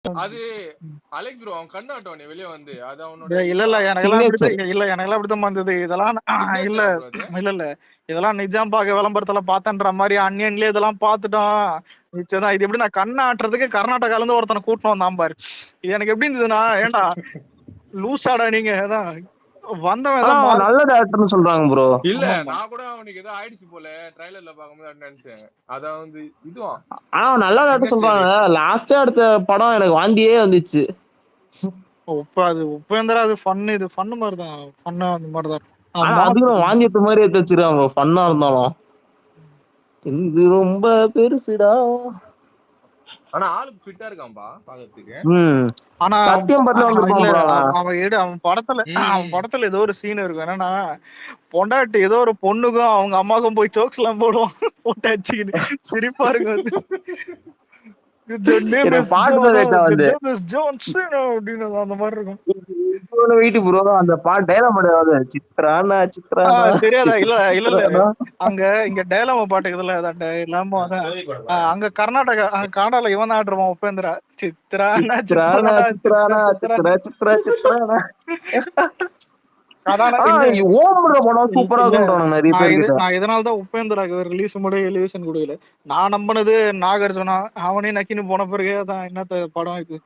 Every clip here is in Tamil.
அது அலெக்ஸ் ப்ரோ அவன் கண்ணாட்டோனே வெளிய வந்து அது அவனோட இல்ல இதுவா எனக்கெல்லாம் சிக்னேச்சர் எனக்கெல்லாம் அப்படித்தான் வந்தது இதெல்லாம். இல்ல சிக்னேச்சரா ப்ரோ அது இல்ல இதெல்லாம் நிஜாம் பாக்க விளம்பரத்துல பார்த்தன்ற மாதிரி அன்னியன்லயே இதெல்லாம் பார்த்துட்டோம். நிச்சயதான் இது எப்படி நான் கண்ணை ஆட்டுறதுக்கு கர்நாடகால இருந்து ஒருத்தனை கூட்டணும் வந்தான் பாரு. இது எனக்கு எப்படி இருந்ததுன்னா ஏன்டா லூசாடா நீங்க அதான் வந்தவன் ஆனா ஏதாவது அவன் மாஸ். நல்ல டேரக்டர்னு சொல்றாங்க ப்ரோ. இல்ல ஆமா ஆமா நான் கூட அவனுக்கு ஏதோ ஆயிடுச்சு போல ட்ரைலர்ல பாக்கும்போது அப்படின்னு நினைச்சேன். அதான் வந்து இதுவும் ஆனா அவன் நல்ல டேரக்டர் சிக்னேச்சர். சொல்றாங்க. லாஸ்டா எடுத்த படம் எனக்கு வாந்தியே வந்துச்சு. அது உப்பேந்திரா அது ஃபன்னு இது ஃபன்னு மாதிரி தான் ஃபன்னு அந்த மாதிரி தான். ஆனா மாஸ் அதுவும் வாந்தி எடுத்த மாதிரி எடுத்து வச்சிருக்காங்க ஃபன்னா இருந்தாலும். இது ரொம்ப பெருசுடா. ஆனா ஆளுக்கு ஃபிட்டா இருக்கான்பா பாக்கிறதுக்கு. ஆனா சத்தியம் படத்துல வந்திருப்பான் ப்ரோ அவன். அவன் படத்துல ஏதோ ஒரு சீன் இருக்கும் என்னன்னா பொண்டாட்டி ஏதோ ஒரு பொண்ணுக்கும் அவங்க அம்மாவுக்கும் போய் ஜோக்ஸ் எல்லாம் போடுவான் போட்டு அடிச்சுக்கின்னு சிரிப்பா இருக்கும் அது. பாட்டு தான் லேட்டா வந்து அப்படின்னு அந்த மாதிரி இருக்கும். வீட்டு ப்ரோ அந்த பாட்டு டைலாக் வந்து சித்ரானா சித்ரானா தெரியாதா? இல்ல இல்ல இல்ல சித்ரானா. இங்க டேலாம பாட்டுக்குதுல இல்லாம அதான் அங்க கர்நாடகால இவன் ஆடுறான் உபேந்திரா சித்ரானா சித்ரானா சித்ரானா சித்ரா சித்ரா சித்ரானா. ஓம்ன்ற படம் சூப்பரா இருக்குன்றாங்க நிறைய பேர் கிட்ட. நான் இதனாலதான் உபேந்திராக்கு ரிலீஸ் முடிய எலிவேஷன் கொடுக்கல. நான் நம்பினது நாகார்ஜுனா அவனே நக்கின்னு போன பிறகு அதான் என்னத்த படம் இது.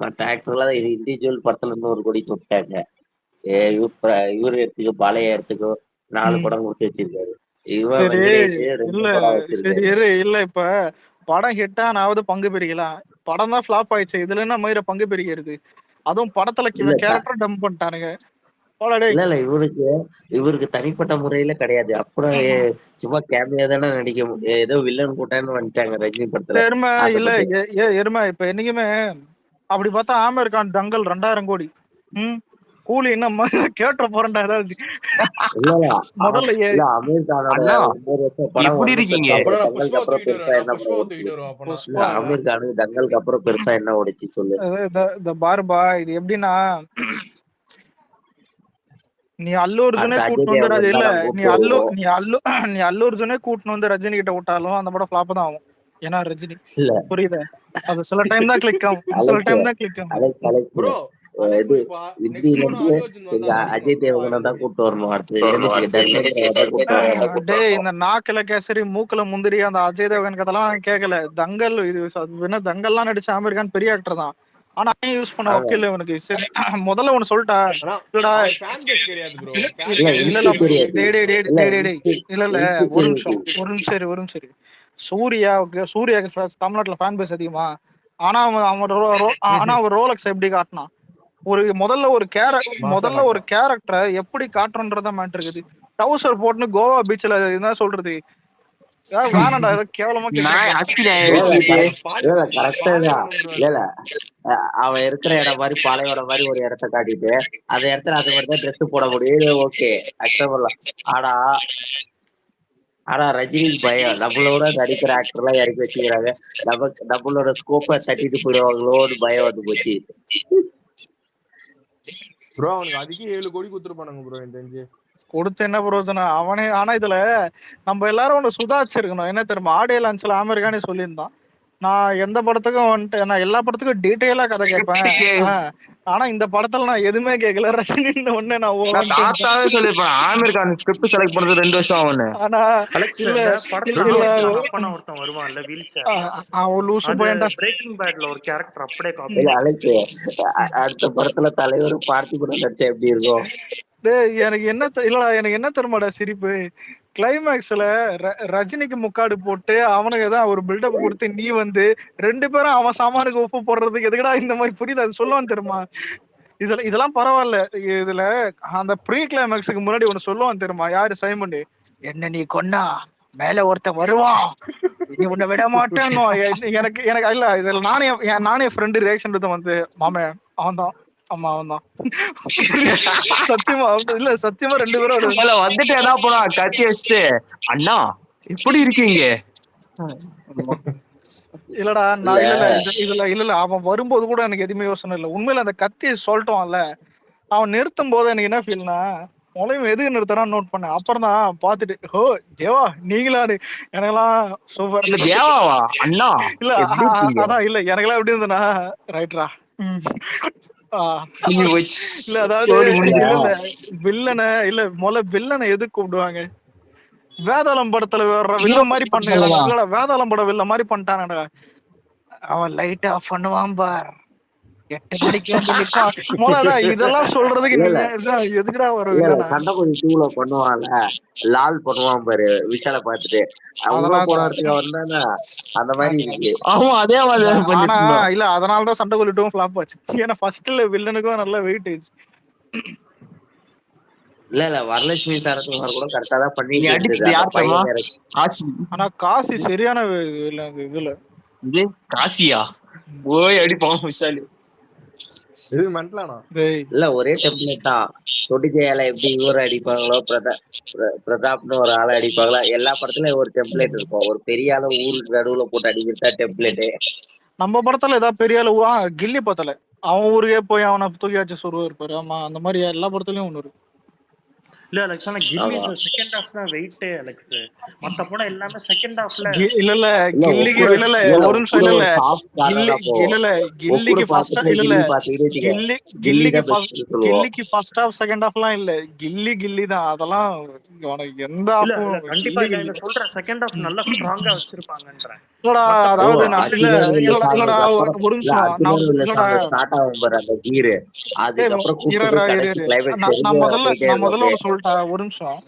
மற்ற ஆக்டர்லாம் இது இண்டிவிஜுவல் படத்துல இருந்து 1 கோடி தொட்டாங்க. இவரு எடுத்துக்கோ பாலையா எடுத்துக்கோ 4 படம் கொடுத்து வச்சிருக்காரு. இவன் வெங்கடேஷ் 2 படம் வச்சிருக்காரு. இல்ல இப்ப படம் ஹிட்டா நாவது பங்கு பிரிக்கலாம். படம் தான் ஃபிளாப் ஆயிடுச்சு. இதுல என்ன மயிர பங்கு பிரிக்கிறது? அதுவும் படத்துல கேரக்டர் டம்ப் பண்ணிட்டானுங்க. இல்ல இவருக்கு தனிப்பட்ட முறையில கிடையாது. அப்புறம் சும்மா கேமியா தானே நடிக்கும். ஏதோ வில்லன் கூட்டான்னு வந்துட்டாங்க ரஜினி படத்துல. எருமை இப்ப என்னைக்குமே அப்படி பார்த்தா ஆமீர் கான் டங்கல் 2000 கோடி கூலி என்ன கேட்ட போறேன்டா ஏதாவது. முதல்ல அமீர் கானோட 9 வருஷம் படம் அமீர் கானுக்கு டங்கலுக்கு அப்புறம் பெருசா என்ன ஓடிச்சு சொல்லு. இந்த பாருபா இது எப்படின்னா நீ அல்லு அர்ஜுனே கூட்டிட்டு வந்து இல்ல நீ அல்லு அர்ஜுனே கூட்டிட்டு வந்து ரஜினி கிட்ட விட்டாலும் அந்த படம் ஃபிளாப் தான் ஆகும். ஏன்னா ரஜினி புரியுது அது சில டைம் தான் கிளிக் ஆகும் சில டைம் தான் கிளிக் ஆகும். ப்ரோ அஜய் தேவகனை தான் கூப்பிட்டு வரணும். டேய் இந்த நாக்குல கேசரி மூக்குல முந்திரி அந்த அஜய் தேவகன் கதெல்லாம் கேட்கல. தங்கல் இது தங்கல்லாம் நடிச்ச ஆமீர் கான் பெரிய ஆக்டர் தான். ஆனா யூஸ் பண்ண வக்கீல் இவனுக்கு சரி முதல்ல ஒண்ணு சொல்லிட்டா இல்ல ஒரு நிமிஷம் சரி சூர்யாவுக்கு தமிழ்நாட்டுல ஃபேன் பேஸ் அதிகமா. ஆனா அவன் ரோலக்ஸ் எப்படி காட்டினான் முதல்ல ஒரு கேரக்டரை எப்படி காட்டுறன்றதான் மேட்டர் இருக்குது. டவுசர் போட்டுன்னு கோவா பீச்ல என்ன சொல்றது வேணாண்டா ஏதோ கேவலமா அவன் இருக்கிற இடம் மாதிரி பாலையோட மாதிரி ஒரு இடத்த காட்டிட்டு அந்த இடத்துல அது மாதிரி தான் ட்ரெஸ் போட முடியும். ஓகே அக்செப்ட் பண்ணலாம். ஆனா ரஜினிக்கு பயம் நம்மளோட நடிக்கிற ஆக்டர் எல்லாம் இறக்கி வச்சுக்கிறாங்க. நம்மளோட ஸ்கோப்பை தட்டிட்டு போயிடுவாங்களோன்னு பயம் வந்து போச்சு. ப்ரோ அவனுக்கு அதுக்கே 7 கோடி கொடுத்துருப்பானுங்க ப்ரோ எனக்கு தெரிஞ்சு. கொடுத்து என்ன பிரயோஜனம் அவனே. ஆனா இதுல நம்ம எல்லாரும் ஒண்ணு சுதாரிச்சிருக்கணும். என்ன தெரியுமா ஆடியோ லான்ச்ல ஆமீர் கானே சொல்லியிருந்தான் நான் எந்த படத்துக்கும் வந்துட்டு நான் எல்லா படத்துக்கும் டீட்டெயிலா கதை கேட்பேன். ஆனா இந்த படத்துல நான் எதுவுமே கேட்கல ரஜினி ஒண்ணு நான் சொல்லிருப்பேன். ஆமீர் கான் ஸ்கிரிப்ட் செலக்ட் பண்றது 2 வருஷம் ஆகும்னு. ஆனா ஒருத்தன் வருவான்ல வீல் சேர்ல அவன் லூசு போயண்டா பிரேக்கிங் பேட்ல ஒரு கேரக்டர் அப்படியே காப்பி. அடுத்த படத்துல தலைவர் பார்ட்டி கூட நடிச்சா எப்படி இருக்கும்? எனக்கு என்ன தெரியுமாடா சிரிப்பு கிளைமேக்ஸ்ல ரஜினிக்கு முக்காடு போட்டு அவனுக்கு ஏதாவது ஒரு பில்டப் கொடுத்து நீ வந்து 2 பேரும் அவன் சாமானுக்கு உப்பு போடுறதுக்கு எதுக்கடா இந்த மாதிரி புரியுது அது சொல்லுவான் தெரியுமா. இதெல்லாம் பரவாயில்ல. இதுல அந்த ப்ரீ கிளைமேக்ஸுக்கு முன்னாடி ஒண்ணு சொல்லுவான் தெரியுமா யாரு சைமன் என்ன நீ கொன்னா மேல ஒருத்தன் வருவான் நீ உன்னை விட மாட்டேன்னு. எனக்கு இல்ல இதுல நானே ஃப்ரெண்டு ரியாக்ஷன் எடுத்து வந்து மாமே அவன் தான் ஆமா அவன்தான் சத்தியமா இல்ல சத்தியமா 2 பேரும் வந்துட்டு என்ன போனா கத்தி வச்சுட்டு அண்ணா எப்படி இருக்கீங்க இல்லடா நான் இல்ல அவன் வரும்போது கூட எனக்கு எதுவுமே யோசனை இல்லை. உண்மையில அந்த கத்தியை சொல்லிட்டோம்ல அவன் நிறுத்தும் போது எனக்கு என்ன ஃபீல்னா முளையும் எதுக்கு நிறுத்தனா நோட் பண்ணேன். அப்புறம் தான் பாத்துட்டு ஓ தேவா நீங்களான்னு எனக்கெல்லாம் சூப்பர். இல்ல தேவாவா அண்ணா இல்ல எப்படி இருக்கீங்க? அதான் இல்ல எனக்கெல்லாம் எப்படி இருந்ததுன்னா ரைட்ரா. நீங்க போய் இல்ல அதாவது story இல்ல முடிங்க. இல்ல வில்லனை இல்ல முதல்ல வில்லனை எதுக்கு கூப்பிடுவாங்க? வேதாளம் படத்துல வர்ற வில்ல மாதிரி பண்ணு. இல்லடா வேதாளம் படம் வில்ல மாதிரி பண்ணிட்டானடா. அவன் லைட் ஆஃப் பண்ணுவான் பார் 8 மணிக்கு வந்து நிப்பான். முதல்ல இதெல்லாம் சொல்றதுக்கு இல்ல, நீங்க இதான் எதுக்குடா ஒரு இல்ல வில்லனா? சண்டைக்குழி 2ல பண்ணுவான்ல, லால் பண்ணுவான் பாரு விஷால பார்த்துட்டு உள்ள அதெல்லாம் போன இடத்துக்கு வந்தானா அந்த மாதிரி இருக்கு. ஆமா அதே மாதிரி ஆனா பண்ணிட்டு இருந்தோம். இல்ல அதனாலதான் சண்டை கொல்லிட்டும் ஃபிளாப் ஆச்சு. ஏன்னா ஃபர்ஸ்ட்ல வில்லனுக்கும் நல்ல வெயிட்டேஜ். இல்ல வரலட்சுமி சரத்குமார் கூட கரெக்டா தான் நீ பண்ணிட்டு இருந்தது அடிச்சது அந்த யார் தெரியுமா? பையன் காசி. ஆனா காசி சரியான இல்ல அந்த இதுல இது காசியா போய் அடிப்பான் விஷாலு. இது மென்டலானா டேய் இல்ல ஒரே டெம்ப்ளேட் தான். தொட்டிஜயால எப்படி இவர் அடிப்பாங்களோ பிரதாப்னு ஒரு ஆளை அடிப்பாங்களா, எல்லா படத்துலயும் ஒரு டெம்ப்ளேட் இருக்கும். ஒரு பெரிய ஆளை ஊருக்கு நடுவுல போட்டு அடிக்கிறதா டெம்ப்ளேட். நம்ம படத்துல ஏதாவது பெரிய ஆளு கில்லி பத்தல அவன் ஊருக்கே போய் அவனை தூக்கியாச்சு சொருவா இருப்பாரு. ஆமா அந்த மாதிரி எல்லா படத்துலயும் ஒண்ணு இருக்கு. இல்ல அலெக்ஸ், ஆனா கில்லி இந்த செகண்ட் ஹாஃப் தான் வெயிட்டே அலெக்ஸ். மத்த படம் எல்லாமே செகண்ட் ஹாஃப்ல இல்ல இல்ல கில்லிக்கு இல்ல இல்ல ஒரு நிமிஷம் இல்ல இல்ல கில்லி இல்ல இல்ல கில்லிக்கு ஃபர்ஸ்ட் இல்ல இல்ல கில்லி கில்லிக்கு ஃபர்ஸ்ட் ஹாஃப் செகண்ட் ஹாஃப்லாம் இல்ல. கில்லி தான் அதெல்லாம் உனக்கு எந்த இல்ல ஹாஃபும் இல்ல கண்டிப்பா இல்ல. என்ன சொல்ற செகண்ட் ஹாஃப் நல்லா ஸ்ட்ராங்கா வச்சிருப்பாங்கன்றேன். இல்லடா அதாவது நான் இல்ல இல்லடா ஒரு நிமிஷம் நான் இல்லடா ஸ்டார்ட் ஆகும் பாரு அந்த கீர், அதுக்கப்புறம் நான் முதல்ல ஒண்ணு சொல்லிட்டா ஒரு நிமிஷம்.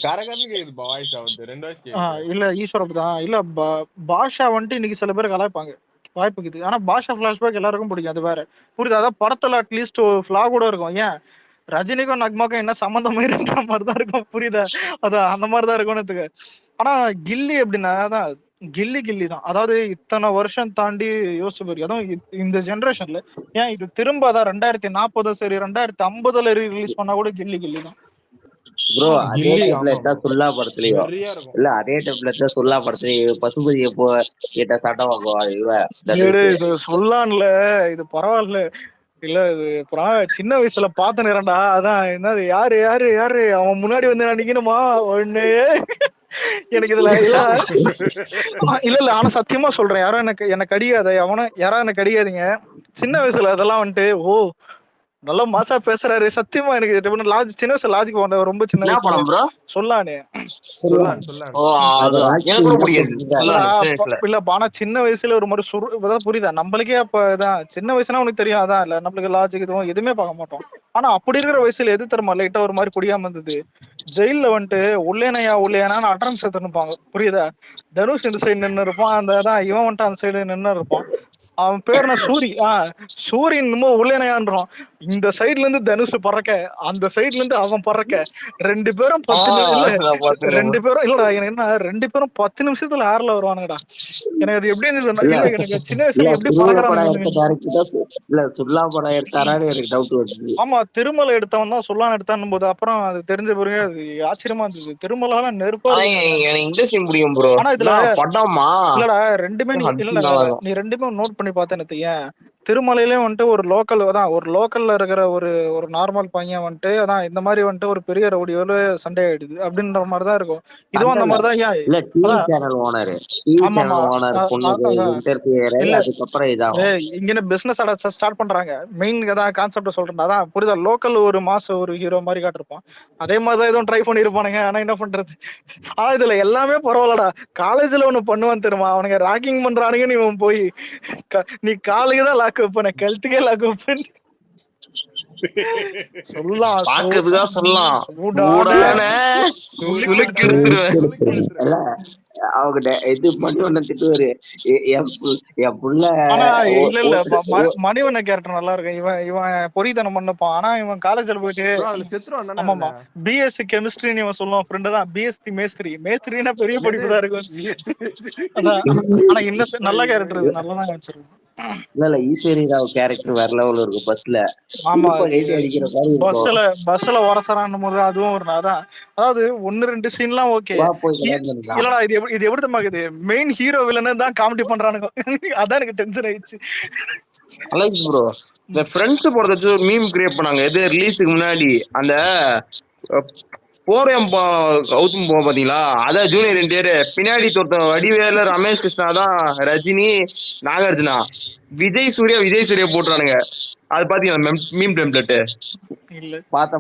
கரகரன்னு கேக்குதுப்பா வாய்ஸ் ஆகுது 2 வாய்ஸ் கேக்குது. இல்ல ஈஸ்வர் அப்படிதான் இல்ல பாஷா வந்துட்டு இன்னைக்கு சில பேர் கலாய்ப்பாங்க வாய்ப்பு இருக்குது. ஆனா பாஷா பிளாஷ்பேக் எல்லாருக்கும் பிடிக்கும் அது வேற புரியுது. அதான் படத்துல அட்லீஸ்ட் ஃபிளா கூட இருக்கும். ஏன் ரஜினிக்கும் நக்மாக்கும் என்ன சம்மந்தமே இருக்கிற மாதிரிதான் இருக்கும் புரியுதா? அதான் அந்த மாதிரிதான் இருக்கும்னு. ஆனா கில்லி எப்படின்னா அதான் கில்லி தான். அதாவது இத்தனை வருஷம் தாண்டி யோசிச்சு பாரு. அதுவும் இந்த ஜெனரேஷன்ல ஏன் இது திரும்ப அதான் 2040 சரி 2050ல ரிலீஸ் பண்ணா கூட கில்லி தான் ப்ரோ. அதே டெம்ப்ளேட் தான் சுல்லா படத்துலயும் வெறியா இருக்கும். இல்ல, அதே டெம்ப்ளேட் தான் சுல்லா படத்துலயும் பசுபதி எப்போ கிட்ட சட்டை வாங்குவான் இது சொல்லான்ல இது பரவாயில்ல. இல்ல இது சின்ன வயசுல பாத்த நேரம்டா. அதான் என்னது யாரு யாரு யாரு அவன் முன்னாடி வந்து நான் நிக்கணுமா ஒண்ணு எனக்கு இதுல இல்ல இல்ல ஆனா சத்தியமா சொல்றேன். யாரும் எனக்கு அடிக்காத யாரும் எனக்கு அடிக்காதீங்க. சின்ன வயசுல அதெல்லாம் வந்துட்டு ஓ நல்லா மாசா பேசுறாரு. சத்தியமா எனக்கு சின்ன வயசுல லாஜிக் போன ரொம்ப சின்ன வயசுல சொல்லானே இல்லப்பா. ஆனா சின்ன வயசுல ஒரு மாதிரி புரியுதா நம்மளுக்கே அப்பதான் சின்ன வயசுனா உனக்கு தெரியும். அதான் இல்ல நம்மளுக்கு லாஜிக் இதுவும் எதுவுமே பார்க்க மாட்டோம். ஆனா அப்படி இருக்கிற வயசுல எது தருமா லைட்டா ஒரு மாதிரி புரியாம இருந்தது. ஜெயில வந்துட்டு உள்ளேனான்னு அட்ரன்ஸ் எடுத்துப்பாங்க புரியுதா? தனுஷ் இந்த சைடு நின்று இருப்பான். அந்த இவன் வந்துட்டு அந்த சைடு நின்று இருப்பான். அவன் பேர் என்ன சூரியன் உள்ளேனையான்றான். இந்த சைட்ல இருந்து தனுஷ் பறக்க அந்த சைட்ல இருந்து அவன் பறக்க 2 பேரும் 2 பேரும் இல்லடா என்ன 2 பேரும் 10 நிமிஷத்துல ஏர்ல வருவானுங்கடா. எனக்கு அது எப்படி இருந்தது எனக்கு சின்ன வயசுல எப்படி பறக்குறாங்க. ஆமா திருமலை எடுத்தவன் தான் சொல்லான்னு எடுத்தான்னு போது அப்புறம் அது தெரிஞ்ச பிறகு அது ஆச்சரியமா இருந்தது. திருமலை நெருப்பா ஆனா இதுல இல்லடா ரெண்டுமே நீ ரெண்டுமே நோட் பண்ணி பார்த்தேன்னு ஏன் திருமலையிலயும் வந்துட்டு ஒரு லோக்கல்ல இருக்கிற ஒரு நார்மல் பையன் வந்துட்டு அதான் இந்த மாதிரி வந்துட்டு ஒரு பெரிய ரவுடியோட சண்டை ஆயிடுது அப்படின்ற மாதிரிதான் இருக்கும். இதுவும் அந்த மாதிரிதான். இங்க பிசினஸ் ஸ்டார்ட் பண்றாங்க. மெயின் கான்செப்ட் சொல்றேன். அதான் புரியுதா? லோக்கல் ஒரு ஒரு ஹீரோ மாதிரி காட்டிருப்பான். அதே மாதிரிதான் எதுவும் ட்ரை பண்ணிருப்பானுங்க. ஆனா என்ன பண்றது? ஆனா இதுல எல்லாமே பரவாயில்லடா. காலேஜ்ல ஒண்ணு பண்ணுவான் தெரியுமா? அவனுங்க ராக்கிங் பண்றானுங்க. நீ போய் நீ காலுக்கு தான் லாக் வைப்ப கழுத்துக்கே லாக் வைப்பேன் சொல்லலாம். அவங்க இது மணிவண்ணன் திட்டுவாரு என் புள்ள. இல்ல மணிவண்ண கேரக்டர் நல்லா இருக்கு. இவன் பொறித்தனம் பண்ணப்பான். ஆனா இவன் காலேஜ்ல போயிட்டு ஆமாமா பிஎஸ்சி கெமிஸ்ட்ரின்னு இவன் சொல்லுவான். ஃப்ரெண்டு தான் பிஎஸ்சி மேஸ்திரினா பெரிய படிப்பு தான் இருக்கும். அதான் ஆனா இன்னும் நல்ல கேரக்டர் இது நல்லாதான் வச்சிருக்கோம். இல்ல ஈஸ்வரி ராவ் கேரக்டர் வேற லெவல்ல இருக்கும் பஸ்ல. ஆமா பஸ்ல வரசரான்னும் போது அதுவும் ஒரு அதான் அதாவது 1-2 சீன்லாம் ஓகே. இல்லடா இது எப்படி தம்மாக்குது மெயின் ஹீரோ வில்லனை தான் காமெடி பண்றானுங்க. அதான் எனக்கு டென்ஷன் ஆயிடுச்சு. அலெக்ஸ் ப்ரோ இந்த ஃப்ரெண்ட்ஸ் போறத மீம் கிரியேட் பண்ணாங்க எது ரிலீஸ்க்கு முன்னாடி. அந்த போர்வையம் கௌதம் போவோம் பாத்தீங்களா, அதான் ஜூனியர் என்டிஆர். பின்னாடி தொட்ட வடிவேலு, ரமேஷ் கிருஷ்ணா தான் ரஜினி, நாகார்ஜுனா. விஜய் சூர்யா போட்டுறானுங்க. அது பாத்தீங்களா மீம் டெம்ப்ளேட்? இல்ல பார்த்தா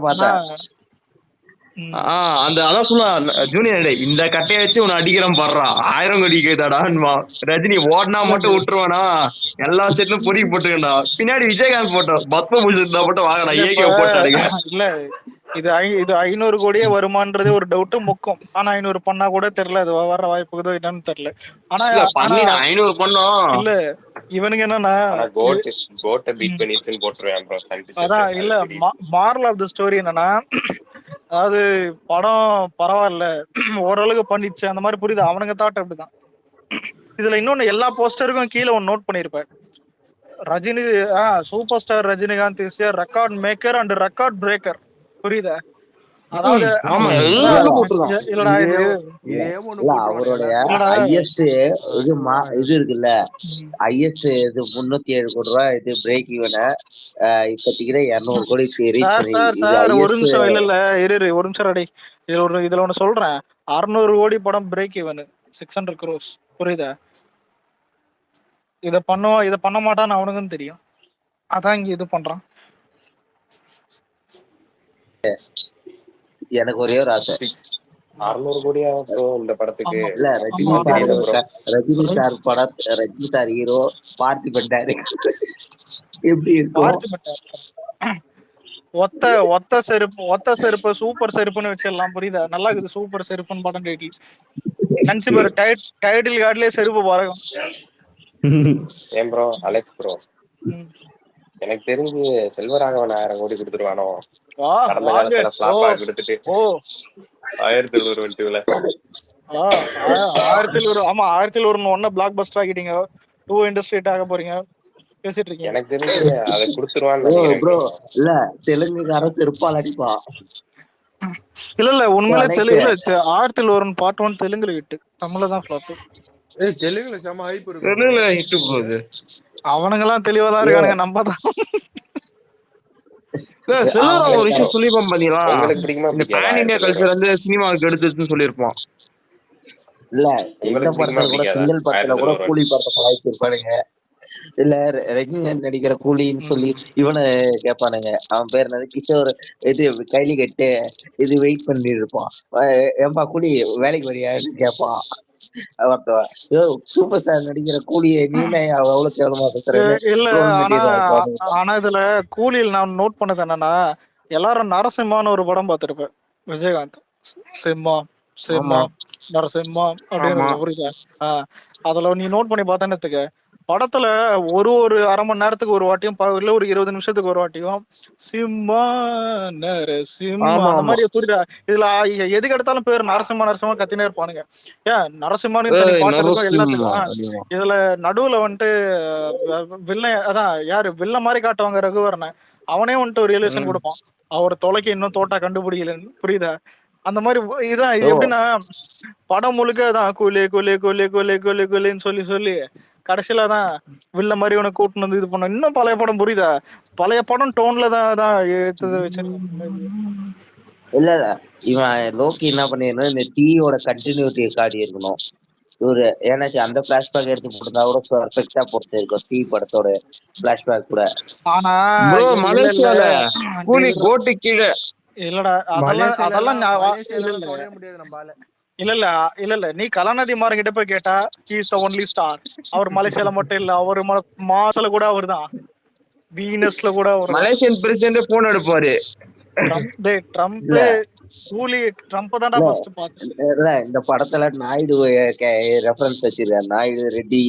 அந்த அதான் சொல்லலாம் ஜூனியர், இந்த கட்டையை வச்சு உன்னை அடிக்கிறோம் பாடுறா, 1000 கோடி கேதாடான்மா. ரஜினி ஓடனா மட்டும் விட்டுருவானா, எல்லா செட்லும் பொறுக்கி போட்டுக்கண்டா. பின்னாடி விஜயகாந்த் போட்டோம், பத்மபூஷன் மட்டும் வாங்கடா, ஏகே போட்டாடுங்க. இல்ல இது 500 கோடியே வருமானது ஒரு டவுட் முக்கும். ஆனா 500 பண்ணா கூட தெரியல, அது வர வாய்ப்புக்குதோ என்னன்னு தெரியல. ஆனா 500 பண்ணோம். இல்ல இவனுங்க என்னன்னா கோட்டை பீட் பண்ணிட்டுன்னு போட்டுருவேன் ப்ரோ. அதான் இல்ல மாரல் ஆஃப் த ஸ்டோரி என்னன்னா, அதாவது படம் பரவாயில்ல ஓரளவுக்கு பண்ணிச்சு அந்த மாதிரி புரியுது. அவனுங்க தாட் அப்படிதான். இதுல இன்னொன்னு, எல்லா போஸ்டருக்கும் கீழே ஒன்னு நோட் பண்ணிருப்பேன், Rajini super star Rajinikanth is a record maker and record breaker. புரியுதா? அதாவது இல்லடா அவருடைய ஹையஸ்ட் இது இருக்குல்ல, ஹையஸ்ட் இது 307 கோடி ரூபாய் இது பிரேக் ஈவன இப்போதைக்கு 200 கோடி. சார் ஒரு நிமிஷம், இல்ல இரு ஒரு நிமிஷம் ரெடி. இதுல ஒண்ணு சொல்றேன், 600 கோடி படம் பிரேக் ஈவன் 600 crores. புரியுதா? இத பண்ண மாட்டான்னு அவனுக்கும் தெரியும், அதான் இங்க இது பண்றான். எனக்கு ஒரே ஒரு ஆசை, 600 கோடியா இந்த படத்துக்கு? இல்ல ரஜினி சார் படம், Rajini sir hero, Parthiban director, எப்படி இருக்கும்? ஒத்த செருப்பு சூப்பர் செருப்புன்னு வச்சிடலாம். புரியுதா? நல்லா இருக்குது சூப்பர் செருப்புன்னு படம் டைட்டில். நினைச்சு பாரு, டைட்டில் கார்டுலயே செருப்பு பறக்கும். ஏன் ப்ரோ அலெக்ஸ் ப்ரோ, எனக்கு தெரிஞ்சு செல்வராகவன் 1000 கோடி கொடுத்துருவானோ கடந்த காலத்துல ஃபிளாப்பா கொடுத்துட்டு 1722ல 1700. ஆமா 1700 ஒண்ணு பிளாக் பஸ்டர் ஆகிட்டீங்க, 2 இண்டஸ்ட்ரி ஆக போறீங்க பேசிட்டு இருக்கீங்க. எனக்கு தெரிஞ்சு அதை கொடுத்துருவான்னு இல்ல தெலுங்குக்காரன் செருப்பால் அடிப்பா. இல்ல உண்மையிலே தெலுங்குல 1701 பார்ட் 1 தெலுங்குல ஹிட், தமிழ்ல தான் ஃபிளாப். தெலுங்குல செம ஹைப் இருக்கு. தெலுங்குல ஹிட் போகுது. அவனுங்க எல்லாம் தெளிவாதான் இருக்கானுங்க, நம்ம தான். செல்வராக ஒரு விஷயம் சொல்லிருப்பான் பாத்தீங்களா, உங்களுக்கு பிடிக்குமா? இந்த பேன் இந்தியா கல்ச்சர் வந்து சினிமாவுக்கு எடுத்துச்சுன்னு சொல்லியிருப்பான். இல்ல இந்த படத்துல கூட சிங்கிள் படத்துல கூட கூலி படத்தை கலாய்ச்சிருப்பானுங்க. இல்ல ரஜினிகாந்த் நடிக்கிற கூலின்னு சொல்லி இவனை கேட்பானுங்க, அவன் பேர் என்னது, கிஷோர், இது கைலி கட்டு இது வெயிட் பண்ணி இருப்பான், ஏன்பா கூலி வேலைக்கு வரியான்னு கேட்பான். சூப்பர் ஸ்டார் நடிக்கிற கூலியை நீனே அவ்வளவு கேவலமா பேசுறேன். இல்ல ஆனா இதுல கூலியில் நான் நோட் பண்ணது என்னன்னா, எல்லாரும் நரசிம்மான்னு ஒரு படம் பார்த்திருப்பேன், விஜயகாந்த். சிம்மா நரசிம்மா அப்படின்னு புரியுதா? அதுல நீ நோட் பண்ணி பார்த்தேன்னு படத்துல ஒரு அரை மணி நேரத்துக்கு ஒரு வாட்டியும் இல்ல ஒரு 20 நிமிஷத்துக்கு ஒரு வாட்டியும் சிம்மா நரசிம்மா அந்த மாதிரி புரியுதா? இதுல எதுக்கு எடுத்தாலும் பேர் நரசிம்மா கத்தினே இருப்பானுங்க. ஏன் நரசிம்மான்னு எல்லாத்துக்கும். இதுல நடுவுல வந்துட்டு வில்லன், அதான் யாரு வில்ல மாதிரி காட்டுவாங்க ரகுவரனை, அவனே வந்துட்டு ஒரு ரியலேஷன் கொடுப்பான், அவர் தொலைக்கு இன்னும் தோட்டா கண்டுபிடிக்கலன்னு. புரியுதா? அந்த மாதிரி இதான் இது எப்படின்னா, படம் முழுக்க தான் கூலி கூலி கூலி கூலி கூலி கூலின்னு சொல்லி கடைசியில தான் வில்ல மாதிரி உனக்கு கூட்டினு வந்து இது பண்ண. இன்னும் பழைய படம் புரியுதா? பழைய படம் டோன்ல தான் எடுத்து வச்சிருக்கேன். இல்ல இவன் லோக்கி என்ன பண்ணிருந்தா, இந்த டீயோட கண்டினியூட்டியை காட்டி இருக்கணும் இவரு. ஏன்னாச்சு அந்த பிளாஷ்பேக் எடுத்து போட்டுருந்தா கூட பெர்ஃபெக்டா போட்டு இருக்கும் டீ படத்தோட பிளாஷ்பேக் கூட. ஆனா மலேசியால கூலி கோட்டு கீழே இல்லடா, அதெல்லாம் முடியாது நம்மால. இல்ல நீ கலாநிதி மார்கிட்ட போய் கேட்டா, he is the only star. அவர் மலேசியால மட்டும் இல்ல, அவர் மாசல கூட அவர் தான், வீனஸ்ல கூட அவர். மலேசியன் பிரசிடென்ட் போன் எடுப்பாரு. ட்ரம்ப் கூலி ட்ரம்ப் தான்டா ஃபர்ஸ்ட் பார்த்தேன். இந்த படத்துல நாயுடு ரெஃபரன்ஸ் வச்சிருக்காரு, நாயுடு ரெட்டி.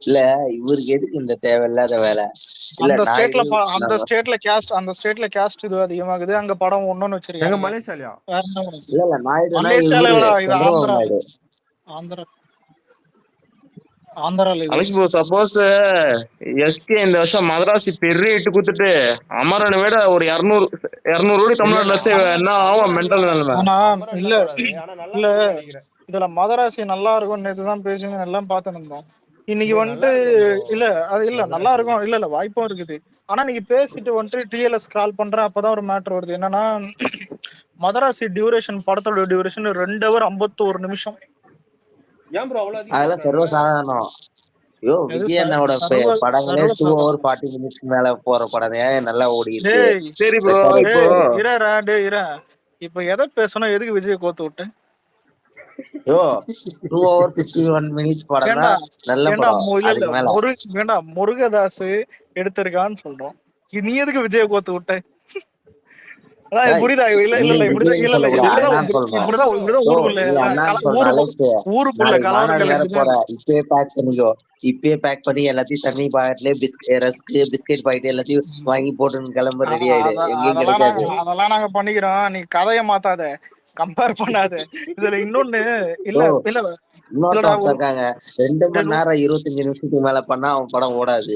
இல்ல இவருக்கு எதுக்கு இந்த தேவையில்லாத வேலை? அந்த ஸ்டேட்ல கேஸ்ட் இது அதிகமாகுது, அங்க படம் ஒண்ணுன்னு வச்சிருக்காங்க. மலேசியாலயா? இல்ல நாயுடு ஆந்திரால. சப்போஸ் எஸ்கே இந்த வருஷம் மதராசி பெரிய இட்டு குத்துட்டு அமரனை விட ஒரு 200 கோடி தமிழ்நாட்டுல வச்சு என்ன ஆகும் மென்டல் நிலைமை. இல்ல இதுல மதராசி நல்லா இருக்கும், நேற்றுதான் பேசுங்க எல்லாம் பார்த்துருந்தோம். இன்னைக்கு வந்துட்டு இல்ல நல்லா இருக்கும், இல்ல வாய்ப்பும் இருக்குது. ஆனா நீங்க பேசிட்டு வந்துட்டு டிஎல்எஸ் ஸ்க்ரால் பண்றேன், அப்பதான் ஒரு மேட்டர் வருது. என்னன்னா மதராசி டியூரேஷன், படத்தோட டியூரேஷன் 2 hour 51 நிமிஷம். ஏன் ப்ரோ அவ்வளவு அதிகமா அதெல்லாம் சர்வ சாதாரணம். ஐயோ எது விஜய் அண்ணாவோட படங்களே 2 hour 40 minutes மேல போற படம் நல்லா ஓடிடுச்சு. டேய் சரி ப்ரோ, இப்போ இரா டேய் இரா. இப்ப எதை பேசணும், எதுக்கு விஜய் கோத்து விட்டேன்? ஐயோ 2 hour 51 minutes படம் தான் நல்ல படம். அதுக்கு மேல முருகதாஸ் எடுத்திருக்கான்னு சொல்றோம், நீ எதுக்கு விஜய கோத்து விட்ட? புரியுதா? இல்ல இல்ல இல்ல இப்படிதான் ஊருக்குள்ள கலவரங்கள் போற. இப்பயே பேக் பண்ணி எல்லாத்தையும் தண்ணி பாக்கெட்லயே பிஸ்கெட் பாக்கெட் எல்லாத்தையும் வாங்கி போட்டு கிளம்ப ரெடி ஆயிடு. எங்கேயும் கிடைக்காது. அதெல்லாம் நாங்க பண்ணிக்கிறோம், நீ கதைய மாத்தாத, கம்பேர் பண்ணாத. இதுல இன்னொன்னு இல்ல இல்ல இருக்காங்க 2 மணி நேரம் 25 நிமிஷத்துக்கு மேல பண்ணா அவன் படம் ஓடாது.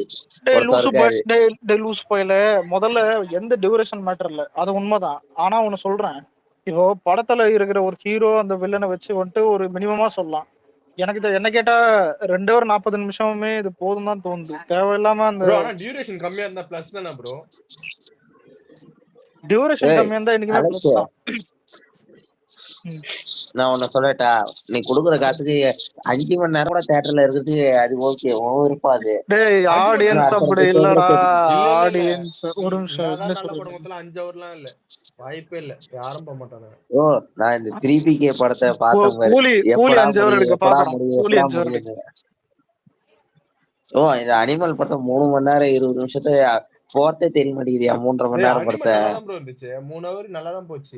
முதல்ல எந்த டியூரேஷன் மேட்டர் இல்ல, அது உண்மைதான். ஆனா ஒண்ணு சொல்றேன், இப்போ படத்துல இருக்கிற ஒரு ஹீரோ அந்த வில்லனை வச்சு வந்துட்டு ஒரு மினிமமா சொல்லலாம். எனக்கு என்ன கேட்டா 2 hour 40 நிமிஷமுமே இது போதும் தான் தோணுது. தேவையில்லாம அந்த டியூரேஷன் கம்மியா இருந்தா பிளஸ் தானே ப்ரோ? டியூரேஷன் கம்மியா இருந்தா என்னைக்குமே பிளஸ் தான். நான் உன்ன சொல்லட்டா, நீ குடுக்குற காசுக்கு 5 மணி நேரம் கூட தியேட்டர்ல இருக்குது, அது ஓகே. இருப்பாது ஆடியன்ஸ் அப்படி இல்லடா. ஆடியன்ஸ் ஒரு நிமிஷம் நல்ல படம் மொத்தம் 5 hourலாம் இல்ல, வாய்ப்பே இல்ல, யாரும் போக மாட்டாங்க. நான் இந்த 3PK படத்தை பார்த்தேன். கூலி 5 hour இருக்கு பாக்கலாம். கூலி 5 hour இருக்கு. இந்த அனிமல் படத்தை 3 மணி நேரம் 20 நிமிஷத்தை போர்த்தே தெரிய மாட்டேங்குது. 3.5 மணி நேரம் படத்தை 3 hour நல்லாதான் போச்சு.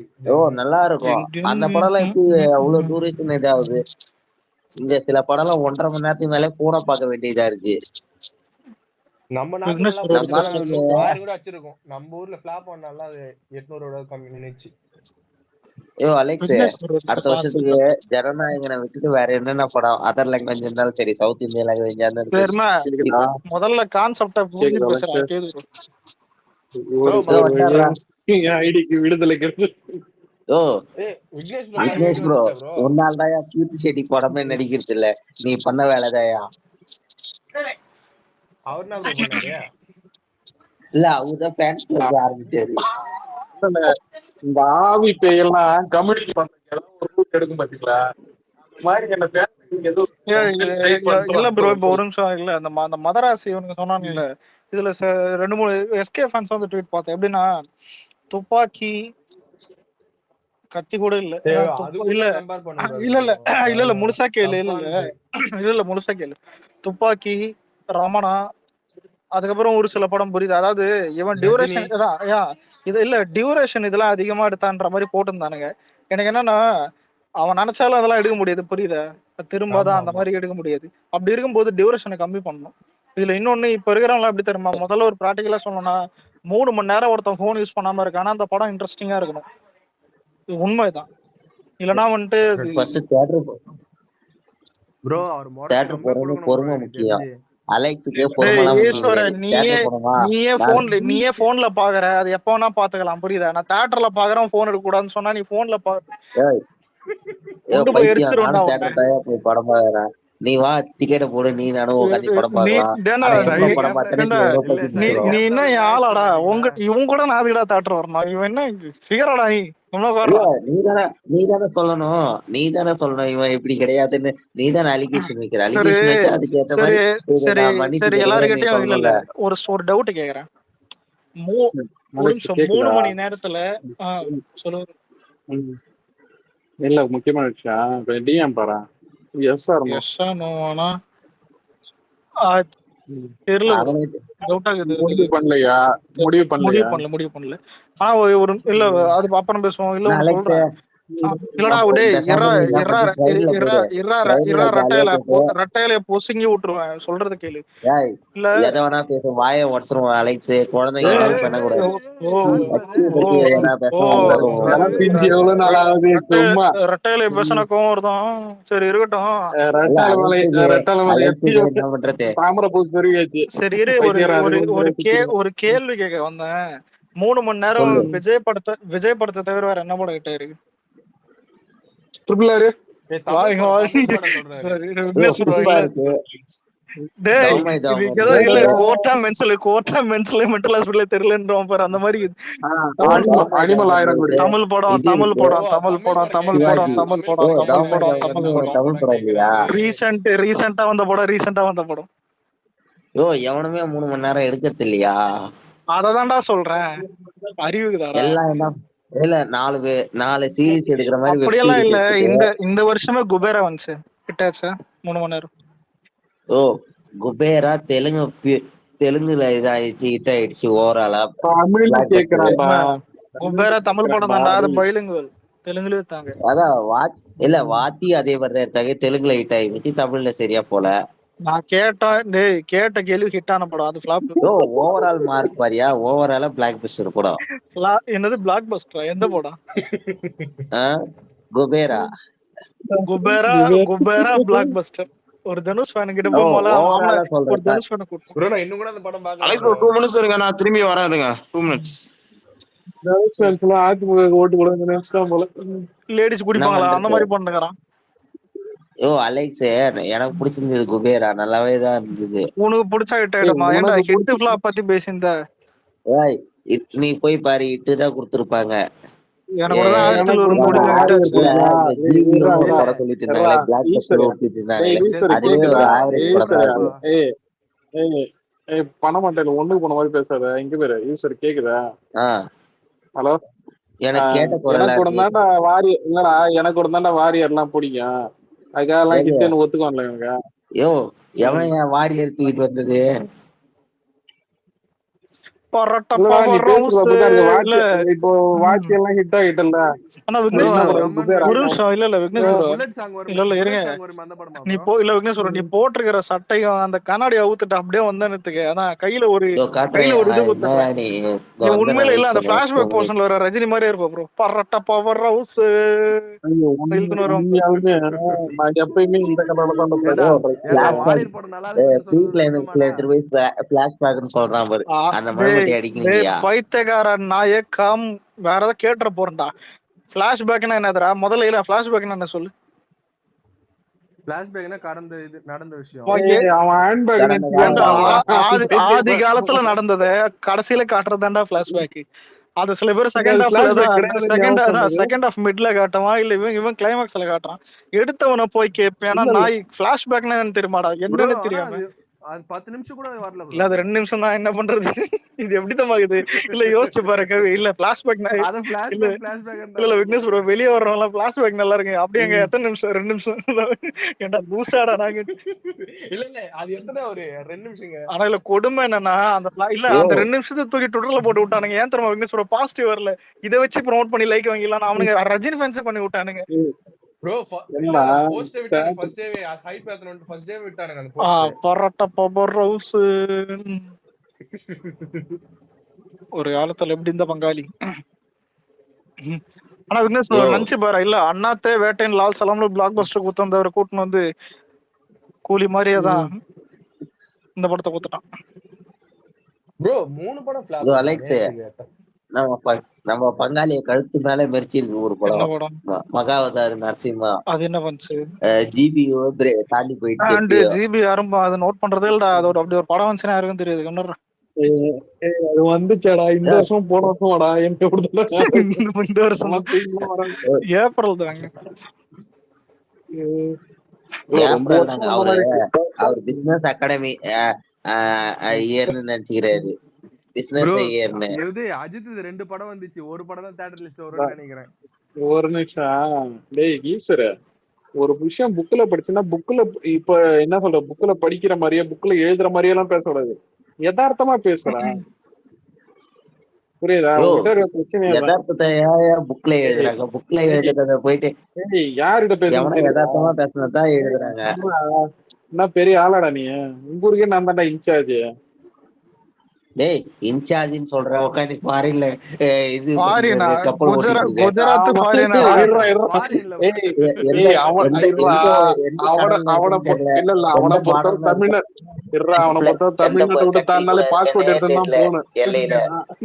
நல்லா இருக்கும். அந்த படம் எல்லாம் எப்படி அவ்வளவு டூரேஷன் இதாகுது? இங்க சில படம் எல்லாம் 1.5 மணி நேரத்துக்கு மேலே போன பார்க்க வேண்டியதா இருக்கு. நம்ம கூட வச்சிருக்கோம். நம்ம ஊர்ல பிளாப் பண்ணால 800 கம்மி நினைச்சு. அலெக்ஸ், அடுத்த வருஷத்துக்கு ஜனநாயகனை விட்டுட்டு வேற என்னென்ன படம் அதர் லாங்குவேஜ் இருந்தாலும் சரி, சவுத் இந்தியா லாங்குவேஜ் இருந்தாலும் முதல்ல கான்செப்ட புரிஞ்சு பேசுறேன். விக்னேஷ் ப்ரோ, உன்னால்தாயா கீர்த்தி ஷெட்டி படமே நடிக்கிறது இல்ல, நீ பண்ண வேலைதாயா. இல்ல அவர்தான் ஃபேன்ஸ் கிளப் ஆரம்பிச்சாரு. இந்த ஆவி பேயெல்லாம் கம்யூனிட்டி பண்றதுக்கு ஒரு ரூட் எடுக்கும் பாத்தீங்களா? இல்ல ப்ரோ, இப்ப ஒரு நிமிஷம் இல்ல, அந்த மதராசி இவனுக்கு சொன்னாங்கல்ல, இதுல 2-3 எஸ்கே ஃபேன்ஸ் வந்து ட்வீட் பார்த்தேன். எப்படின்னா, துப்பாக்கி கத்தி கூட இல்ல இல்ல முழுசா கேளு. இல்ல முழுசா கேளு. துப்பாக்கி, ரமணா, அதுக்கப்புறம் ஒரு சில படம் புரியுது. அதாவது இவன் டியூரேஷன் இது இல்ல டியூரேஷன் இதெல்லாம் அதிகமா எடுத்தான்ற மாதிரி போட்டிருந்தானுங்க. எனக்கு என்னன்னா, அவன் நினைச்சாலும் அதெல்லாம் எடுக்க முடியாது, புரியுதா? திரும்பதான் அந்த மாதிரி எடுக்க முடியாது. அப்படி இருக்கும்போது டியூரேஷனை கம்மி பண்ணணும். இதுல இன்னொன்னு, இப்ப இருக்கிறவங்க எப்படி தெரியுமா, முதல்ல ஒரு ப்ராக்டிகலா சொல்லணும்னா 3 மணி நேரம் ஒருத்தன் போன் யூஸ் பண்ணாம இருக்கானா அந்த படம் இன்ட்ரெஸ்டிங்கா இருக்கணும். உண்மைதான். இல்லன்னா வந்துட்டு பொறுமை முக்கியம். நீயே போன்ல பாக்குற, அது எப்ப வேணா பாத்துக்கலாம், புரியுதா? நான் தியேட்டர்ல பாக்குறேன், போன் எடுக்க கூடாதுன்னு சொன்னா நீ போன்ல படம் பாக்குறேன். நீ வா டிக்கெட்டை போடு, நீ நானும் உட்காந்து படம் பார்க்கலாம். நீ என்ன ஆளாடா? இவங்க கூட நான் அதுக்கடா தியேட்டர் வரணும்? இவன் என்ன ஃபிகராடா? நீதானே சொல்லணும் இவன் இப்படி கிடையாதுன்னு. நீதானே அலிகேஷன் வைக்கிற. அலிகேஷன் வச்சா அதுக்கு ஏத்த மாதிரி சரி எல்லாருக்கிட்டையும் இல்ல ஒரு டவுட் கேக்குறேன். 3 மணி நேரத்துல சொல்லுங்க. இல்ல முக்கியமான விஷயம் டிஎம் பாரு. முடிவு பண்ணல. ஆனா ஒரு இல்ல அது அப்புறம் பேசுவோம். இல்ல சொல்றேன், இல்லடா ரெட்டையில பொசுங்கி விட்டுருவேன். சொல்றது கேளு. இல்ல எதை வேணா பேசும், வாயை உடச்சிருவோம் அலெக்ஸ். குழந்தைங்க பண்ணக்கூடாது. ரெட்டையில பேசினக்கும் ஒருதான். சரி இருக்கட்டும். சரி ஒரு கேள்வி கேட்க வந்தேன். 3 மணி நேரம் விஜய் படத்தை தவிர வேற என்ன படம் கிட்ட இருக்கு? டேய் தவமாய் இது தவமாய் ஏதோ இல்ல டேய், கோட்டா மென்சல் மென்டல் ஹாஸ்பிட்டல் தெரியலன்றோம் பாரு அந்த மாதிரி அனிமல் ஆயிரம் கோடி தமிழ் படம் இது தமிழ் இருக்கு படம் தமிழ் படம் தமிழ் படம் சிவாஜி. தமிழ் ஓ படம் தமிழ் தவமாய் படம் தவமாய் தமிழ் படம் தமிழ் படம் இல்லையா? ரீசெண்டா வந்த படம் யோ எவனுமே 3 மணி நேரம் எடுக்கிறது இல்லையா? அததான்டா சொல்றேன். அறிவுக்குதாடா எல்லாம் என்ன இல்ல 4 சீரிஸ் எடுக்கிற மாதிரி வெப் அப்படியெல்லாம் சீரிஸ் இல்ல. எடுத்துட்டு இந்த வருஷமே குபேரா வந்துச்சு கிட்டாச்சா 3 மணி நேரம். ஓ குபேரா தெலுங்குல இதாயிடுச்சு ஹிட் ஆயிடுச்சு ஓவராலா தமிழ் பிளாக் பஸ்டர். கேக்குறான்டா குபேரா தமிழ் படம் தான்டா, அது பைலிங்குவல் தெலுங்குல எடுத்தாங்க. அதான் வாத்தி அதே மாதிரிதான் எடுத்தாங்க. தெலுங்குல ஹிட் ஆயிடுச்சு, தமிழ்ல சரியா போல. நான் கேட்ட கேள்வி ஹிட் ஆன படம், அது ஃபிளாப். ஓ ஓவரால் மார்க் பாரியா, ஓவராலா பிளாக் பஸ்டர் படம். என்னது பிளாக் பஸ்டரா? எந்த படம்? குபேரா குபேரா பிளாக் பஸ்டர். ஒரு தனுஷ் ஃபேன் கிட்ட ஓ போல ஓவராலா ஒரு சொல்றேன். தனுஷ் ஃபேன் கூப்பிட்டு ப்ரோ நான் இன்னும் கூட அந்த படம் அலெக்ஸ் பார்க்கல ப்ரோ 2 minutes இருங்க, நான் திரும்பி வரேன் இருங்க. 2 minutes. அதிமுக ஓட்டு கூட நினைச்சிட்டான் போல. லேடிஸ் குடிப்பாங்களா அந்த மாதிரி பண்ணுகிறான். ஓ அலெக்ஸ் எனக்கு பிடிச்சிருந்தது குபேரா, நல்லாவே தான் இருந்தது. உனக்கு பிடிச்சா ஹிட் ஆயிடுமா? ஏன்டா ஹிட் ஃபிளாப் பத்தி பேசியிருந்த? ஏய், நீ போய் பாரு, இட்டு தான் கொடுத்துருப்பாங்க. எனக்கு கூட தான் ஆயிரத்தில் ஒரு கோடி ஹிட் ஆச்சு. படம் சொல்லிட்டு இருந்தாங்க, பிளாக் பஸ்டர் ஓட்டிட்டு இருந்தாங்க. அதுவே ஒரு ஆவரேஜ் படம் தான் இருக்கு. பண்ண மாட்டேன், ஒண்ணுக்கு போன மாதிரி பேசாத. இங்க பேரு ஈஸ்வர் கேக்குதா? ஹலோ, எனக்கு கேட்ட குரலா எனக்கு கூட இருக்கு. தாண்டா வாரியர் இல்லடா, எனக்கு கூட தாண்டா வாரியர் எல்லாம் பிடிக்கும். அதுக்காக கிட்டன்னு ஒத்துக்கோங்களேன் எனக்கு. யோ எவன் என் வாரியர் தூக்கிட்டு வந்தது? இல்லடா, நீ பேசுறது அப்படிதான் இருக்கு. இப்போ வாட்சி எல்லாம் ஹிட் ஆகிட்டல. ஆனா விக்னேஷ் ஒரு நிமிஷம். இல்ல விக்னேஷ் ப்ரோ, இல்ல இருங்க. நீ விக்னேஷ் ப்ரோ, நீ போட்டிருக்கிற சட்டையும் அந்த கண்ணாடி அவுத்துட்டு அப்படியே வந்தேன்னு. ஆனா கையில ஒரு இது கொடுத்துருக்கேன். நீ உண்மையில இல்ல அந்த பிளாஷ்பேக் போர்ஷன்ல வர ரஜினி மாதிரியே இருப்ப ப்ரோ. பரட்ட பவர் ஹவுஸ் நான் எப்பயுமே இந்த கலர்ல தான். பைத்தியக்கார நாயக்கம் வேற ஏதாவது கேட்டுற போறேன்டா. பிளாஷ்பேக்னா என்னதுடா? முதல்ல இல்ல பிளாஷ்பேக்னா என்ன சொல்லு. பிளாஷ்பேக்னா நடந்த விஷயம். ஆதி காலத்துல நடந்தத கடைசியில காட்டுறதாண்டா பிளாஷ்பேக். அது சில பேர் செகண்ட் ஆஃப் மிட்ல காட்டுவான், இல்ல இவன் கிளைமாக்ஸ்ல காட்டுறான். எடுத்தவனை போய் கேட்பேன். நாய் பிளாஷ்பேக்னா என்ன தெரியுமாடா? என்னன்னு தெரியாம அது 10 நிமிஷம் கூட வரல. இல்ல அது 2 நிமிஷம் தான். என்ன பண்றது? இது எப்படிதான் ஆகுது? இல்ல யோசிச்சு பாருங்க. இல்ல பிளாஷ்பேக் இல்ல விக்னேஷ் ப்ரோ, வெளியே வர்றவங்க பிளாஷ்பேக் நல்லா இருக்கு. அப்படியே எங்க எத்தனை நிமிஷம்? 2 நிமிஷம். ஏன்டா பூசாடா நாங்க? இல்ல அது எத்தனை ஒரு 2 நிமிஷங்க. ஆனா இல்ல கொடுமை என்னன்னா அந்த அந்த 2 நிமிஷத்தை தூக்கி ட்விட்டர்ல போட்டு விட்டானுங்க. ஏன் தெரியுமா விக்னேஷ் ப்ரோ? பாசிட்டிவ் வரல, இதை வச்சு ப்ரோமோட் பண்ணி லைக் வாங்கிடலாம். அவனுங்க ரஜினி ஃபேன்ஸ் பண்ணி விட்டானுங்க. ப்ரோ போஸ்ட் விட்டாங்க ஃபர்ஸ்ட் டே, ஹைப் ஏத்தணும் ஃபர்ஸ்ட் டே விட்டானுங்க அந்த போஸ்ட். பரட்ட பவர் ஹவுஸ் ஒரு காலத்துல எப்படி இந்த பங்காளி. ஆனா விக்னேஷ் நினைச்சு பாரு, இல்ல அண்ணாத்தே வேட்டையன் லால் சலாம்ல பிளாக் பஸ்டர் கூத்தந்தவரை கூட்டின்னு வந்து கூலி மாதிரியே தான் இந்த படத்தை கூத்துட்டான். ப்ரோ 3 படம் ஃபிளாப். அலெக்ஸ் நம்ம பங்காளிய கழுத்து மேல மெரிச்சிருக்கு ஒரு படம், மகாவதார் நரசிம்மா. அது என்ன பண்ணுச்சு? ஜிபி தாண்டி போயிட்டு ஜிபி யாரும் அதை நோட் பண்றதே இல்லடா. அதோட அப்படி ஒரு படம் வந்துச்சுன்னா யாருக்கும் தெரியாது. அது வந்துச்சாடா இந்த வருஷம், போன வருஷம் வாடா. இந்த வருஷம் ஏப்ரல் தாங்க. ஏப்ரல் தாங்க. அவர் பிசினஸ் அகாடமி இயர்னு நினைச்சுக்கிறாரு. பிசினஸ் இயர்னு. அஜித் 2 படம் வந்துச்சு, ஒரு படம் தான் தியேட்டர் லிஸ்ட் வரும்னு நினைக்கிறேன். ஒரு நிமிஷம். டேய் ஈஸ்வர, ஒரு விஷயம் புக்ல படிச்சுன்னா புக்ல இப்ப என்ன சொல்ற, புக்ல படிக்கிற மாதிரியே புக்ல எழுதுற மாதிரியே எல்லாம் பேசக்கூடாது. யதார்த்தமா பேசுறேன், புரியுதா? யதார்த்தத்தை புக்ல எழுதுறாங்க. புக்ல எழுதுறத போயிட்டு யாருகிட்ட பேசுறாங்க? யதார்த்தமா பேசுனதான் எழுதுறாங்க. என்ன பெரிய ஆளாடா நீ? உங்க ஊருக்கே நான் தான்டா இன்சார்ஜ். டேய் இன்சார்ஜ்னு சொல்ற உட்காந்து ஃபாரின்ல இது கப்பல் குஜராத் ஃபாரின்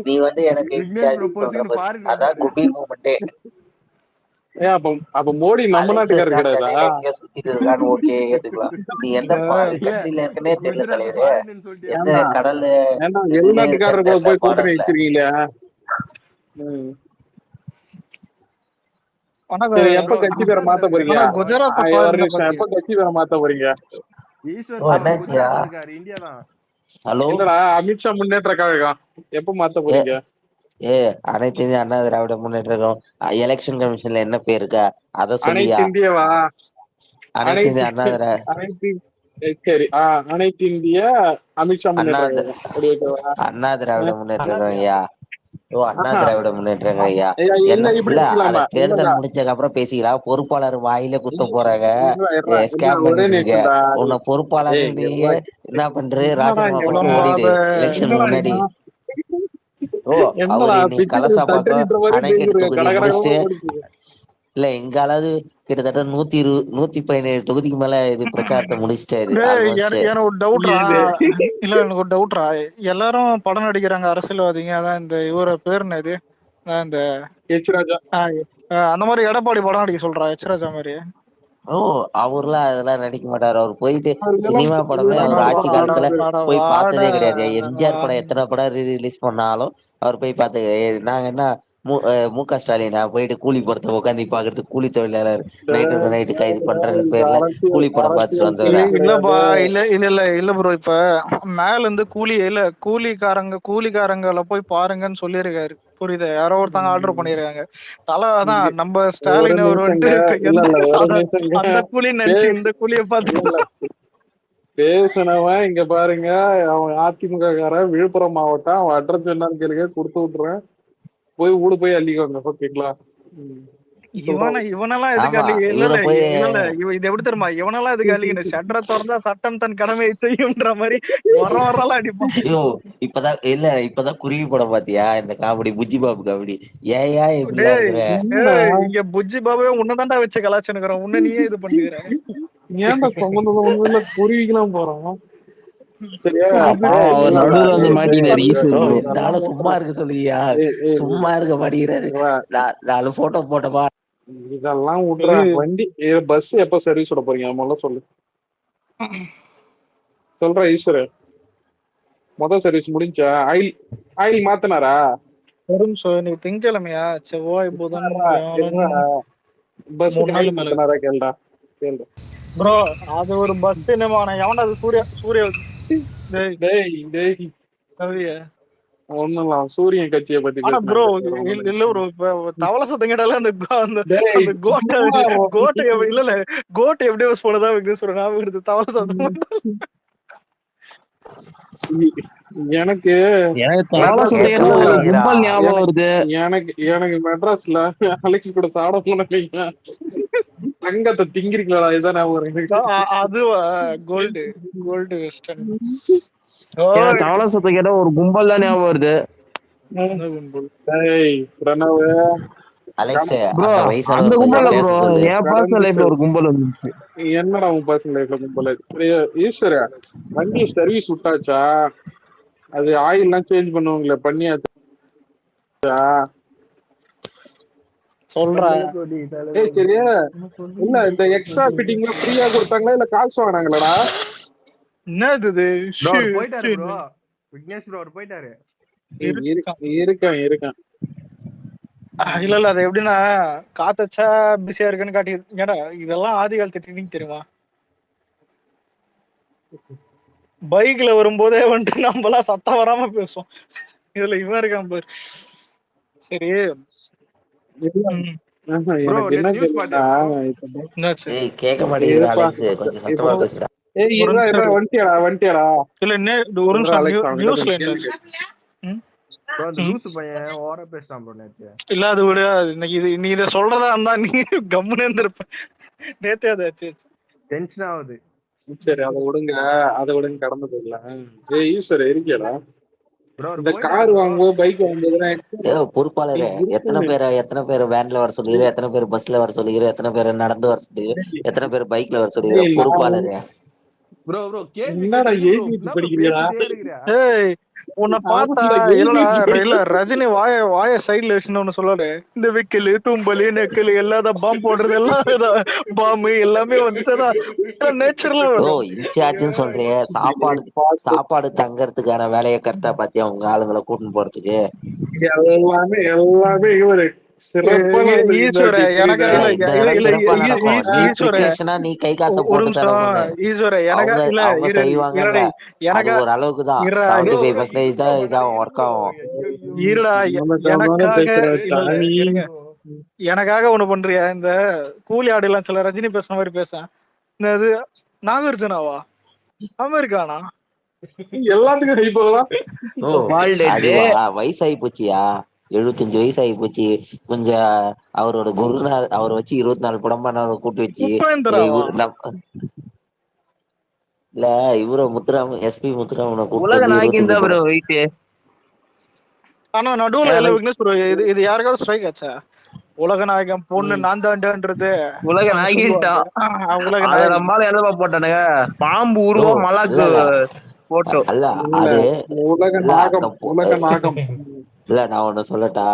நீ வந்து எனக்கு இன்சார்ஜ் சொல்ற. அதான் குபீர் மூமெண்ட். ஏன் அப்ப மோடி நம்ம அலெக்ஸ் நாட்டுக்காரர் இருக்கான் கிடையாதா? சென்னையில எங்கேயோ சுத்திட்டு இருக்கான்னு ஓகே ஏத்துக்கலாம். நீ எந்த இல்ல கண்ட்ரில இருக்கனே தெரியல குஜராத் தலைவரே. ஃபாரின்னு சொல்லிட்டியா? எந்த ஏன்னா கடல்ல ஏன்னா இதுன்னு வெளிநாட்டுக்காரர் தெரியல போய் கூட்டணி பார்டர்ல. வச்சிருக்கீங்களே. ஆனா சரி, எப்ப ப்ரோ கட்சி பேரை மாத்த குஜராத்ல போறீங்க? ஆனா இருக்காரு. குஜராத் ஒரு ஃபாரின் நிமிஷம், பாத்தியா? எப்ப கட்சி பேரை மாத்த போறீங்க? ஈஸ்வர் ஓ ப்ரோ என்னாச்சியா? குஜராத்ல இருக்காரு, இந்தியா தான். ஹலோ இல்லடா, அமித்ஷா முன்னேற்ற கழகம் எப்ப மாத்த ஏ போறீங்க? ஏ அனைத்து இந்திய அண்ணா திராவிட முன்னேற்றம் எலெக்ஷன் கமிஷன்ல என்ன பேர் இருக்கா அத சொல்லியா? அனைத்து இந்தியவா? அனைத்து அனைத்து இந்திய அண்ணா அனைத்து சரி, அனைத்து இந்திய அமித்ஷா அண்ணா முன்னேற்ற கழகம் அப்படி ஓகேவா? அண்ணா திராவிட முன்னேற்றம் ஐயா. ஓ அண்ணா ஆஹா, திராவிட முன்னேற்றம் ஐயா. இல்ல என்ன இப்படி இல்ல அத வச்சுக்கலாமா? தேர்தல் இல்லடா, முடிச்சதுக்கு அப்புறம் பேசிக்கலாம். பொறுப்பாளர் வாயில குத்த போறாங்க. இல்ல ஸ்கேம் ஒரே பண்ணிட்டு இருக்க நிமிஷம்டா. உன்னை ஏய் பொறுப்பாளர்ன்றியே. என்ன பண்ற? என்னடா ராஜினாமா இங்க பண்ணிட்டு வர? ஓடிடு புலம்பாத எலெக்ஷனுக்கு என்னடா முன்னாடி. ஓ என்னடா அவரு நீ பிச்சுக்கிட்டு தட்டு கலசாப்பாக்கம் நீட்டுற மாதிரி அணைக்கட்டு பேசிடுங்க, தொகுதியை முடிச்சுட்டு கடகடகடன்னு ஓடிட்டு. இல்ல எங்க அளவு கிட்டத்தட்ட 117 தொகுதிக்கு மேல இது பிரச்சாரத்தை முடிச்சிட்டாரு டேய் ஆல்மோஸ்ட். எனக்கு ஒரு டவுட்ரா. இது இல்ல எனக்கு ஒரு டவுட்ரா. எல்லாரும் படம் நடிக்கிறாங்க அரசியல்வாதிங்க. அதான் இந்த இவர பேர் என்னது? இந்த எச் ராஜா. அந்த மாதிரி எடப்பாடி படம் நடிக்க சொல்றா எச்ராஜா மாதிரி. ஓ அவர்லாம் அதெல்லாம் நடிக்க மாட்டாரு. அவர் போயிட்டு அவருக்கெல்லாம் சினிமா படமே இதெல்லாம் அட அவர் ஆட்சி வாடா காலத்துல அட போய் வாடா. பார்த்ததே கிடையாது. எம்ஜிஆர் படம் எத்தனை படம் ரிலீஸ் பண்ணாலும் அவர் போய் பார்த்து நாங்க என்ன மு க ஸ்டாலின் நான் போயிட்டு கூலி படத்தை உட்காந்து பாக்குறது கூலி தொழிலாளர் நைட்டு நைட்டு கைது பண்றேன்னு இது பேர்ல கூலி படம் பார்த்துட்டு அரசியல் வந்தவரா? இல்லப்பா, கிடையாது. இல்ல ப்ரோ. இப்ப மேல இருந்து கூலிக்காரங்களை போய் பாருங்கன்னு சொல்லியிருக்காரு. புரியுது? யாரோ ஒருத்தவங்க ஆர்டர் பண்ணிருக்காங்க. அதான் நம்ம ஒரு ஸ்டாலின் அவர் நிமிஷங்க, வந்துட்டு இல்ல எந்த இல்ல ஒரு நிமிஷங்க. அந்த கூலி நினைச்சு பேஸ் இந்த கூலியை இல்ல பார்த்து இல்ல பேசுனவன் இங்க பாருங்க, அவன் அதிமுக காரன், விழுப்புரம் மாவட்டம், அவன் அட்ரஸ் என்னன்னு கேளுங்க, கொடுத்து விட்டுறேன். போய் அள்ளிக்கோங்க, ஓகேங்களா? சொல்றோம். இவனெல்லாம் எதுக்கு ஆமா இல்ல இவரை போய் இது எப்படி தெரியுமா? இவனெல்லாம் எதுக்கு அழிக்கணும்? ஷட்டரை திறந்தா சட்டம் தன் கடமையை செய்யும்ன்ற மாதிரி வரலாம் அடிப்பான். ஐயோ இப்பதான் குருவி படம் பாத்தியா? இந்த காமெடி புஜ்ஜி பாபு காமெடி. ஏயா இப்படிலாம் டேய் இருக்கிற? இங்க புஜ்ஜி பாபாவே உன்னதான்டா வச்சு கலாச்சுனுக்குறோம். உன்ன நீயே இது பண்ணுகிற. ஏன்டா சம்பந்தம் ஒண்ணும் இல்ல, குருவிக்கெல்லாம் போறோம். சரியா? அவர் இல்ல நடுவுல வந்து இல்ல மாட்டினாரு ஓ ஈஸ்வருக்கு. இந்த ஆளு சும்மா இருக்க சொல்லியா? சும்மா இருக்க மாட்டேங்கிறாரு. நாலு போட்டோ போட்டோமா? இதெல்லாம் விட்டுற. வண்டி பஸ் எப்ப சர்வீஸ் விட போறீங்க முதல்ல சொல்லு. சொல்ற ஈஸ்வர, மொதல் சர்வீஸ் முடிஞ்சா? ஆயில் மாத்தினாரா? ஒரு நிமிஷம். நீ திங்கக்கிழமையா? செவ்வாய் புதன் பஸ் 3 நாள் ஆயில் மேல மாத்தினாரா? கேள்டா. ப்ரோ. அது ஒரு பஸ் என்னமான எவன்டா? அது சூர்யா. டேய் டேய் டேய் கவிய. ஒண்ணும் சூரியன் கட்சியை பத்தி ஆனா ப்ரோ பேசினாங்க. இல்ல ப்ரோ, இப்ப தவளை சத்தம் கேட்டாலே அந்த டேய் கோட்டை இல்ல கோட்டை எப்படி போனதா சொல்ற ஞாபகம் இருக்கு. தவளை சத்தம் எனக்கு ஒரு கும்பல் ஞாபகம் வருது. எனக்கு மெட்ராஸ்ல அலெக்ஸ் கூட சாட போனீங்க, தங்கத்தை திங்கிருக்கா? இதுதான் ஞாபகம். அதுவா? Gold western. தவளை சத்தம் கேட்டா ஒரு கும்பல் தான் ஞாபகம் வருது. பிரணவ் அலெக்ஸ் அந்த கும்பல் ப்ரோ, என் பர்சனல் லைஃப்ல ஒரு கும்பல் வந்துச்சு. என்னடா உன் பர்சனல் லைஃப்ல கும்பல்? ஈஸ்வர, வண்டி சர்வீஸ் விட்டாச்சா? அது ஆயில் எல்லாம் சேஞ்ச் பண்ணுவாங்களே, பண்ணியாச்சா? சொல்றேன். சரியா? இல்ல இந்த எக்ஸ்ட்ரா ஃபிட்டிங் ஃப்ரீயா கொடுத்தாங்களா இல்ல காசு வாங்கினாங்களா? என்னது போயிட்டாரு ப்ரோ. விக்னேஷ் ப்ரோ அவர் போயிட்டாரு. இருக்கேன். இல்ல அது எப்படின்னா காத்தச்சா பிஸியா இருக்குன்னு காட்டி. ஏடா இதெல்லாம் ஆதி காலத்து ட்ரெயினிங் தெரியுமா? பைக்ல வரும்போதே வந்துட்டு நம்மளாம் சத்தம் வராம பேசுவோம். இதுல இவன் இருக்கான் பாரு. சரி கேட்க மாட்டேங்குது அலெக்ஸ், கொஞ்சம் சத்தமா பேசுடா. வந்துட்டியாடா? இல்ல ஒரு நிமிஷம். நியூஸ்ல என்ன இல்ல அது விட இன்னைக்கு நீ இத சொல்றதா இருந்தா நீ கம்முனே இருந்திருப்ப. நேத்தே அதாச்சு டென்ஷன் ஆகுது. சரி அதை விடுங்க கடந்து போயிடலாம். ஈஸ்வர இருக்கியாடா? இந்த கார் வாங்குவோம், பைக் வாங்குவோம். பொறுப்பாளரே, எத்தனை பேரை வேன்ல வர சொல்லுகிற, எத்தனை பேர் பஸ்ல வர சொல்லுகிற, எத்தனை பேரை நடந்து வர சொல்லுகிற, எத்தனை பேர் பைக்ல வர சொல்லுகிற? பொறுப்பாளரே என்னடா ஏஜி படிக்கிறீங்களா? உன்னை பார்த்தா இல்ல ரஜினி வாய சைட்ல வச்சுன்னு ஒண்ணு சொல்லுவாரு, இந்த விக்கலு தும்பலு நெக்கலு எல்லாதான் பாம்பு போடுறது எல்லாம் பாம்பு எல்லாமே வந்துட்டு நேச்சுரலா ஓ வரும். இன்சார்ஜ்னு சொல்றியே, சாப்பாடு தங்கறதுக்கான வேலையை கரெக்டா பாத்தியா உங்க ஆளுங்களை கூட்டின்னு போறதுக்கு? எல்லாமே இவரு சிறப்பா ஈஸ்வர எனக்கு ஈஸ்வர நீ கை காசை ஒரு போட்டு தரணும்னு நிமிஷம் ஈஸ்வர எனக்கா இல்ல அவங்க செய்வாங்க. அது எனக்கா ஒரு அளவுக்கு தான், இருடா 75% தான் இதான் ஒர்க் ஆகும். இருடா எனக்காக ஒண்ணு பண்றியா? இந்த கூலி ஆடு எல்லாம் சில ரஜினி பேசுற மாதிரி பேச இது நாகார்ஜுனாவா அமெரிக்கானா எல்லாத்துக்கும் இப்போதான் வயசாகி போச்சியா, 75 வயசு ஆகி போச்சு. கொஞ்சம் அவரோட குருநாள் அவரை வச்சு 24 படம் பண்ண கூட்டு வச்சு இல்ல இவர முத்துராமன் எஸ்பி முத்துராமனை கூப்பிட்டு. ஆனா நடுவுல எல்லாம் விக்னேஷ் ப்ரோ இது யாருக்காவது ஸ்ட்ரைக் ஆச்சா? உலக நாயகம் பொண்ணு நான் தான்டான்றது உலக நாயகிட்டா போட்டானுங்க பாம்பு உருவம் மலாக்கு போட்டோ அல்ல அது இல்ல. நான் ஒண்ணு சொல்லட்டா,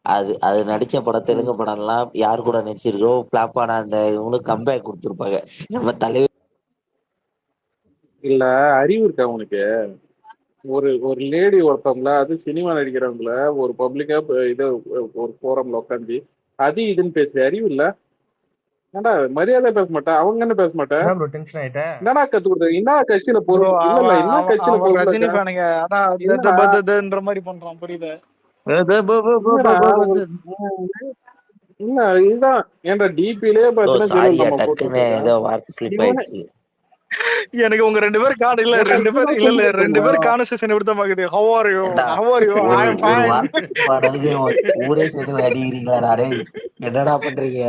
அது நடிச்ச படம் தெலுங்கு படம் எல்லாம் யாரு கூட நடிச்சிருக்கோ பிளாப் ஆன அந்த இவங்களுக்கு கம்பேக் கொடுத்துருப்பாங்க. நம்ம தலைவர் இல்ல அறிவு இருக்கா உனக்கு? ஒரு லேடி ஒருத்தவங்கள, அது சினிமா நடிக்கிறவங்கள ஒரு பப்ளிக்கா இது ஒரு போரம்ல உட்காந்து அது இதுன்னு பேசுற அறிவு இல்ல? ஏன்டா மரியாதை பேச மாட்டேன், அவங்க என்ன பேச மாட்டேன்? என்னடா கத்து கொடுத்த? என்ன கட்சியில பொருள் இல்ல, என்ன கட்சியில பொருள் ரஜினி ஃபேனுங்க அதான் மாதிரி பண்றான், புரியுது? இல்ல இதுதான் ஏன்டா டிபிலே பாத்தீங்கன்னா எனக்கு உங்க 2 பேர் கார்டு இல்ல, 2 பேர் கான்வர்சேஷன் எடுத்தமாக்குது. How are you I am fine. ஊரே சேர்ந்து அடிக்கிறீங்களா? என்னடா பண்றீங்க?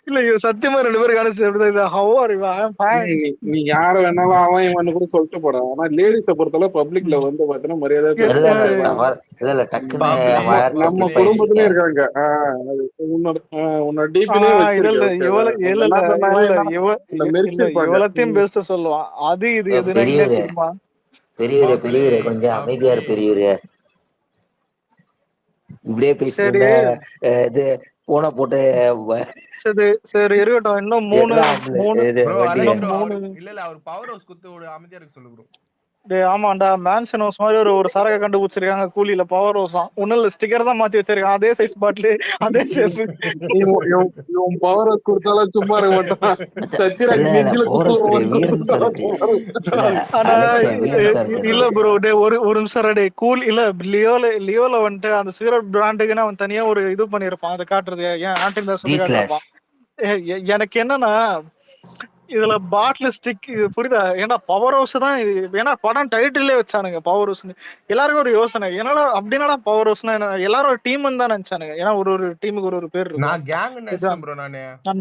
இல்ல சத்தியமா 2 பேர் கான்வர்சேஷன் எடுத்தது how are you I am fine. நீ யார வேணாலும் அவன் இவன் கூட சொல்லிட்டு போடா. ஆனா லேடிஸ பொறுத்தளவு பப்ளிக்ல வந்து பாத்தீங்கன்னா மரியாதை நம்ம குடும்பத்திலே இருக்காங்க. உன்னோட டிபிலே இவ்வளத்தையும் பெஸ்ட் சொல்லுவான். அது இது எதுனா தெரியுமா? பெரியவரே கொஞ்சம் அமைதியா இரு பெரியவரே. இப்படியே பேசிட்டு இது போன போட்டு சரி இருக்கட்டும். இன்னும் 3 இல்ல அவர் பவர் ஹவுஸ் குத்து அமைதியா இருக்கு சொல்லு ப்ரோ. ஆமாண்டா மேன்ஷன் ஹவுஸ் மாதிரி ஒரு சரக கண்டுபிடிச்சிருக்காங்க கூலியில. பவர் ஹவுஸ் தான் ஒண்ணு இல்ல, ஸ்டிக்கர் தான் மாத்தி வச்சிருக்கான். அதே சைஸ் பாட்டில் அதே ஷேப். பவர் ஹவுஸ் கொடுத்தாலும் சும்மா இருக்க மாட்டான். இல்ல ப்ரோ ஒரு நிமிஷம் டே கூல் இல்ல லியோல வந்துட்டு அந்த சிகரெட் பிராண்டுக்குன்னு அவன் தனியா ஒரு இது பண்ணிருப்பான். அதை காட்டுறது ஏன் ஆண்டின் தான் சொல்லி காட்டிருப்பான். எனக்கு என்னன்னா இதுல பாட்டில் ஸ்டிக் புரியுதா? ஏன்னா பவர் ஹவுஸ் தான் இது. ஏன்னா படம் டைட்டிலே வச்சானுங்க பவர் ஹவுஸ். எல்லாருக்கும் ஒரு யோசனை, என்னடா அப்படின்னா பவர் ஹவுஸ்னா எல்லாரும் ஒரு டீம் தான் நினைச்சானுங்க. ஏன்னா ஒரு டீமுக்கு ஒரு பேர் இருக்கு.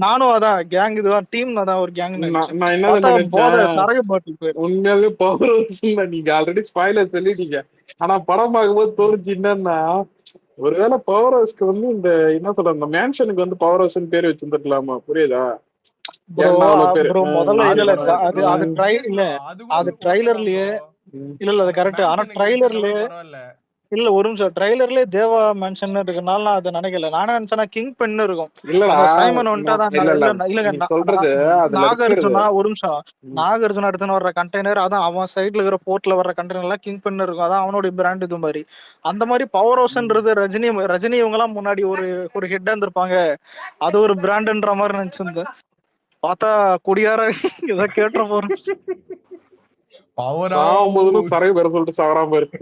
நானும் அதான் கேங் இதுதான் டீம் தான் ஒரு கேங். சரகு பாட்டில் பேர் உண்மையாவே பவர் ஹவுஸ். நீங்க ஆல்ரெடி ஸ்பாயிலர் சொல்லிட்டீங்க. ஆனா படம் பார்க்கும்போது தோணுச்சு என்னன்னா, ஒருவேளை பவர் ஹவுஸ்க்கு வந்து இந்த என்ன சொல்ற இந்த மேன்ஷனுக்கு வந்து பவர் ஹவுஸ் பேர் வச்சிருந்துருக்கலாமா? புரியுதா? அது ட்ரைலர்லயே இல்ல அது கரெக்ட். ஆனா ட்ரைலர்லயே இல்ல ஒரு நிமிஷம் ட்ரைலர்லயே தேவா மென்ஷன் இருக்கனால நான் அதை நினைக்கல. நானே நினைச்சேன்னா கிங் பென் இருக்கும். சைமன் நாகார்ஜுனா ஒரு நிமிஷம் நாகார்ஜுனா எடுத்துன்னு வர்ற கண்டெய்னர் அதான் அவன் சைட்ல இருக்கிற போர்ட்ல வர்ற கண்டெய்னர் எல்லாம் கிங் பென் இருக்கும். அதான் அவனோட பிராண்ட் இது மாதிரி. அந்த மாதிரி பவர் ஹவுஸ்ன்றது ரஜினி இவங்க எல்லாம் முன்னாடி ஒரு ஹெட்டா இருந்திருப்பாங்க. அது ஒரு பிராண்ட்ன்ற மாதிரி நினைச்சிருந்தேன். பார்த்தா குடியார இத கேட்ட போறோம். சரகு பேர சொல்லிட்டு சாவராம இருக்கு.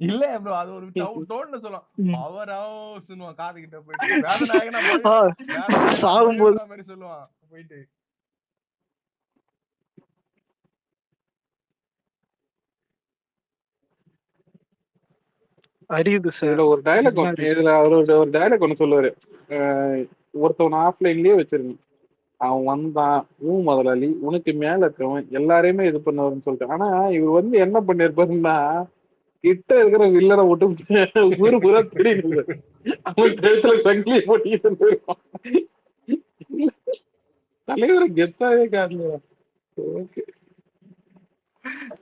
இல்ல ப்ரோ அது ஒரு டோன்ல சொல்லலாம். பவர் ஹவுஸ்னு காது கிட்ட போயிட்டு வேதநாயகனா சாவும்போது மாதிரி சொல்லுவான் போயிட்டு. அரியுது சார். ஒரு டயலாக் இதுல ஒரு டயலாக் ஒண்ணு சொல்லுவாரு. ஒருத்தவன் ஆஃப்லைன்லயே வச்சிருங்க, அவன் வந்தான் முதலாளி உனக்கு மேல இருக்கவன் எல்லாரையுமே இது பண்ணுவாருன்னு சொல்லிட்டு. ஆனா இவர் வந்து என்ன பண்ணிருப்பாருன்னா கிட்ட இருக்கிற வில்லனை விட்டு ஊரு பூரா தெரியுது. அவன் கழுத்துல சங்கிலி போட்டிட்டு போயிருப்பான். தலைவரை கெத்தாவே காட்டல.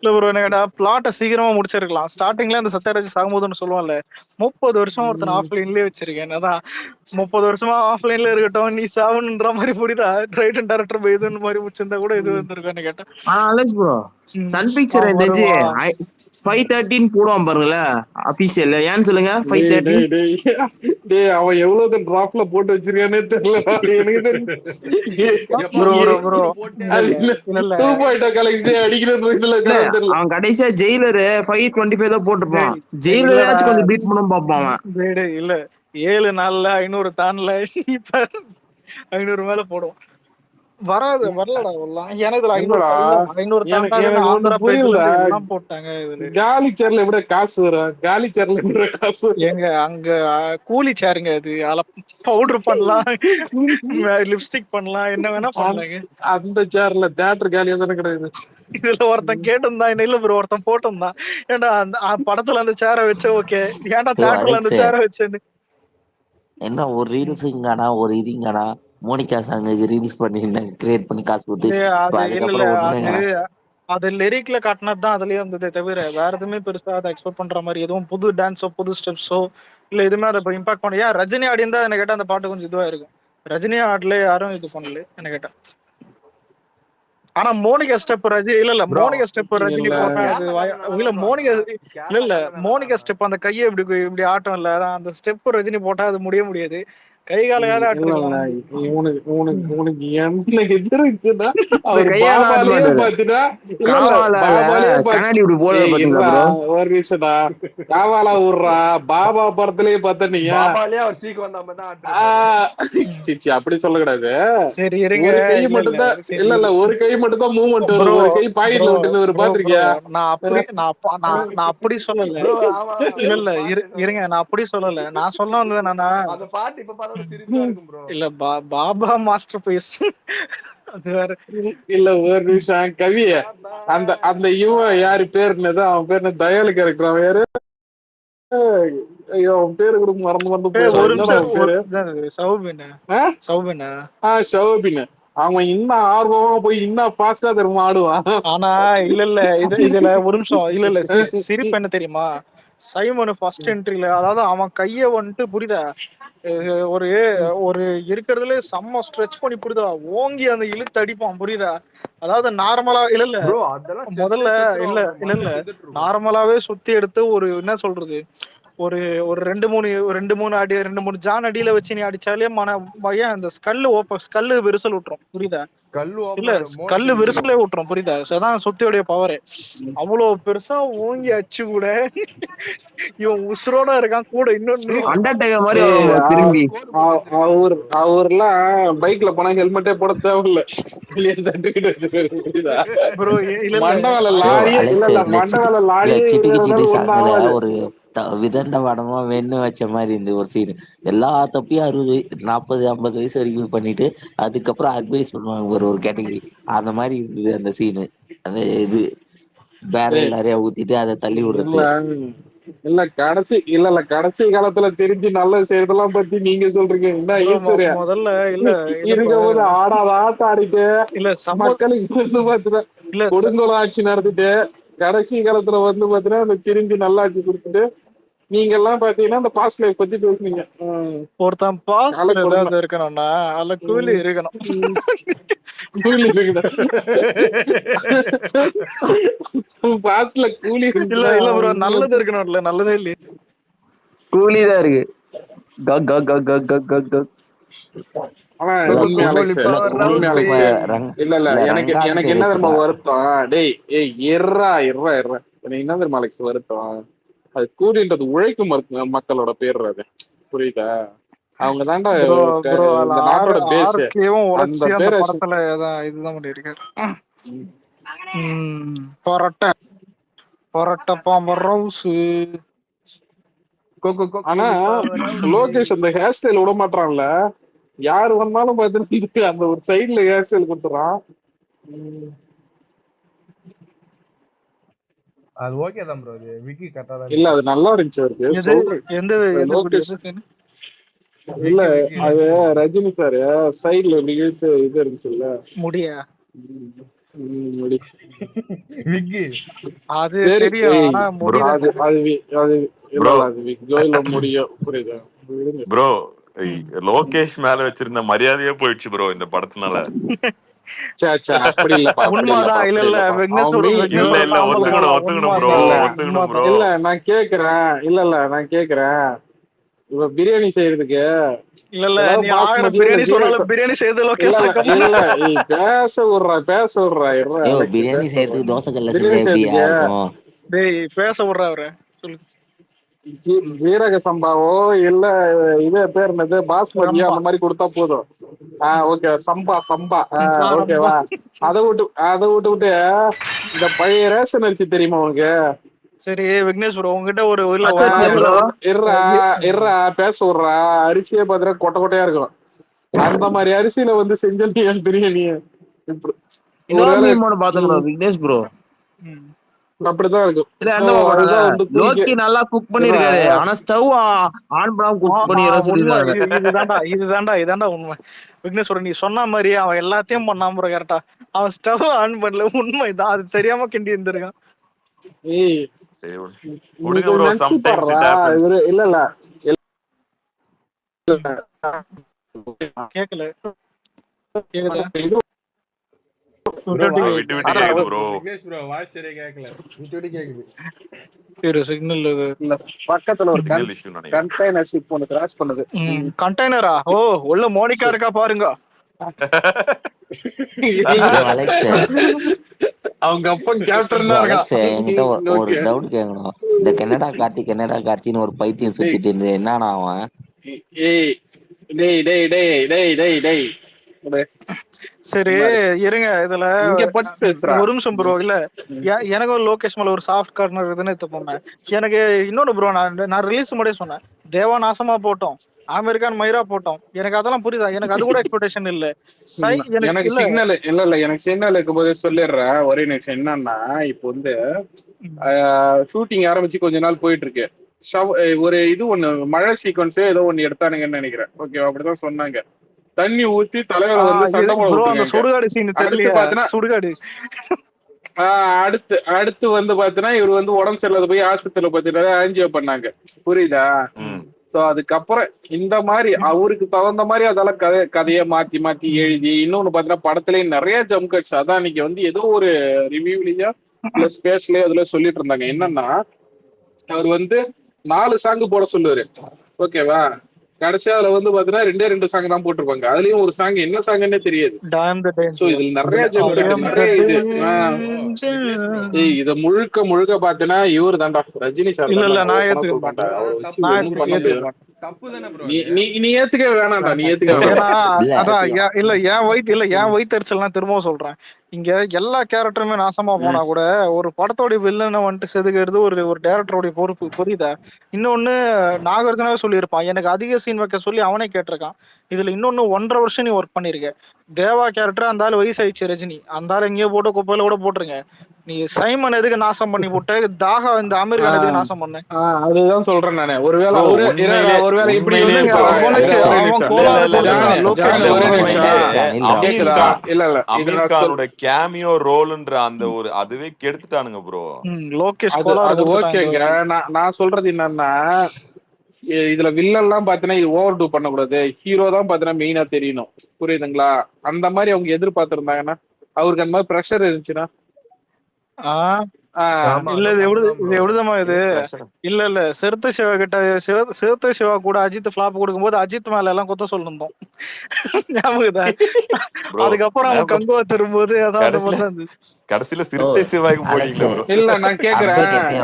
இல்ல ப்ரோ என்னடா பிளாட்ட சீக்கிரமா முடிச்சிருக்கலாம். ஸ்டார்டிங்ல அந்த சத்யராஜ் சாகும்போதுன்னு சொல்லுவான்ல 30 வருஷம் ஒருத்தன் ஆஃப்லைன்லயே வச்சிருக்கேன். என்னதான் 30 வருஷமா ஆஃப்லைன்ல இருக்கட்டும் நீ சாவணுன்ற மாதிரி புரியுதா? ரைட் அண்ட் டேரக்டர் இதுன்னு மாதிரி முடிச்சிருந்தா கூட இது வந்திருக்கான்னு கேட்டேன். அலெக்ஸ் ப்ரோ சன் பிக்சர் அவன் தெரிஞ்சு வருவான். 513 போடுவான் பாருங்களேன் அபிஷியல். ஏன்னு சொல்லுங்க 513 அவன் எவ்வளவு டிராப்ல போட்டு வச்சிருக்கானே தெரியல எனக்கு தெரிஞ்சு. ப்ரோ இல்ல 2.0 கலெக்ஷன் அடிக்கிறது இதுல தெரியல. அவன் கடைசியா ஜெயிலரு 525 தான் போட்டிருப்பான். ஜெயிலராச்சும் கொஞ்சம் பீட் பண்ண பாப்பான் அவன். இல்ல 7 நாள்ல 500 தாண்டல இப்ப 500 மேல போடுவோம். வராது வரலடா எல்லாம். எனக்கு 500 தாண்டாதுன்னு ஆந்திரா பேஜ்ல எல்லாம் போட்டாங்க. காலி சேர்ல எப்படி காசு வரும்? காலி சேர்ல எப்படி காசு எங்க அங்க கூலி சேருங்க அது. அதுல பவுடர் பண்ணலாம், லிப்ஸ்டிக் பண்ணலாம், என்ன வேணா பண்ணலாங்க. அந்த சேர்ல தியேட்டர் காலியா தானே கிடையாது. இதுல ஒருத்தன் கேட்டிருந்தான் என்ன இல்ல ப்ரோ ஒருத்தன் போட்டிருந்தான் ஏன்டா அந்த படத்துல அந்த சேரை வச்ச ஓகே ஏன்டா தியேட்டர்ல அந்த சேரை வச்சேன்னு. என்ன ஒரு ரீல்ஸுங்கானா ஒரு இதுங்கானா மோனிகா சாங்குக்கு ரீல்ஸ் பண்ணி கிரியேட் பண்ணி காசு கொடுத்து அதுக்கப்புறம் அது லிரிக்ல காட்டினதுதான் அதுலயே இருந்ததே தவிர வேற எதுவுமே பெருசா அதை எக்ஸ்பெக்ட் பண்ற மாதிரி எதுவும் புது டான்ஸோ புது ஸ்டெப்ஸோ இல்ல எதுவுமே அதை இம்பாக்ட் பண்ண. ஏன் ரஜினி ஆடி இருந்தா என்ன கேட்டா அந்த பாட்டு கொஞ்சம் இதுவா இருக்கும். ரஜினி ஆடல யாரும் இது பண்ணல என்ன கேட்டா. ஆனா மோனிகா ஸ்டெப் ரஜினி இல்ல மோனிகா ஸ்டெப் ரஜினி போட்டா அது இல்ல மோனிகா இல்ல மோனிகா ஸ்டெப் அந்த கையை இப்படி ஆட்டம் இல்ல அதான் அந்த ஸ்டெப் ரஜினி போட்டா அது முடியாது. கை காலையால உனக்கு என்ன எதிர் இருக்குன்னா அவர் பாபாலே பாத்தீங்கன்னா ஒரு நிமிஷம்டா காவாலா விடுறா பாபா படத்திலேயே பார்த்த நீங்க அப்படி சொல்ல கூடாது. சரி ஒரு கை மட்டும் தான் இல்ல ஒரு கை மட்டும் தான் மூவ்மெண்ட் வரும். ஒரு கை பாக்கெட்ல விட்டு ஒரு பாத்திருக்கியா? நான் அப்படி சொல்லல. இல்ல இருங்க நான் அப்படி சொல்லல. நான் சொல்ல வந்தது என்னன்னா இல்ல பாபா மாஸ்டர் பீஸ் அது வேற இல்ல ஒரு நிமிஷம் கவிய அந்த அந்த இவன் யாரு பேருன்னது அவன் பேரு தயாலு கேரக்டர் அவன் யாரு ஐயோ அவன் பேரு கூட மறந்து சௌபின். அவன் இன்னும் ஆர்வமா போய் இன்னும் பாஸ்டா திரும்ப ஆடுவான். ஆனா இல்ல இதுல ஒரு நிமிஷம் இல்ல சிரிப்பு என்ன தெரியுமா? சைமன் ஃபர்ஸ்ட் என்ட்ரில அதாவது அவன் கைய வந்துட்டு புரியுதா ஒரு ஒரு இருக்கிறதுல செம்ம ஸ்ட்ரெச் பண்ணி புரியுதா ஓங்கி அந்த இழுத்து அடிப்பான் புரியுதா. அதாவது நார்மலா இல்ல முதல்ல இல்ல நார்மலாவே சுத்தி எடுத்து ஒரு என்ன சொல்றது ஒரு ஒரு 2-3 அடி 2-3 ஜான் அடியில வச்சு நீ அடிச்சாலே பையன் அந்த ஸ்கல்லு விரிசல் விட்டுரும் புரியுதா. இல்ல ஸ்கல்லு விரிசலே விட்டுரும் புரியுதா. அதான் சுத்தியோடைய பவரே. அவ்வளவு பெருசா ஓங்கி அடிச்சு கூட இவன் உசுரோட இருக்கான் கூட இன்னொன்னு அவர்லாம் பைக்ல போனா ஹெல்மெட்டே போட தேவையில்ல. மண்டவல லாரி மண்டவல லாரி ஒரு விதண்ட படமா வெண்ணு வச்ச மாதிரி இந்த ஒரு சீன் எல்லா தப்பையும் 40-50 வயசு வரைக்கும் பண்ணிட்டு அதுக்கப்புறம் அட்வைஸ் பண்ணுவாங்க ஒரு கேட்டகரி அந்த மாதிரி இருந்தது அந்த சீனு. அந்த இது பேரல் நிறைய ஊத்திட்டு அதை தள்ளி விடுறது இல்ல கடைசி காலத்துல தெரிஞ்சு நல்ல செய்யறதெல்லாம் பத்தி நீங்க சொல்றீங்க. முதல்ல இல்ல இருக்கும்போது ஆடாத ஆட்டம் ஆடிட்டு இல்ல மக்களுக்கு வந்து பாத்துட்டேன் கொடுங்கோல ஆட்சி நடத்திட்டு கடைசி காலத்துல வந்து பாத்தீங்கன்னா அந்த திரும்பி நல்லாட்சி கொடுத்துட்டு நீங்க எல்லாம் பாத்தீங்கன்னா அந்த பாஸ்ட் லைஃப் பத்தி பேசுனீங்க. ஒருத்தன் பாஸ்ட் ஏதாவது இருக்கணும்னா அதுல கூலி இருக்கணும். பாஸ்ட்ல கூலி இல்ல ப்ரோ நல்லது இருக்கணும்ல நல்லதே இல்லையே கூலிதான் இருக்கு. எனக்கு என்ன தெரியுமா வருத்தம் டேய் என்ன தெரியுமா அலெக்ஸ் வருத்தம் அது கூலின்றது உழைக்கும் மக்களோட பேர் அது புரியுதா. அவங்க தாண்டா நாட்டோட பேஸ். அந்த பேர் படத்துல இதுதான் பண்ணிருக்காரு. பரோட்டா பாம்பர் ரவுஸ். ஆனா லோகேஷ் அந்த ஹேர் ஸ்டைல் விட மாட்டான்ல. யாரு வந்தாலும் பாத்துட்டு அந்த ஒரு சைடுல ஹேர் ஸ்டைல் கொடுத்துறான். அது ஓகே தான் ப்ரோ. அது விக்கி கரெக்ட்டா தான் இல்ல அது நல்லா இருந்துச்சு அவருக்கு. லோகேஷ் இல்ல அது ரஜினி சார் சைடுல இது இருந்துச்சுல்ல முடியா விக்கி அது சரி தெரியும் ஏய், ஆனா ப்ரோ முடியல அது அது வி- அது இல்ல ப்ரோ இல்ல அது விஜோயில முடியும் புரியுதா விடுங்க. ப்ரோ லோகேஷ் மேல வச்சிருந்த மரியாதையே போயிடுச்சு ப்ரோ இந்த படத்தினால. சே சே அப்படி இல்லப்பா அப்படி இல்லப்பா உண்மைதான். இல்ல அப்படி இல்ல இல்லப்பா விக்னேஸ்வர அவன் இல்ல விக்னேஸ்வர இல்ல சாம்பல் ஒத்துக்கணும் போடலாம். ஒத்துக்கணும் ப்ரோ இல்ல உண்மைதான் ஒத்துக்கணும் ப்ரோ. இல்ல நான் கேக்குறேன் இல்ல நான் கேக்குறேன் இப்ப பிரியாணி செய்யறதுக்கு இல்ல இல்ல ஏதாவது நீ 1000 பாஸ்மதியோ இல்ல பிரியாணி ஜீரக சொன்னாலும் பிரியாணி செய்து இல்ல லோகேஷ் இல்ல தாக்க இல்ல மாட்டான். ஏய், பேச விடுறா ஐயோ அலெக்ஸ் பிரியாணி பேச விடுறா செய்யறதுக்கு தோசை கல்ல செஞ்சா பிரியாணி எப்படியா செய்யறதுக்கு இருக்கும்? டேய் பேச விடுறா அவரு சொல்லு. ஜீரக சம்பாவோ இல்ல இது பேர் என்னது பாஸ்மதியோ ரம்பா அந்த மாதிரி கொடுத்தா போதும். ஓகே சம்பா ரம்பா ஓகேவா அதை விட்டு இந்த பழைய ரேஷன் அரிசி தெரியுமா உனக்கு? சரி விக்னேஸ்வர உங்ககிட்ட ஒரு இல்ல பச்சை ஒரு அரிசியா இல்ல ப்ரோ? இருறா பேச விடுறா அரிசியே பாத்திர கொட்டை கொட்டையா இருக்கும். அந்த மாதிரி அரிசியில வந்து செஞ்ச நீ பிரியாணி இன்னொரு ஒருவேளை மீம் ஒன்று பார்த்தேன் ப்ரோ விக்னேஷ் ப்ரோ. அப்படிதான் இருக்கும். இல்ல சோ அந்த போட்டாங்க அதுதான் வந்து குறிக்க லோக்கி நல்லா குக் இருறா பண்ணிருக்காரு ஆனா ஸ்டவ் ஆன் பண்ணாம குக் பண்ணி உண்மை சொல்லிருக்காங்க. இதாண்டா உண்மை. விக்னேஸ்வரன் நீ சொன்ன மாதிரி அவன் எல்லாத்தையும் பண்ணாம கரெக்டா அவன் ஸ்டவ் ஆன் பண்ணல. உண்மைதான் அது தெரியாம கிண்டி இருந்திருக்கான். ஏய் சரி நீ விடுங்க கொஞ்சம் ப்ரோ நினைச்சு சம்டைம்ஸ் பாடுறா இட் ஹேப்பன்ஸ். இவரு இல்ல கேக்கல கேக்குதா இது விட்டு விட்டு ப்ரோ கேக்குது. விட்டு விட்டு கேக்குது ப்ரோ. விக்னேஷ் ப்ரோ வாய்ஸ் சரியா கேட்கல விட்டு விட்டு கேக்குது. சரி சிக்னல் இது இல்ல பக்கத்துல ஒரு சிக்னல் இஷ்யூ நினைக்கிறேன். கண்டெய்னர் ஷிப் ஒன்று கிராஸ் பண்ணுது. கண்டெய்னரா ஓ உள்ள மோனிகா இருக்கா பாருங்க. ப்ரோ அலெக்ஸ் அவங்க அப்பா கேப்டன் ப்ரோ தான் அலெக்ஸ் என்கிட்ட ஒரு இருக்கான். டவுட் கேட்கணும். இந்த கனடா கார்த்தின்னு ஒரு பைத்தியம் சுத்திட்டு இருந்து என்னன்னா அவன் ஏய் டேய் டேய் டேய் டேய் டேய் டேய் சரி இருங்க இதுல இங்க பச்சு பேசுறா. ஒரு நிமிஷம் ப்ரோ. இல்ல எனக்கு லோகேஷ் மேல ஒரு சாஃப்ட் கார்னர் இருக்குதுன்னு எடுத்துப்போமே. எனக்கு இன்னொன்னு ப்ரோ நான் ரிலீஸ் முன்னாடியே சொன்னேன் தேவா நாசமா போட்டோம் அமெரிக்கான் மயிரா போட்டோம். எனக்கு அதெல்லாம் புரியுதா? எனக்கு அது கூட எக்ஸ்பெக்டேஷன் இல்ல. எனக்கு இல்ல சிக்னல் இல்ல எனக்கு சிக்னல் இருக்கும் போதே சொல்லிடுறேன். ஒரே நிமிஷம் என்னன்னா இப்போ வந்து ஷூட்டிங் ஆரம்பிச்சு கொஞ்ச நாள் போயிட்டு இருக்கு. ஒரு இது ஒண்ணு மழை சீக்வன்ஸே ஏதோ ஒண்ணு எடுத்தானுங்கன்னு நினைக்கிறேன். ஓகே அப்படிதான் சொன்னாங்க. தண்ணி ஊத்தி தலைவரை வந்து சண்டை போட ப்ரோ அந்த விட்டுருக்காங்க. சுடுகாடு சீன் அடுத்து தெரியலையா? பாத்தீங்கன்னா சுடுகாடு அடுத்து வந்து பாத்தீங்கன்னா இவர் வந்து உடம்பு சரியில்லாத போய் ஆஸ்பத்திரியில பாத்தீங்கன்னா ஆன்ஜியோ பண்ணாங்க. புரியுதா? சோ அதுக்கப்புறம் இந்த மாதிரி அவருக்கு தகுந்த மாதிரி அதெல்லாம் கதையை மாத்தி மாத்தி எழுதி இன்னொன்னு பாத்தீங்கன்னா படத்துலயே நிறைய ஜம்ப் கட்ஸ். அதான் இன்னைக்கு வந்து ஏதோ ஒரு ரிவ்யூலயோ இல்ல ஸ்பேஸ்லயோ அதுல சொல்லிட்டு இருந்தாங்க. என்னன்னா அவர் வந்து 4 சாங்கு போட சொல்லுவாரு. ஓகேவா? கடைசியா அதுல வந்து பாத்தீங்கன்னா 2 சாங் தான் போட்டிருப்பாங்க. அதுலயும் ஒரு சாங் என்ன சாங்னே தெரியாது. சோ இதுல நிறைய ஜம்ப் கட் நிறைய இது இத முழுக்க பாத்தீங்கன்னா இவரு தான்டா ரஜினி சார். இல்ல தான் நான் ஓப்பனா ஏத்துக்க சொல்றேன்டா. மாட்டேன். அவரை வச்சு நான் ஒண்ணும் பண்ண ஏத்துக்க முடியாது. மாட்டேன். தப்பு தானே ப்ரோ. நீ ஏத்துக்க வேணாம்டா. நீ ஏத்துக்க வேணாம். ஏன்னா இல்ல அதான் இல்ல என் வயிற்றுச்சல் நான் திரும்பவும் சொல்றேன். இங்க எல்லா கேரக்டருமே நாசமா போனா கூட ஒரு படத்தோட வில்லனை வந்துட்டு செதுக்கிறது ஒரு டேரக்டருடைய பொறுப்பு. புரியுதா? இன்னொன்னு நாகார்ஜுனாவே சொல்லியிருப்பான் எனக்கு அதிக சீன் வைக்க சொல்லி அவனே கேட்டிருக்கான். இதுல இன்னொன்னு 1.5 வருஷம் நீ ஒர்க் பண்ணிருக்க. தேவா கேரக்டர் அந்த ஆள் வயசாயிடுச்சு ரஜினி. அந்த ஆள் எங்கேயோ போட்டு குப்பையில கூட போட்டுருங்க. நீ சைமன் எதுக்கு நாசம் பண்ணி போட்ட? தாகா இந்த அமெரிக்கான் எதுக்கு நாசம் பண்ண? அதுதான் சொல்றேன் நானு. ஒருவேளை Bro, அவரு உண்மையிலே- ஒருவேளை இப்படி உண்மையிலே யோசிச்சு bro. பாரு. அவனுக்கு ஒரே அவன் நிமிஷம். கோளாறு இல்ல, இல்ல, போட்டுட்டான். இல்ல. லோகேஷ் ஜானு, ஒரே கோளாறு நிமிஷம். போட்டுட்டான். கேக்குதா? இல்ல இத அமீர் நான் கானோட கேமியோ ரோல்ன்ற அந்த ஒரு அதுவே கெடுத்துட்டானுங்க ப்ரோ. லோகேஷ் அது கோளாறு அது கொடுத்துட்டான் இந்த ஓகேங்க. வாட்டி. நான் சொல்றது என்னன்னா இதுல வில்லன் எல்லாம் பாத்தீங்கன்னா இது ஓவர் டூ பண்ணக்கூடாது. ஹீரோ தான் பாத்தீங்கன்னா மெயினா தெரியணும். புரியுதுங்களா? அந்த மாதிரி அவங்க எதிர்பார்த்திருந்தாங்கன்னா அவருக்கு அந்த மாதிரி ப்ரெஷர் இருந்துச்சுன்னா இல்ல இது எப்படிதமா இது இல்ல சிறுத்தை சிவா கிட்ட சிறுத்தை சிவா கூட அஜித் பிளாப் கொடுக்கும்போது அஜித் மேல எல்லாம் குத்த சொல்லிருந்தோம். ஞாபகம். அதுக்கப்புறம் அவன் கங்குவா திரும்போது அதான் கடைசியில சிறுத்தை சிவாய்க்கு போனீங்களா ப்ரோ? இல்ல நான் கேக்குறேன்.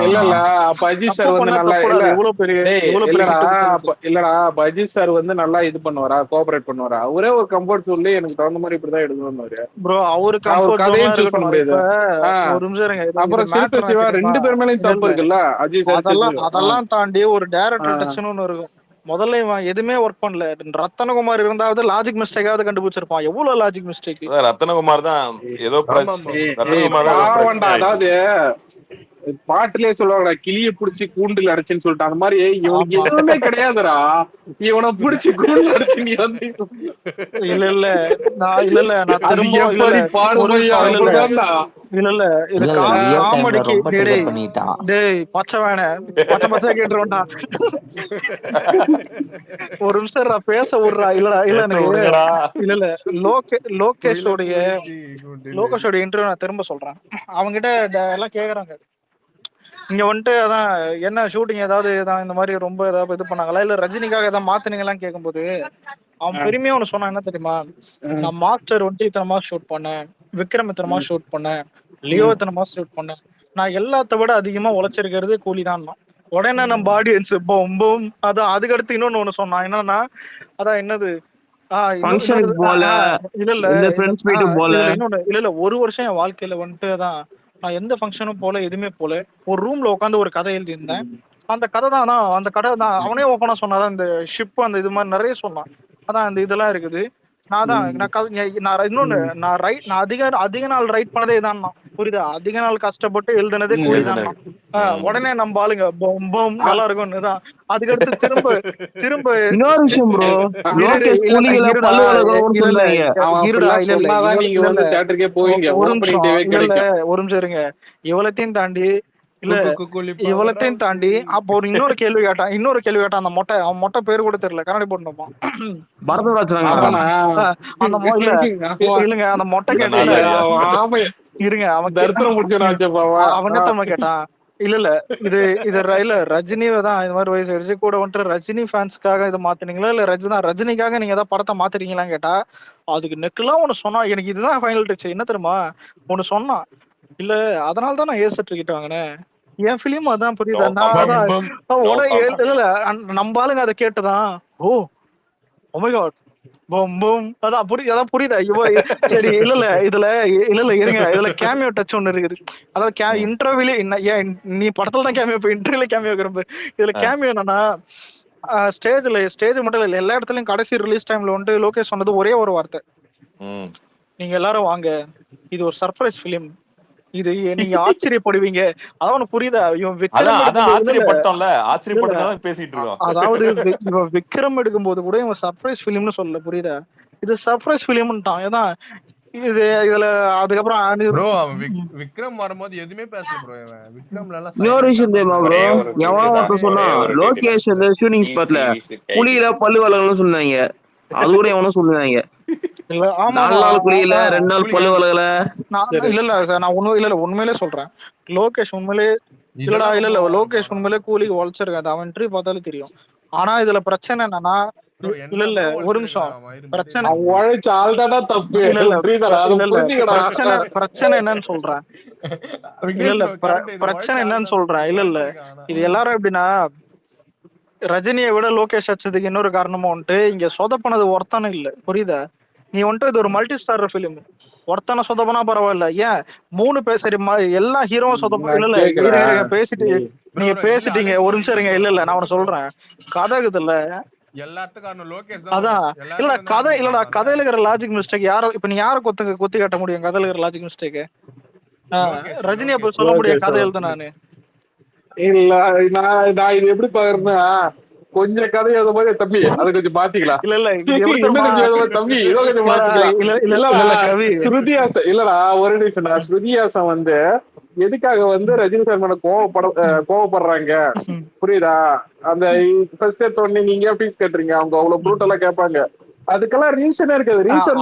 இல்ல அப்ப அஜித் சார் வந்து நல்லா இல்லடா அப்ப அஜித் சார் வந்து நல்லா இது பண்ணுவாரா? கோஆபரேட் பண்ணுவாரா? ஒரே ஒரு கம்ஃபர்ட் சொல்லி எனக்கு தகுந்த மாதிரி இப்படிதான் எடுக்கணும்னு ப்ரோ. அவரு கதையும் சூஸ் பண்ண முடியாது. அப்புறம் சிறுத்தை சிவா 2 பேர் மேலயும் தப்பு இருக்குல்ல. அஜித் சார் அதெல்லாம் தாண்டி ஒரு டைரக்டர் டச்னு ஒண்ணு இருக்கும். முதல்ல இவன் எதுவுமே ஒர்க் பண்ணல. ரத்தனகுமார் இருந்தாவது லாஜிக் மிஸ்டேக்காவது கண்டுபிடிச்சிருப்பான். எவ்வளவு லாஜிக் மிஸ்டேக். ரத்தனகுமார் தான் ஏதோ அதாவது பாட்டுலயே சொல்லுவாங்கடா, கிளிய புடிச்சு கூண்டுல அடைச்சுன்னு சொல்லிட்டு, அந்த மாதிரி இவனுக்கு ஆமா. எதுவுமே கிடையாதுடா. இவனை புடிச்சு கூண்டுல அடைச்சு நீ வந்து இல்ல நான் அது திரும்ப இல்ல எப்படி ஒரு பாடுமையா நிமிஷம் அப்படிதான்டா. இல்ல இது இல்ல லியோ டைம்ல காமெடிக்கு ரொம்ப டிலே டேய் பண்ணிட்டான். டேய் பச்சை வேண பச்சை கேட்டுருவோம்டா. ஒரு நிமிஷம் நான் பேச விடுறா. இல்லடா இல்ல பேச எனக்கு விடுங்கடா. இல்ல லோகேஷோடைய லோகேஷோட இன்டர்வியூ நான் திரும்ப சொல்றேன். அவங்கிட்ட எல்லாம் கேக்குறாங்க, இங்க வந்துட்டு அதான் என்ன ஷூட்டிங் ஏதாவது இந்த மாதிரி ரொம்ப ஏதாவது இது பண்ணாங்களா இல்ல ரஜினிக்காக ஏதாவது மாத்தினீங்களான்னு கேட்கும்போது அவன் பெருமையா ஒண்ணு சொன்னான். என்ன தெரியுமா? நான் மாஸ்டர் வந்துட்டு இத்தனை மாசம் ஷூட் பண்ணேன், விக்ரம் இத்தனை மாசம் ஷூட் பண்ணேன், லியோ இத்தனை மாசம் ஷூட் பண்ணேன், நான் எல்லாத்த விட அதிகமா உழைச்சிருக்கிறது கூலி தான். உடனே நம்ம ஆடியன்ஸ் பொம்பும் அதான். அதுக்கடுத்து இன்னொன்னு சொன்னான். என்னன்னா அதான் என்னது ஃபங்க்ஷனுக்கு போல, இந்த ஃப்ரெண்ட்ஸ் மீட் போல. இல்ல ஒரு வருஷம் என் வாழ்க்கையில வந்துட்டு தான் நான் எந்த ஃபங்க்ஷனும் போல, எதுவுமே போல. ஒரு ரூம்ல உட்காந்து ஒரு கதை எழுதி இருந்தேன். அந்த கதை தான் அந்த கதை தான் அவனே ஓப்பனா சொன்னாதான். இந்த ஷிப் அந்த இது மாதிரி நிறைய சொன்னான். அதான் இந்த இதெல்லாம் இருக்குது. நான் இன்னொன்னு நான் அதிக நாள் ரைட் பண்ணதே தான். புரியுதா? அதிக நாள் கஷ்டப்பட்டு எழுதுனதே கூலி தான். உடனே நம்ம ஆளுங்க நல்லா இருக்கும்னு தான். அதுக்கடுத்து திரும்ப இன்னொரு விஷயம் ப்ரோ, லோகேஷ் கூலிகளை பல்லு வளர்க்கணும்னு சொல்றாங்க. ஒரு நிமிஷம் இருங்க. இவ்வளத்தையும் தாண்டி இவ்வளத்தையும் தாண்டி அப்போ ஒரு இன்னொரு கேள்வி கேட்டான். அந்த மொட்டை, அவன் மொட்டை பேரு கூட தெரியல, கண்ணாடி போட்டுப்பான். இல்லங்க அந்த மொட்டை கேட்டான். இருங்க அவன் கேட்டான். இல்ல இது ரஜினியை தான் இந்த மாதிரி வயசு ஆயிடுச்சு கூட வந்துட்டு ரஜினி ஃபேன்ஸ்க்காக இதை மாத்தினீங்களா இல்ல ரஜினிக்காக நீங்க ஏதாவது படத்தை மாத்துறீங்களான்னு கேட்டா அதுக்கு நெக்கெல்லாம் ஒண்ணு சொன்னா. எனக்கு இதுதான் ஃபைனல் டச். என்ன தெரியுமா ஒண்ணு சொன்னான்? இல்ல அதனாலதான் நான் ஏ சர்டிபிகேட் வாங்கினேன், என் பிலிம் அதான். புரியுதா? இல்ல நம்ம ஆளுங்க அதை கேட்டுதான் ஓ அதான் புரியுதா? சரி இதுல இருங்க, இதுல கேமியோ டச் ஒண்ணு இருக்குது. அதாவது இன்டர்வியூல நீ படத்துல தான் கேமியோ, இன்டர்வியூல கேமியோ இருக்கிறப்ப இதுல கேமியோ என்னன்னா ஸ்டேஜ் மட்டும் இல்ல, எல்லா இடத்துலயும் கடைசி ரிலீஸ் டைம்ல வந்துட்டு லோகேஷ் சொன்னது ஒரே ஒரு வார்த்தை, நீங்க எல்லாரும் வாங்க, இது ஒரு சர்ப்ரைஸ் பிலிம், இது நீங்க ஆச்சரியப்படுவீங்க. அதான் புரியுதா? அதாவது இவன் விக்ரம் எடுக்கும்போது கூட இவன் சர்ப்ரைஸ் பிலிம்னு சொல்லல, புரியுதா? இது சர்ப்ரைஸ் பிலிம்ட்டான். ஏதான் இது இதுல அதுக்கப்புறம் விக்ரம் வரும்போது எதுவுமே பேசல ப்ரோ. விக்ரம்ல எல்லாம் இன்னொரு விஷயம் தெரியுமா ப்ரோ, எவனோ சொன்னா லோகேஷ் அந்த ஷூட்டிங் ஸ்பாட்ல புலியில பல்லு வளங்கன்னு சொன்னாங்க. அது கூட எவனோ சொல்லுவாங்க. 4 நாள் புலியில 2 நாள் பல்லு வளகல. இல்ல சார், நான் உண்மையிலே சொல்றேன். லோகேஷ் உண்மையிலே இல்ல லோகேஷ் உண்மையிலே கூலி உழைச்சிருக்காது. அவன் இன்டர்வியூ பார்த்தாலும் தெரியும். ஆனா இதுல பிரச்சனை என்னன்னா இல்ல ஒரு நிமிஷம் பிரச்சனை என்னன்னு சொல்றேன். பிரச்சனை என்னன்னு சொல்றேன். இல்ல இது எல்லாரும் எப்படின்னா ரஜினியை விட லோகேஷ் அச்சதுக்கு இன்னொரு காரணமும் வந்துட்டு இங்க சொதப்பனது ஒருத்தானு இல்ல, புரியுதா? நீ வந்துட்டு இது ஒரு மல்டி ஸ்டார் பிலிம், ஒருத்தனை சொதப்பனா பரவாயில்ல. ஏன் 3 பேர் சரி எல்லா ஹீரோவும் சொதப்ப இல்ல பேசிட்டு நீங்க பேசிட்டீங்க. ஒரு நிமிஷம் இருங்க. இல்ல நான் உன சொல்றேன், கதை இருக்குதுல்ல அதான். இல்ல கதை இல்லடா, கதையில இருக்கிற லாஜிக் மிஸ்டேக் யாரோ இப்ப நீ யாரை கொத்தி காட்ட முடியும்? கதையில இருக்கிற லாஜிக் மிஸ்டேக் ரஜினி அப்ப சொல்ல முடியும் கதை எழுத. நானு இல்ல நான் இது எப்படி பாக்குறேன்னா கொஞ்சம் கதை எழுத மாதிரி தம்பி அதை கொஞ்சம் பாத்தீங்களா? இல்ல தம்பி இதோ கொஞ்சம் பாத்தீங்களா? ஸ்ருதிஹாசன் இல்லடா ஒரு நிமிஷம், ஸ்ருதிஹாசன் வந்து எதுக்காக வந்து ரஜினி சார் மேல கோவப்படுறாங்க புரியுதா? அந்த ஃபர்ஸ்ட் எடுத்தோடனே நீங்க ஃபீஸ் கட்டுறீங்க, அவங்க அவ்வளவு ப்ரூட்டலா கேட்பாங்க. அதுக்கெல்லாம் ரீசனே இருக்காது. ரீசன்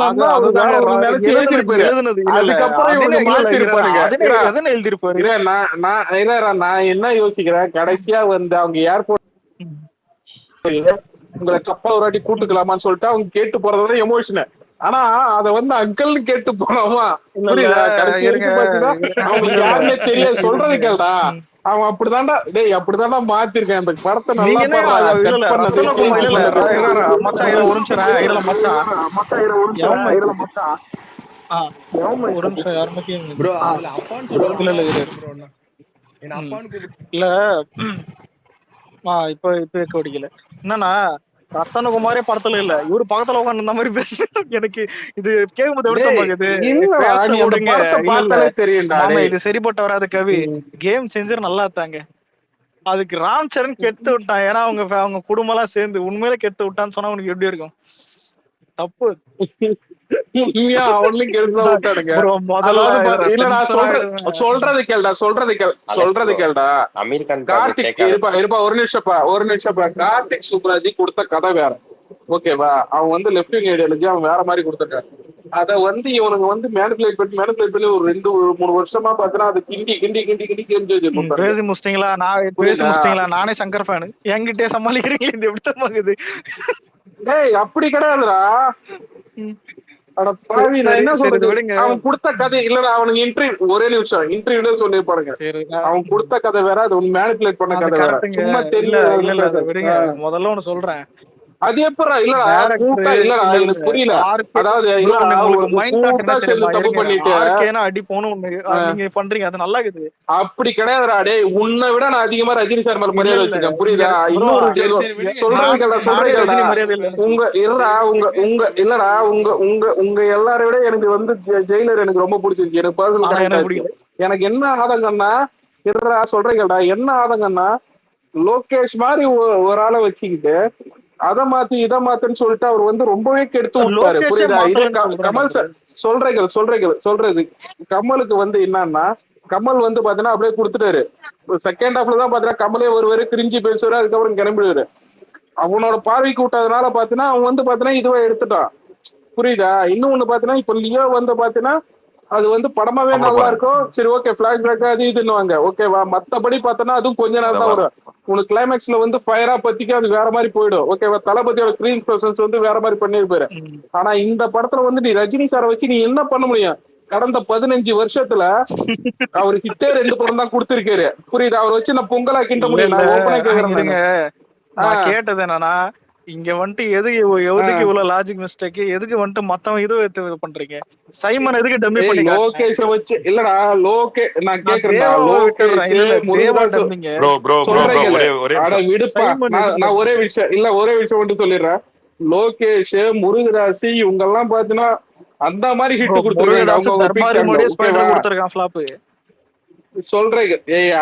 நான் என்ன யோசிக்கிறேன், கடைசியா வந்து அவங்க ஏர்போர்ட் உங்களை கப்பல் ஒரு வாட்டி கூட்டுக்கலாமான்னு சொல்லிட்டு அவங்க கேட்டு போறதுதான் எமோஷனு. ஆனா அத வந்து அங்கிள்னு கேட்டு போனோமா புரியுதா? கடைசி அவங்களுக்கு யாருமே தெரியாது. சொல்றது கேள்டா, அவன் அப்படிதான்டா டேய் அப்படிதான்டா மாத்திருக்கேன் இந்த படத்தை. இல்ல இப்ப இப்ப கடிக்கல என்னன்னா ரத்தனகுமாரே படத்துல இல்ல, இவரு பக்கத்துல உட்காந்து இந்த மாதிரி பேச எனக்கு இது கேட்கும்போது எப்படி டேய் பாக்குது. இல்லடா பேச நீ அந்த விடுங்க. படத்தை இல்ல இல்ல பார்த்தாலே தெரியும்டா மாமா, டேய். இது சரிப்பட்ட வராது கவி. கேம் செஞ்சர் நல்லா தாங்க. அதுக்கு ராம் சரண் கெடுத்து விட்டான். ஏன்னா அவங்க குடும்பம் எல்லாம் சேர்ந்து உண்மையிலே கெடுத்து விட்டான்னு சொன்னா உனக்கு எப்படி இருக்கும்? தப்பு. உண்மையா அவன்லயும் கெடுத்துதான் விட்டானுங்க. bro, முதல்ல அதாவது இதுல இல்லடா tension சொல்றது கேளுடா, சொல்றது கேளுடா. அமீர் கான் கார்த்திக் இருப்பா ஒரு நிமிஷம்ப்பா. கார்த்திக் சுப்ராஜி கொடுத்த கதை வேற, ஓகேவா? அவன் வந்து லெஃப்ட் விங் ஐடியாலஜி அவன் வேற மாதிரி கொடுத்துட்டான். அத வந்து இவனுக்கு வந்து மேனிபுலேட் பண்ணி ஒரு 2-3 வருஷமா பாத்தீங்கன்னா அது கிண்டி பேசி முடிச்சிட்டீங்களா? நானே சங்கர் ஃபேனு, என்கிட்டயே சமாளிக்கிறீங்க. இது எப்படி தமாகுது? டேய் அப்படி கிடையாதுடா. அட பாவி, நான் என்ன சொல்றது, அவன் கொடுத்த கதை இல்லடா. அவனுக்கு இன்டர்வியூல சொல்லி பாருங்க, அவன் கொடுத்த கதை வேற, அது மேனிபுலேட் பண்ண கதை வேற. சும்மா தெரியல. முதல்ல ஒண்ணு சொல்றேன், அது எப்படா இல்லடா கூட்டா இல்லடா எனக்கு புரியல. அதாவது தப்பு பண்ணிட்டு அடி போகணும் நீங்க பண்றீங்க, அது நல்லா இருக்குது. அப்படி கிடையாதுடா. டேய் உன்னை விட நான் அதிகமா ரஜினி சார் மேல மரியாதை வச்சிருக்கேன், புரியுதா? இன்னொரு சொல்றேன் உங்க இல்லடா இல்லடா உங்க எல்லாரை விட எனக்கு வந்து ஜெயிலர் எனக்கு ரொம்ப பிடிச்சிருச்சு. எனக்கு பர்சனல் எனக்கு என்ன ஆதங்கம்னா இல்லடா சொல்றீங்கடா, என்ன ஆதங்கம்னா லோகேஷ் மாதிரி ஒரு ஆளை வச்சுக்கிட்டு அதை மாத்தி இதை மாத்துன்னு சொல்லிட்டு அவர் வந்து ரொம்பவே கெடுத்து விட்டாரு, புரியுதா? இதே கமல் சார் சொல்றது கமலுக்கு வந்து என்னன்னா, கமல் வந்து பாத்தீங்கன்னா அப்படியே கொடுத்துட்டாரு. செகண்ட் ஹாஃப்ல தான் பாத்தீங்கன்னா கமலே ஒருவரு கிரிஞ்சி பேசுவாரு, அதுக்கப்புறம் கிளம்பிடுவாரு. அவனோட பார்வைக்கு விட்டதுனால பாத்தீங்கன்னா அவன் வந்து பாத்தீங்கன்னா இதுவா எடுத்துட்டான், புரியுதா? இன்னொன்னு பாத்தீங்கன்னா இப்ப லியோ வந்து பாத்தீங்கன்னா அது வந்து படமாவே நல்லா இருக்கும். சரி ஓகே, பிளாஷ் பேக் அது இதுன்னுவாங்க, ஓகேவா? மத்தபடி பார்த்தோன்னா அதுவும் கொஞ்ச நேரம் தான் வரும். உனக்கு கிளைமேக்ஸ்ல வந்து ஃபயரா பத்திக்கு அது வேற மாதிரி போயிடும், ஓகேவா? தளபதியோட ஸ்கிரீன் பிரசன்ஸ் வந்து வேற மாதிரி பண்ணிருப்பாரு. ஆனா இந்த படத்துல வந்து நீ ரஜினி சாரை வச்சு நீ என்ன பண்ண முடியும்? கடந்த 15 வருஷத்துல அவரு கிட்டே 2 படம் தான் கொடுத்திருக்காரு, புரியுதா? அவர் வச்சு நான் பொங்கலா கிண்ட முடியும். நான் ஓப்பனா கேக்குறேன், கேட்டது என்னன்னா, இங்க வந்துட்டு எதுக்கு இவ்வளவு லாஜிக் மிஸ்டேக், எதுக்கு வந்துட்டு மத்தவங்க இது பண்றீங்க? சைமன் எதுக்கு டம்மி பண்ணி லோகேஷ் வச்சு இல்லடா நான் கேக்குறேன் நான் ஒரே விஷயம் மட்டும் சொல்லிடுறேன். லோகேஷ், முருகதாஸ் இவங்க எல்லாம் பாத்தீங்கன்னா அந்த மாதிரி ஹிட் கொடுத்துருக்காங்க. சொல்றேன்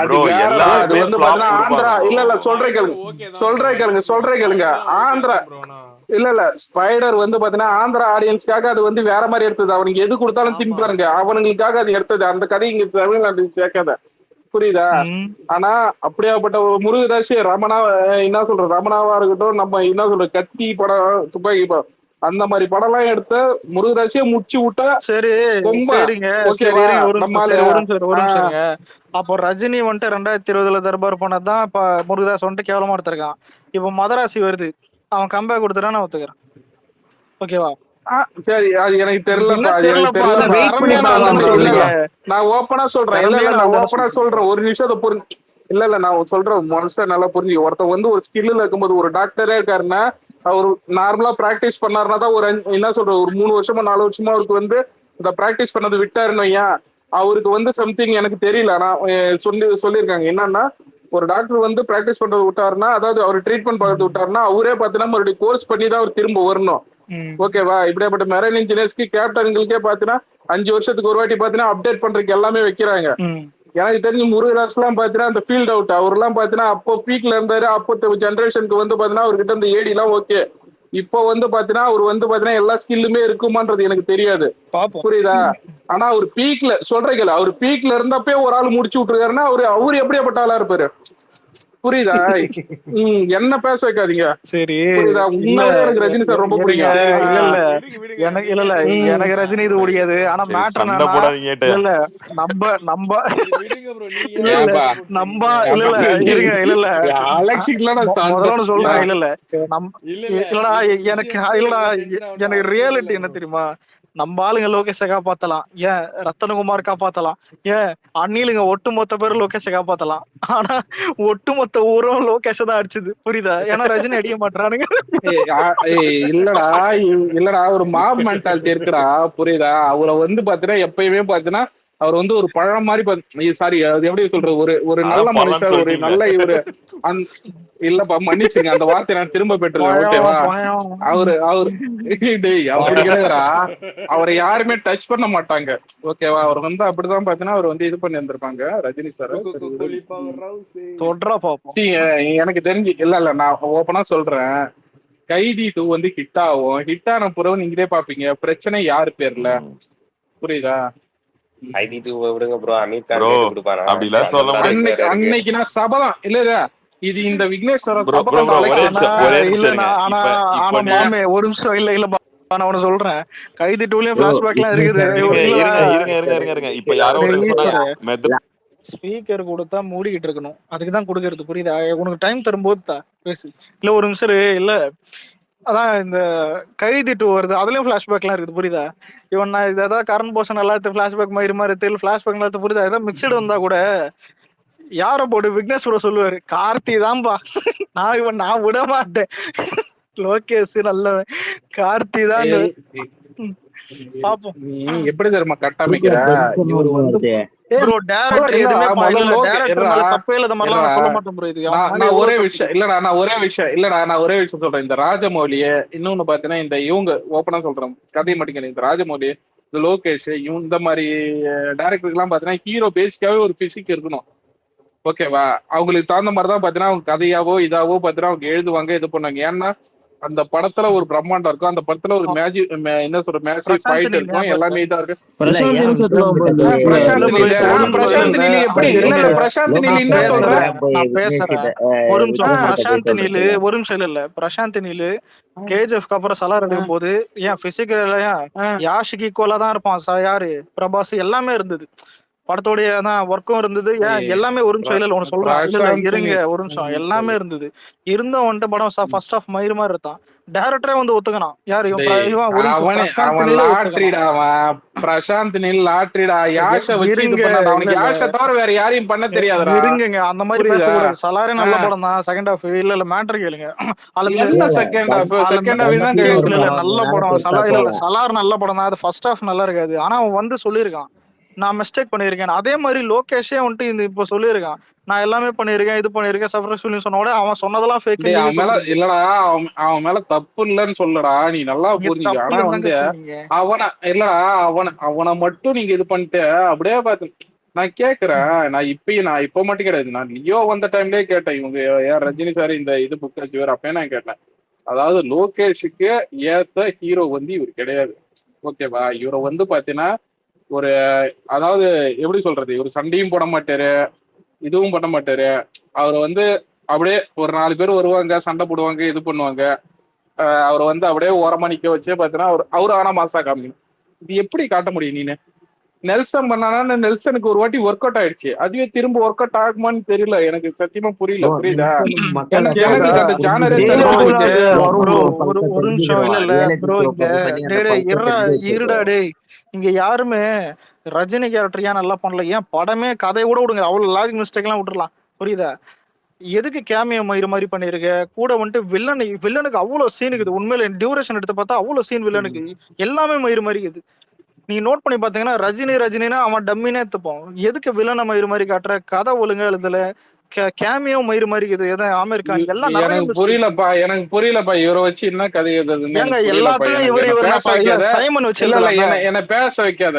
ஆந்திரா இல்ல சொல்றேன் கேளுங்க. ஆந்திரா இல்ல ஸ்பைடர் வந்து பாத்தீங்கன்னா ஆந்திரா ஆடியன்ஸ்க்காக அது வந்து வேற மாதிரி எடுத்தது. அவனுக்கு எது கொடுத்தாலும் தின்பாருங்க, அவனுங்களுக்காக அது எடுத்தது. அந்த கதை இங்க தமிழ்நாட்டுக்கு சேர்க்காத, புரியுதா? ஆனா அப்படியாப்பட்ட முருகதாஸ் ரமணா என்ன சொல்ற ரமணாவா இருக்கட்டும், நம்ம என்ன சொல்ற கத்தி படம், துப்பாக்கி படம், அந்த மாதிரி படம் எல்லாம் எடுத்த முருகதாசியே முச்சு விட்டா சரி. அப்போ ரஜினி வந்துட்டு 2020 தர்பார் போனதான் இப்ப முருகதாஸ் வந்துட்டு கேவலமா எடுத்திருக்கான். இப்ப மதராசி வருது, அவன் கம்பேக் கொடுத்துட்டான்னு நான் ஒத்துக்கிறேன், ஓகேவா? சரி அது எனக்கு தெரியல. நான் ஓப்பனா சொல்றேன் ஒரு நிமிஷத்தை புரிஞ்சு இல்ல நான் சொல்றேன் மனுஷன் நல்லா புரிஞ்சு. ஒருத்தர் வந்து ஒரு ஸ்கில்ல இருக்கும்போது ஒரு டாக்டரே இருக்காருன்னா அவர் நார்மலா பிராக்டிஸ் பண்ணாருன்னா தான் ஒரு என்ன சொல்ற ஒரு 3 வருஷமா 4 வருஷமா அவருக்கு வந்து இந்த பிராக்டிஸ் பண்ணது விட்டாருன்னு ஏன் அவருக்கு வந்து சம்திங் எனக்கு தெரியல. ஆனா சொல்லியிருக்காங்க என்னன்னா, ஒரு டாக்டர் வந்து பிராக்டிஸ் பண்றது விட்டாருன்னா, அதாவது அவர் ட்ரீட்மெண்ட் பார்க்கறது விட்டாருன்னா அவரே பாத்தீங்கன்னா மறுபடியும் கோர்ஸ் பண்ணி தான் அவர் திரும்ப வரணும், ஓகேவா? இப்படியாப்பட்ட மெரைன் இன்ஜினியர்ஸ்க்கு கேப்டன்களுக்கே பாத்தீங்கன்னா 5 வருஷத்துக்கு ஒரு வாட்டி பாத்தீங்கன்னா அப்டேட் பண்றதுக்கு எல்லாமே வைக்கிறாங்க. எனக்கு தெரிஞ்சு முருகதாஸ் எல்லாம் பாத்தீங்கன்னா அந்த ஃபீல்ட் அவுட் அவர் எல்லாம் பாத்தீங்கன்னா அப்போ பீக்ல இருந்தாரு. அப்போ ஜென்ரேஷனுக்கு வந்து பாத்தீங்கன்னா அவர்கிட்ட இந்த ஏடி எல்லாம் ஓகே. இப்போ வந்து பாத்தீங்கன்னா அவர் வந்து பாத்தீங்கன்னா எல்லா ஸ்கில்லுமே இருக்குமான்றது எனக்கு தெரியாது, புரியுதா? ஆனா அவர் பீக்ல சொல்றீங்க, அவர் பீக்ல இருந்தப்பே ஒரு ஆள் முடிச்சு விட்டுருக்காருன்னா அவரு எப்படியாப்பட்ட ஆளா இருப்பாரு, புரியுதா? என்ன பேச வைக்காதீங்க, சரி? உண்மையிலே எனக்கு ரஜினி சார் ரொம்ப பிடிக்கும். எனக்கு ரஜினி இது முடியாது. ஆனா மேட்டர் இல்ல நம்ம சொல்றேன் இல்லடா எனக்கு ரியாலிட்டி என்ன தெரியுமா? நம்ம ஆளுங்க லோகேஷை காப்பாத்தலாம், ஏன் ரத்தனகுமார் காப்பாத்தலாம், ஏன் அண்ணிலுங்க ஒட்டுமொத்த பேரும் லோகேஷை காப்பாத்தலாம். ஆனா ஒட்டுமொத்த ஊரும் லோகேஷ தான் அடிச்சுது, புரியுதா? ஏன்னா ரஜினி அடிக்க மாட்டானுங்க. இல்லடா ஒரு மாப் மென்டாலிட்டி இருக்குடா, புரியுதா? அவரை வந்து பாத்தீங்கன்னா எப்பயுமே பாத்தீங்கன்னா அவர் வந்து ஒரு பழம் மாதிரி சாரி அது எப்படி சொல்றது ஒரு ஒரு நல்ல அதான் பழம்னு மனுஷர் ஒரு சொல்லிட்டீங்களே. நல்ல இவரு இல்லப்பா மன்னிச்சுங்க அந்த வார்த்தை நான் திரும்ப பெற்றுறேன் ஓகேவா. அவரு டேய் அப்படி கிடையாதுடா, அவரை யாருமே டச் பண்ண மாட்டாங்க ஓகேவா. அவர் வந்து அப்படிதான் பாத்தீங்கன்னா அவர் வந்து இது பண்ணி இருந்திருப்பாங்க ரஜினி சார். தொட்றா பாப்போம். எனக்கு தெரிஞ்சு இல்ல நான் ஓப்பனா சொல்றேன், கைதி 2 வந்து ஹிட் ஆகும். ஹிட் ஆன பிறகு நீங்களே பாப்பீங்க பிரச்சனை யாரு பேர்ல, புரியுதா. கைதி 2 விடுங்க ப்ரோ, அமீர் கான் Bro, கேட்டு கொடுப்பானா அப்படிலாம் சொல்ல முடியாது. அன்னைக்கு நான் சபதம் இல்ல இது இந்த விக்னேஸ்வர Bro, bro, bro, ஒரே நிமிஷம், ஒரே நிமிஷம் இருங்க. ஆனா இப்போ நீங்க மாமே ஒரு நிமிஷம் இல்ல நான் உனக்கு சொல்றேன், கைதி 2லயும் பிளாஷ்பேக் எல்லாம் இருக்குது. இருங்க. இப்ப யாரோ ஒருத்தர் சொன்னாங்க ஸ்பீக்கர் கொடுத்தா மூடிக்கிட்டு இருக்கணும், அதுக்குதான் கொடுக்கறது, புரியுதா. உனக்கு டைம் தரும்போது பேசு. இல்ல ஒரு நிமிஷம் இல்ல, அதான் இந்த கைதி 2 வருது, அதுலயும் பிளாஷ்பேக் எல்லாம் இருக்குது, புரியுதா. இவன் நான் ஏதாவது கரண் போஷன் எல்லாத்தையும் பிளாஷ்பேக் மாதிரி தெரியல, பிளாஷ்பேக் எல்லாத்தையும் புரியுதா. ஏதாவது மிக்சடு வந்தா கூட யார போட்டு விக்னேஸ்வர சொல்லுவாரு, கார்த்தி தான்பா, நான் விட மாட்டேன், லோகேஷ் நல்லவன், கார்த்தி தான். பாப்போம் நீ எப்படி தெரியுமா கட்டமைக்கிற. இவரு வந்து ப்ரோ டைரக்டர் எதுமே பண்ணல, டைரக்டர் மேல தப்பே இல்ல, மாதிரி நான் சொல்ல மாட்டேன் ப்ரோ. இது நான் ஒரே விஷயம் நான் ஒரே விஷயம் சொல்றேன். இந்த ராஜமௌலிய இன்னொன்னு பாத்தீங்கன்னா இந்த இவங்க ஓப்பனா சொல்றேன் கதையை மாட்டேங்க, இந்த ராஜமௌலி இந்த லோகேஷ் இந்த மாதிரி டைரக்டருக்கு எல்லாம் பாத்தீங்கன்னா ஹீரோ பேசிக்காவே ஒரு பிசிக் இருக்கணும் ஓகேவா. அவங்களுக்கு தகுந்த மாதிரிதான் பாத்தீங்கன்னா அவங்க கதையாவோ இதாவோ பாத்தீங்கன்னா அவங்க எழுதுவாங்க இது பண்ணாங்க. ஏன்னா அந்த படத்துல ஒரு பிரம்மாண்டம் இருக்கும், அந்த படத்துல ஒரு மேஜிக் என்ன சொல்ற மேசிவ் ஃபைட் இருக்கும், எல்லாமே இதா இருக்கு. பிரசாந்த் நீலி எப்படி இல்ல பிரசாந்த் நீலி என்ன சொல்ற நான் பேசுறேன் ஒரு நிமிஷம். பிரசாந்த் நீலு கேஜிஎஃப்க்கு அப்புறம் சலார் எடுக்கும் போது ஏன் பிசிக்கல் யாஷிக்கு ஈக்குவலா தான் இருப்பான். யாரு பிரபாஸ் எல்லாமே இருந்தது, படத்தோடைய ஒர்க்கும் இருந்தது, எல்லாமே ஒரு நிமிஷம் இல்ல ஒன்னு சொல்றேன் இருங்க ஒரு நிமிஷம், எல்லாமே இருந்தது. இருந்த வந்துட்டு படம் ஃபர்ஸ்ட் ஆஃப் மயிறு மாதிரி இருக்கான், டைரக்டரே வந்து ஒத்துக்கணும். யாரு பிரசாந்த் நீல் லாட்ரிடா, யாஷ வச்சு இது பண்ணாத, அவனுக்கு யாஷ தவிர வேற யாரையும் பண்ண தெரியாதுடா. இருங்க அந்த மாதிரி பேசக்கூடாது. சலாரே நல்ல படம் தான், செகண்ட் ஹாஃப் இல்ல மேட்டர் கேளுங்க. என்ன செகண்ட் ஹாஃப் தான் நல்ல படம், சலார் நல்ல படம் தான், அது ஃபர்ஸ்ட் ஹாஃப் நல்லா இருக்காது. ஆனா அவன் வந்து சொல்லியிருக்கான் நான் மிஸ்டேக் பண்ணிருக்கேன். அதே மாதிரி லோகேஷே வந்துட்டு இந்த இப்போ சொல்லியிருக்கான் நான் எல்லாமே பண்ணிருக்கேன் இது பண்ணிருக்கேன் சப்ரஸ்ஃபுல்லி சொன்னோட அவன் சொன்னதெல்லாம் ஃபேக். அவன் மேல இல்லடா, அவன் மேல தப்பு இல்லன்னு சொல்லடா, நீ நல்லா புரிஞ்சுக்க. ஆனா வந்து அவனை மட்டும் நீங்க இது பண்ணிட்டு அப்படியே பார்த்து நான் கேக்குறேன். நான் இப்ப மட்டும் கிடையாது, நான் லியோ வந்த டைம்லயே கேட்டேன் இவங்க ஏன் ரஜினி சார் இந்த இது புக் வச்சு அப்பயே நான் கேட்டேன். அதாவது லோகேஷுக்கு ஏத்த ஹீரோ வந்து இவர் கிடையாது ஓகேவா. இவரை வந்து பாத்தீங்கன்னா ஒரு அதாவது எப்படி சொல்றது, இவர் சண்டையும் போட மாட்டாரு இதுவும் பண்ண மாட்டாரு. அவர் வந்து அப்படியே ஒரு 4 பேர் வருவாங்க சண்டை போடுவாங்க இது பண்ணுவாங்க, அவரை வந்து அப்படியே ஓரமா நிக்க வச்சே பாத்தீங்கன்னா அவரு ஆனா மாசா காமி. இது எப்படி காட்ட முடியும் நீனு. நெல்சன் பண்ணானா நெல்சனுக்கு ஒரு வாட்டி ஒர்க் அவுட் ஆயிடுச்சு, அதுவே திரும்ப ஒர்க் அவுட் ஆகுமான்னு தெரியல, எனக்கு சத்தியமா புரியல. புரியுதா அந்த ஜானரேஷன் ஒரு நிமிஷம் இருடா டேய். இங்க யாருமே ரஜினி கேரக்டர் ஏன் நல்லா பண்ணல, ஏன் படமே கதையை கூட விடுங்க, அவ்வளவு லாஜிக் மிஸ்டேக் எல்லாம் விட்டுறலாம் புரியுதா. எதுக்கு கேமியோ மயிறு மாதிரி பண்ணிருக்க கூட வந்துட்டு வில்லனுக்கு அவ்வளவு சீன் இருக்குது. உண்மையில டியூரேஷன் எடுத்து பார்த்தா அவ்வளவு சீன் வில்லனுக்கு எல்லாமே மயிறு மாதிரி இருக்குது. நீங்க நோட் பண்ணி பாத்தீங்கன்னா ரஜினினா அவன் டம்மினே எடுத்துப்போம். எதுக்கு வில்லனை மயிறு மாதிரி காட்டுற, கதை ஒழுங்கா எழுதல, கேமியோ மயிறு மாதிரி இருக்குது. எதாவது அமெரிக்கான் எல்லாம் எனக்கு புரியலப்பா இவரை வச்சு என்ன கதை எழுதுன்னு எல்லாத்தையும் இவர் சைமன் வச்சு என்ன பேச வைக்காத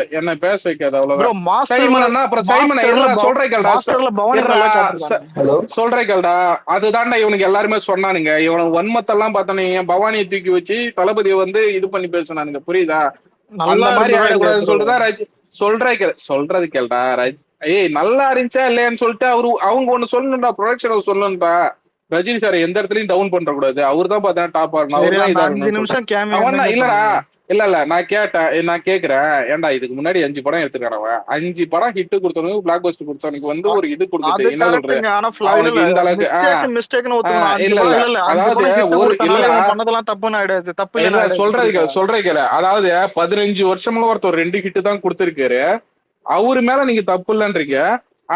சொல்றேன்டா. அதுதான்டா இவனுக்கு எல்லாருமே சொன்னானுங்க. இவனுக்கு வன்மத்தெல்லாம் பார்த்தோன்னே பவானியை தூக்கி வச்சு தளபதியை வந்து இது பண்ணி பேசினானுங்க புரியுதா. அந்த மாதிரி ஆயிடக்கூடாதுன்னு சொல்லிட்டுதான் சொல்றது கேள்டா ஏய் நல்லா இருந்துச்சா இல்லையான்னு சொல்லிட்டு அவங்க ஒண்ணு சொல்லணும்டா, ப்ரொடக்ஷன் சொல்லணும்டா. ரஜினி சார் எந்த இடத்துலயும் டவுன் பண்ற கூடாது, அவரு தான் பார்த்தா டாப் ஆகணும். இல்லடா நான் கேக்குறேன் ஏன்டா இதுக்கு முன்னாடி 5 படம் எடுத்துக்கானவன் 5 படம் ஹிட் கொடுத்தவனுக்கு பிளாக் பஸ்ட் கொடுத்தவனுக்கு வந்து ஒரு இது கொடுத்துட்டு என்ன சொல்றது இந்த அளவுக்கு சொல்றேன். அதாவது 15 வருஷமா ஒருத்தர் 2 ஹிட் தான் கொடுத்திருக்காரு, அவரு மேல நீங்க தப்பு இல்லன்றீங்க.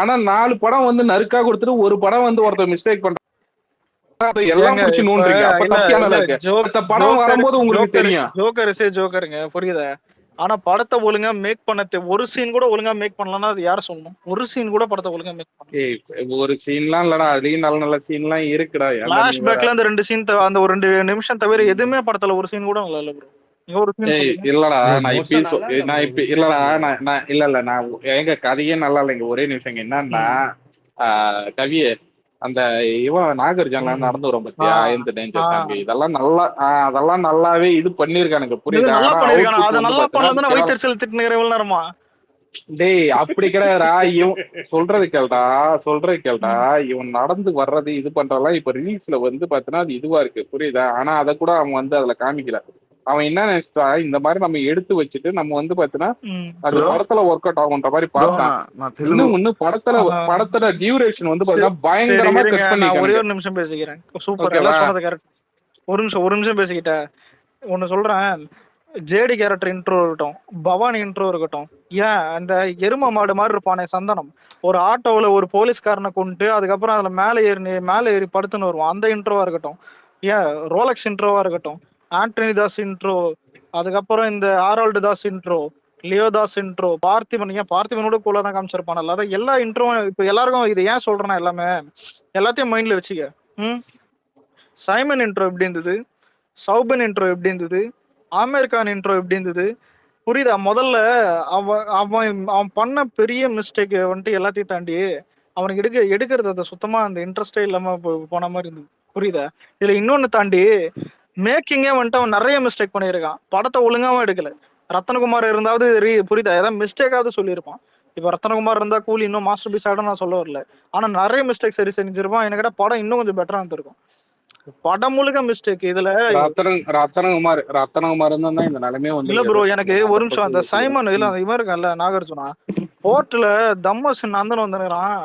ஆனா 4 படம் வந்து நறுக்கா கொடுத்துட்டு ஒரு படம் வந்து ஒருத்தர் மிஸ்டேக் பண்ற ஜோக்கருங்க புரியுதா. ஆனா படத்தை ஒழுங்கா மேக் பண்ண ஒரு சீன் கூட ஒழுங்கா மேக் பண்ணலன்னா அது யார சொல்லணும்? ஒரு சீன் கூட படத்தை ஒழுங்கா மேக் பண்ணல. ஏய் ஒரு சீன்லாம் இல்லடா, அதுலயும் நல்ல நல்ல சீன்லாம் இருக்குடா. ஏன்டா நீ வேற? ஃபிளாஷ்பேக்ல அந்த 2 சீன் அந்த ஒரு 2 நிமிஷம் தவிர எதுவுமே படத்துல ஒரு சீன் கூட நல்லா இல்ல ப்ரோ. நீங்க ஒரு சீன் ஏய் சொல்லுங்க. இல்லடா, bro, நான் most நல்லா இல்ல நான் bro, இப்ப விக்னேஷ் இல்லடா, bro. நான் இல்ல நான் எங்க கதையே நல்லா இல்லைங்க. ஒரே நிமிஷம் என்னன்னா, கவியே அந்த இவன் நாகார்ஜுனலாம் நடந்து வரும் ஆ பத்தியா, இந்த டேஞ்சர் ஆ சாங் இதெல்லாம் நல்லா அதெல்லாம் நல்லாவே இது பண்ணிருக்கானுங்க, இது புரியுதா? நல்லா ஆனா பண்ணிருக்கானு. அவுட்புட் அத வந்து நல்லா பண்ணலன்னா பாத்தீங்கன்னா வைத்தறிச்சல் திட்டுங்கிற எவ்வளவு நேரமா? டேய் அப்படி கிடையாதுடா. இவன் சொல்றது கேள்டா. இவன் நடந்து வர்றது இது பண்றதெல்லாம் இப்ப ரிலீஸ்ல வந்து பாத்தீங்கன்னா அது இதுவா இருக்கு, புரியுதா? ஆனா அதை கூட அவன் வந்து அதுல காமிக்கல. அவன் என்ன நினைச்சிட்டா, இந்த மாதிரி நம்ம எடுத்து வச்சுட்டு நம்ம வந்து பாத்தீங்கன்னா அது படத்துல ஒர்க் அவுட் ஆகுன்ற மாதிரி பார்த்தான். இன்னும் படத்துல டியூரேஷன் வந்து பாத்தீங்கன்னா சரி பயங்கரமா இருங்க, கட் நான் ஒரே பண்ணிருக்கானுங்க. ஒரு நிமிஷம் பேசிக்கிறேன். சூப்பர், ஓகேவா? எல்லாம் சொன்னது கரெக்ட். ஒரு நிமிஷம் பேசிக்கிட்டேன். ஒன்னு சொல்றேன். ஜேடி கேரக்டர் இன்ட்ரோ இருக்கட்டும், பவானி இன்ட்ரோ இருக்கட்டும், ஏன் அந்த எரும மாடு மாதிரி இருப்பானே சந்தனம், ஒரு ஆட்டோவில் ஒரு போலீஸ்காரனை கொண்டு அதுக்கப்புறம் அதில் மேலே ஏறி படுத்துன்னு வருவான், அந்த இன்ட்ரோவா இருக்கட்டும், ஏன் ரோலக்ஸ் இன்ட்ரோவா இருக்கட்டும், ஆண்டனி தாஸ் இன்ட்ரோ, அதுக்கப்புறம் இந்த Harold Das intro, Leo Das intro, பார்த்திபனோட கூட தான் காமிச்சிருப்பானல்ல, அதான் எல்லா இன்ட்ரோவும் இப்போ எல்லாருக்கும் இது ஏன் சொல்றேன்னா எல்லாமே எல்லாத்தையும் மைண்ட்ல வச்சுக்க. சைமன் இன்ட்ரோ எப்படி இருந்தது, சௌபன் இன்ட்ரோ எப்படி இருந்தது, ஆமீர் கான் இன்ட்ரோ எப்படி இருந்தது, புரியுதா? முதல்ல அவன் பண்ண பெரிய மிஸ்டேக் வந்துட்டு எல்லாத்தையும் தாண்டி அவனுக்கு எடுக்கிறது அதை சுத்தமா அந்த இன்ட்ரெஸ்டே இல்லாம போன மாதிரி இருந்தது, புரியுதா? இதுல இன்னொன்னு தாண்டி மேக்கிங்கே வந்துட்டு அவன் நிறைய மிஸ்டேக் பண்ணியிருக்கான், படத்தை ஒழுங்காவும் எடுக்கல. ரத்தனகுமார் இருந்தாவது புரியுதா, ஏதாவது மிஸ்டேக்காவது சொல்லியிருப்பான். இப்ப ரத்தனகுமார் இருந்தா கூலி இன்னும் மாஸ்டர் பீஸ் ஆடும் நான் சொல்ல வரல, ஆனா நிறைய மிஸ்டேக் சரி செஞ்சிருப்பான். எனக்கு கேட்டா படம் இன்னும் கொஞ்சம் பெட்டரா இருந்திருக்கும். படம் முழுக்க மிஸ்டேக் இதுல. ரத்தனகுமார் தான் இந்த நிலைமையே வந்து இல்ல ப்ரோ, எனக்கு ஒரு நிமிஷம் அந்த சைமன் இல்ல இவன் இருக்கான்ல நாகார்ஜுனா போர்ட்ல தம்மஸ் நந்தன் வந்துக்கிறான்,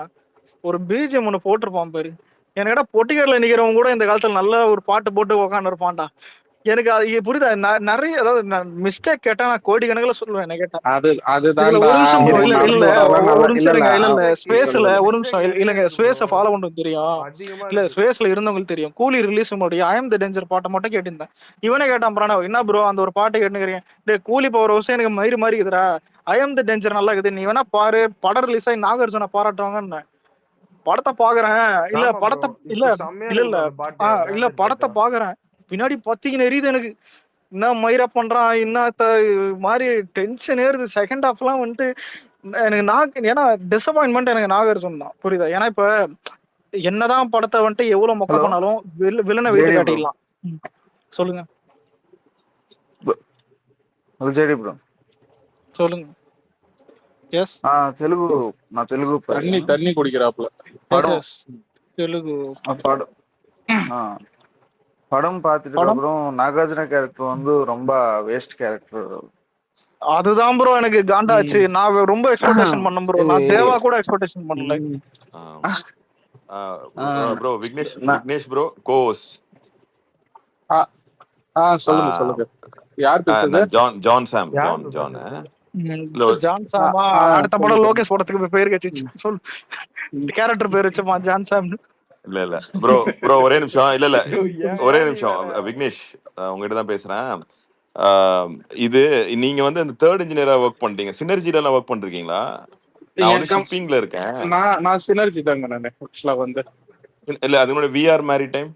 ஒரு பிஜிஎம் ஒண்ணு போட்டிருப்பான் பாரு. எனக்கு பொட்டிக்கடல நிக்கிறவங்க கூட இந்த காலத்துல நல்ல ஒரு பாட்டு போட்டு உக்காந்து இருப்பான்டா. எனக்கு அது புரியுதா? நிறைய அதாவது மிஸ்டேக் கேட்டா நான் கோடி கணக்கில் சொல்லுவேன். என்ன கேட்டா இதுல ஒரு நிமிஷம் ப்ரோ, இல்ல ஒரு நிமிஷம் இருங்க. இல்ல ஸ்பேஸ்ல ஒரு நிமிஷம் இல்லங்க, ஸ்பேஸ ஃபாலோ பண்றது தெரியும். இல்ல ஸ்பேஸ்ல இருந்தவங்களுக்கு தெரியும். கூலி ரிலீஸ் முன்னாடி ஐ அம் தி டேஞ்சர் பாட்டை மட்டும் கேட்டிருந்தேன். இவனே கேட்டான் பிராணவ், என்ன ப்ரோ அந்த ஒரு பாட்டை கேட்டுக்கிறீங்க? டே கூலி பவர் ஹவுஸ் எனக்கு மயிறு மாதிரி இருக்குதுடா, ஐ அம் தி டேஞ்சர் நல்லா இருக்குது, நீ வேணா பாரு, படம் ரிலீஸ் ஆகி நாகார்ஜுன பாராட்டுவாங்கன்னு. படத்தை பாக்குறேன், இல்ல படத்தை இல்ல இல்ல இல்ல இல்ல படத்தை பாக்குறேன், பின்னாடி பத்திக்கின்னு எரியுது எனக்கு. என்ன மயிரா பண்றான், என்ன மாதிரி டென்ஷன் ஏறுது. செகண்ட் ஹாஃப்லாம் வந்துட்டு எனக்கு ஏன்னா டிசப்பாயின்மெண்ட் எனக்கு நாகார்ஜுன் தான், புரியுதா? ஏன்னா இப்ப என்னதான் படத்தை வந்துட்டு எவ்வளவு மொக்க பண்ணாலும் வில்லனை வெயிட் காட்டிடலாம். சொல்லுங்க சொல்லுங்க. எஸ் தண்ணி குடிக்கிறாப்ல. தெலுங்கு படம் பார்த்துட்டு அப்புறம் நாகார்ஜுன கேரக்டர் வந்து ரொம்ப வேஸ்ட் கேரக்டர். அதுதான் ப்ரோ எனக்கு காண்டாச்சு. நான் ரொம்ப எக்ஸ்பெக்டேஷன் பண்ணேன் ப்ரோ, நான் தேவா கூட எக்ஸ்பெக்டேஷன் பண்ணல. Bro Vignesh bro ghost. சொல்லுங்க யார் பேசுறது? John Sam. அடுத்த படம் லோகேஷ் படத்துக்கு பேர் கட்சி சொல், கேரக்டர் பேர் வச்சமா ஜான் சாம். இல்ல ப்ரோ ஒரே நிமிஷம். ஒரே நிமிஷம் விக்னேஷ், உங்ககிட்ட தான் பேசுறேன். இது நீங்க வந்து அந்த தேர்ட் இன்ஜினியரா ஒர்க் பண்றீங்க, சினர்ஜில எல்லாம் ஒர்க் பண்றீங்களா? நான் வந்து ஷிப்பிங்ல இருக்கேன். நான் சினர்ஜி தாங்க நான் ஆக்சுவலா வந்து. இல்ல அது கூட விஆர் மேரிடைம்.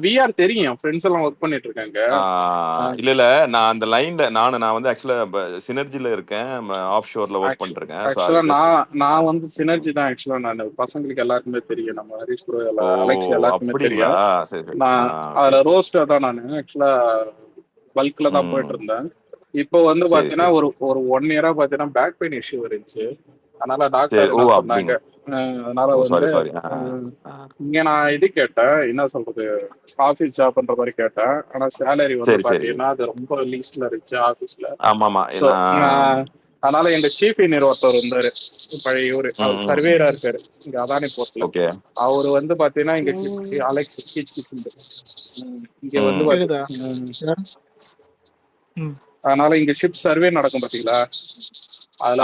விஆர் தெரியும், ஃப்ரெண்ட்ஸ் எல்லாம் ஒர்க் பண்ணிட்டு இருக்காங்க. இல்ல நான் அந்த லைன்ல நான் வந்து ஆக்சுவலா சினர்ஜில இருக்கேன், ஆஃப் ஷோர்ல ஒர்க் பண்ணிருக்கேன். ஆக்சுவலா நான் வந்து சினர்ஜி தான். ஆக்சுவலா நான் பசங்களுக்கு எல்லாருக்குமே தெரியும், நம்ம ஹரிஷ் ப்ரோ அலெக்ஸ் எல்லாருக்குமே தெரியும். நான் அதுல ரோஸ்டர் தான் நான் ஆக்சுவலா பல்க்ல தான் போயிட்டு இருந்தேன். இப்போ வந்து பாத்தீங்கன்னா ஒரு 1 இயரா பாத்தீங்கன்னா பேக் பெயின் இஷ்யூ இருந்துச்சு, அதனால டாக்டர் என்ன சொன்னாங்க, அதனால வந்து இங்க நான் இது கேட்டேன், என்ன சொல்றது, ஆபீஸ் ஜாப் பண்ற மாதிரி கேட்டேன். ஆனா சேலரி வந்து பாத்தீங்கன்னா அது ரொம்ப லீஸ்ட்ல இருந்துச்சு ஆபீஸ்ல. அதனால எங்க சீஃப் இன்ஜினியர் ஒருத்தர் இருந்தாரு, பழைய இவரு சர்வேரா இருக்காரு இங்க அதானி போர்ட்ல. அவரு வந்து பாத்தீங்கன்னா இங்க அலெக்ஸ் இங்க வந்து அதனால இங்க ஷிப் சர்வே நடக்கும் பாத்தீங்களா, அதுல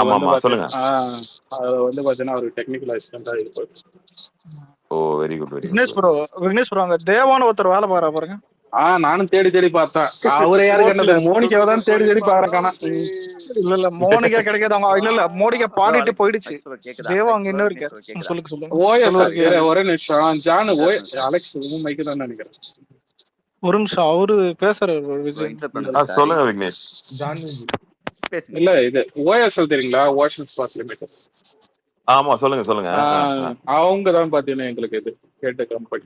வந்து பாத்தீங்கன்னா ஒரு டெக்னிக்கல் அசிஸ்டண்டா இருப்பாரு. ஓ வெரி குட். விக்னேஷ் ப்ரோ அங்க தேவான ஒருத்தர் வேலை பாக்குறா பாருங்க. நானும் தேடி தேடி பார்த்தேன். அவரை யாரு கண்டது? மோனிகாவை தான் தேடி தேடி பாக்குறேன். இல்ல மோனிகா கிடைக்காது. அவங்க இல்ல மோனிகா பாடிட்டு போயிடுச்சு. தேவா அங்க இன்னும் இருக்கு. சொல்லுங்க. ஒரே நிமிஷம். ஜான் அலெக்ஸ் மைக்கு தான் நினைக்கிறேன். ஒரு நிமிஷம் அவரு பேசுறாரு. சொல்லுங்க விக்னேஷ். இல்ல இது ஓஎஸ்எல் தெரியுங்களா? Ocean spot limited. ஆமா சொல்லுங்க. அவங்க தான் பாத்தீங்கன்னா எங்களுக்கு இது கேட்ட கம்பெனி.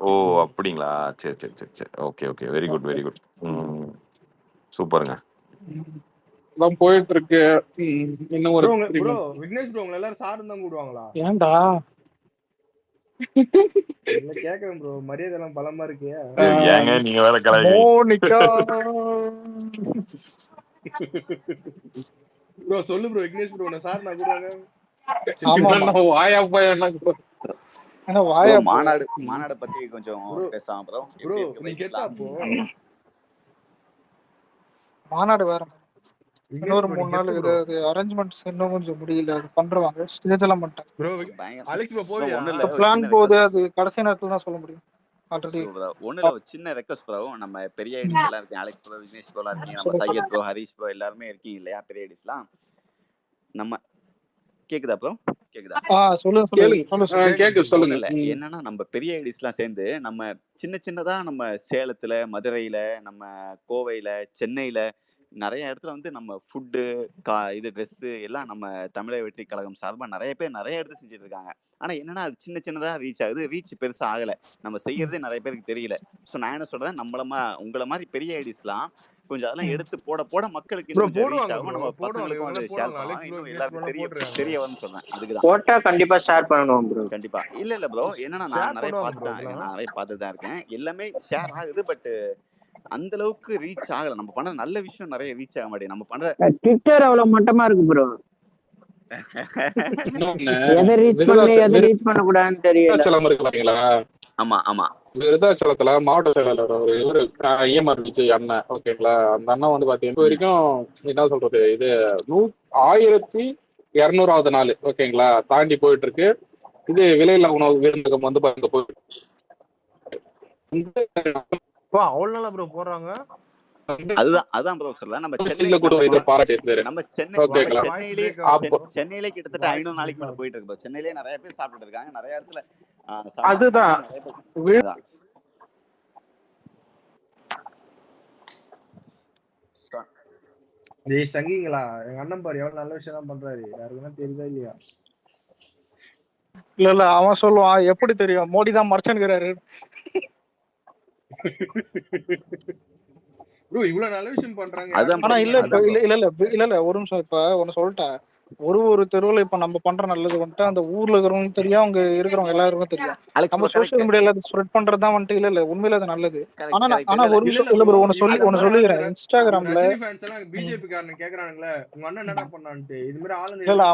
ஓ அப்படிங்களா? சரி. ஓகே வெரி குட் சூப்பருங்க. தான் போயிட்டு இருக்கு. இன்னும் ஒரு ப்ரோ விக்னேஷ் ப்ரோ உங்களை எல்லாரும் சாருன்னு தான் கூடுவாங்களா? ஏன்டா இல்ல கேக்குறேன் ப்ரோ. மரியாதை எல்லாம் பலமா இருக்கு. ஏங்க நீங்க வேற கலாய்க்கிறீங்க. மோனிகா ப்ரோ சொல்லு ப்ரோ. விக்னேஷ் ப்ரோ உன்னை சார் நான் கூடுவாங்க. மாநாடு பத்தி கொஞ்சம் பேசலாம் ப்ரோ. நீ கேட்டா போ. மாநாடு வேற இன்னொரு 3 நாள் இது அரேஞ்ச்மெண்ட்ஸ் இன்னும் கொஞ்சம் முடியல. அது பண்றவாங்க. ஸ்டேஜ் எல்லாம் பண்ணிட்டாங்க. ப்ரோ அலெக்ஸ் ப்ரோ போவியா? பிளான் போகுது. அது கடைசி நேரத்துல தான் சொல்ல முடியும். ஆல்ரெடி ஒண்ணுல சின்ன ரெக்வெஸ்ட் ப்ரோ. நம்ம பெரிய ஐடிஸ் எல்லாம் இருக்கீங்க. அலெக்ஸ் ப்ரோ, விக்னேஷ் ப்ரோ இருக்கீங்க. நம்ம சையத் ப்ரோ, ஹரிஷ் ப்ரோ எல்லாருமே இருக்கீங்க இல்லையா? பெரிய ஐடிஸ்லாம் நம்ம கேக்குதா ப்ரோ? கேக்குதா? சொல்லுங்க. என்னன்னா நம்ம பெரிய ஐடிஸ்லாம் சேர்ந்து நம்ம சின்னதா நம்ம சேலத்துல, மதுரையில, நம்ம கோவையில, சென்னையில நிறைய இடத்துல வந்து நம்ம ஃபுட்டு இது ட்ரெஸ் எல்லாம் நம்ம தமிழக வெற்றி கழகம் சார்பா நிறைய பேர் நிறைய இடத்துல செஞ்சுட்டு இருக்காங்க. ஆனா என்னன்னா அது சின்னதா ரீச் ஆகுது. ரீச் பெருசா ஆகல. நம்ம செய்யறதே நிறைய பேருக்கு தெரியல. சோ நான் என்ன சொல்றேன், உங்களை மாதிரி பெரிய ஐடிஸ்லாம் கொஞ்சம் அதெல்லாம் எடுத்து போட மக்களுக்கு ரீச் ஆகும். நம்ம பசங்களுக்கும் அதை ஷேர் பண்ணுவாங்க. இன்னும் எல்லாருக்கும் தெரிய வரும்னு சொல்றேன். அதுக்குதான் போட்டா கண்டிப்பா ஷேர் பண்ணணும் ப்ரோ. கண்டிப்பா. இல்ல ப்ரோ, என்னன்னா நான் நிறைய பார்த்துட்டு தான் இருக்கேன். எல்லாமே ஷேர் ஆகுது. பட் அந்த அளவுக்கு ரீச் ஆகல. நம்ம பண்ண நல்ல விஷயம் நிறைய ரீச் ஆக மாட்டேங்குது. நம்ம பண்ற ட்விட்டர் அவ்வளவு மட்டமா இருக்கு ப்ரோ. எதை ரீச் பண்ண கூடாதுன்னு தெரியல. ஆமா விருதாச்சலத்துல மாவட்ட செயலாளர் இவரு EMR விஜய் அண்ணன். ஓகேங்களா? அந்த அண்ணன் வந்து பாத்தீங்கன்னா வரைக்கும் என்ன சொல்றது, இது 1200வது நாள் ஓகேங்களா தாண்டி போயிட்டு இருக்கு. இது விலையில்லா உணவு விருந்தகம் வந்து போயிட்டு அவ்வளவு நாளா ப்ரோ போடுறாங்க. அதான் ப்ரோ சொல்றேன். நம்ம சென்னையிலே கிட்டத்தட்ட 500 நாளைக்கு மேல போயிட்டு இருக்கு. சென்னையிலே நிறைய பேர் சாப்பிட்டு இருக்காங்க. நிறைய இடத்துல அதுதான் சங்கிங்களா? எங்க அண்ணன் பாரு எவ்வளவு நல்ல விஷயம் தான் பண்றாரு. யாருக்குன்னா தெரியுதா இல்லையா? இல்ல அவன் சொல்லுவான். எப்படி தெரியும்? மோடி தான் மறைச்சுக்கிறாரு. ப்ரோ இவ்வளவு நல்ல விஷயம் பண்றாங்க. ஆனா இல்ல ஒரு நிமிஷம். இப்ப ஒன்னு சொல்லிட்டேன். ஒரு தெருவுல இப்ப நம்ம பண்ற நல்லது வந்துட்டு அந்த ஊர்ல இருக்கிறவங்க தெரியும், அங்க இருக்கிறவங்க எல்லாருக்கும் தெரியும். நம்ம சோசியல் மீடியால ஸ்ப்ரெட் பண்றதுதான் வந்துட்டு இல்ல உண்மையில அது நல்லது. ஆனா ஒரு நிமிஷம் இல்ல ப்ரோ, ஒன்னு சொல்லிக்கிறேன். இன்ஸ்டாகிராம்ல பிஜேபி காரன் கேக்குறானுங்களே உங்க அண்ணன் என்ன பண்ணான்ட்டு. இது மாதிரி ஆளுங்க இல்ல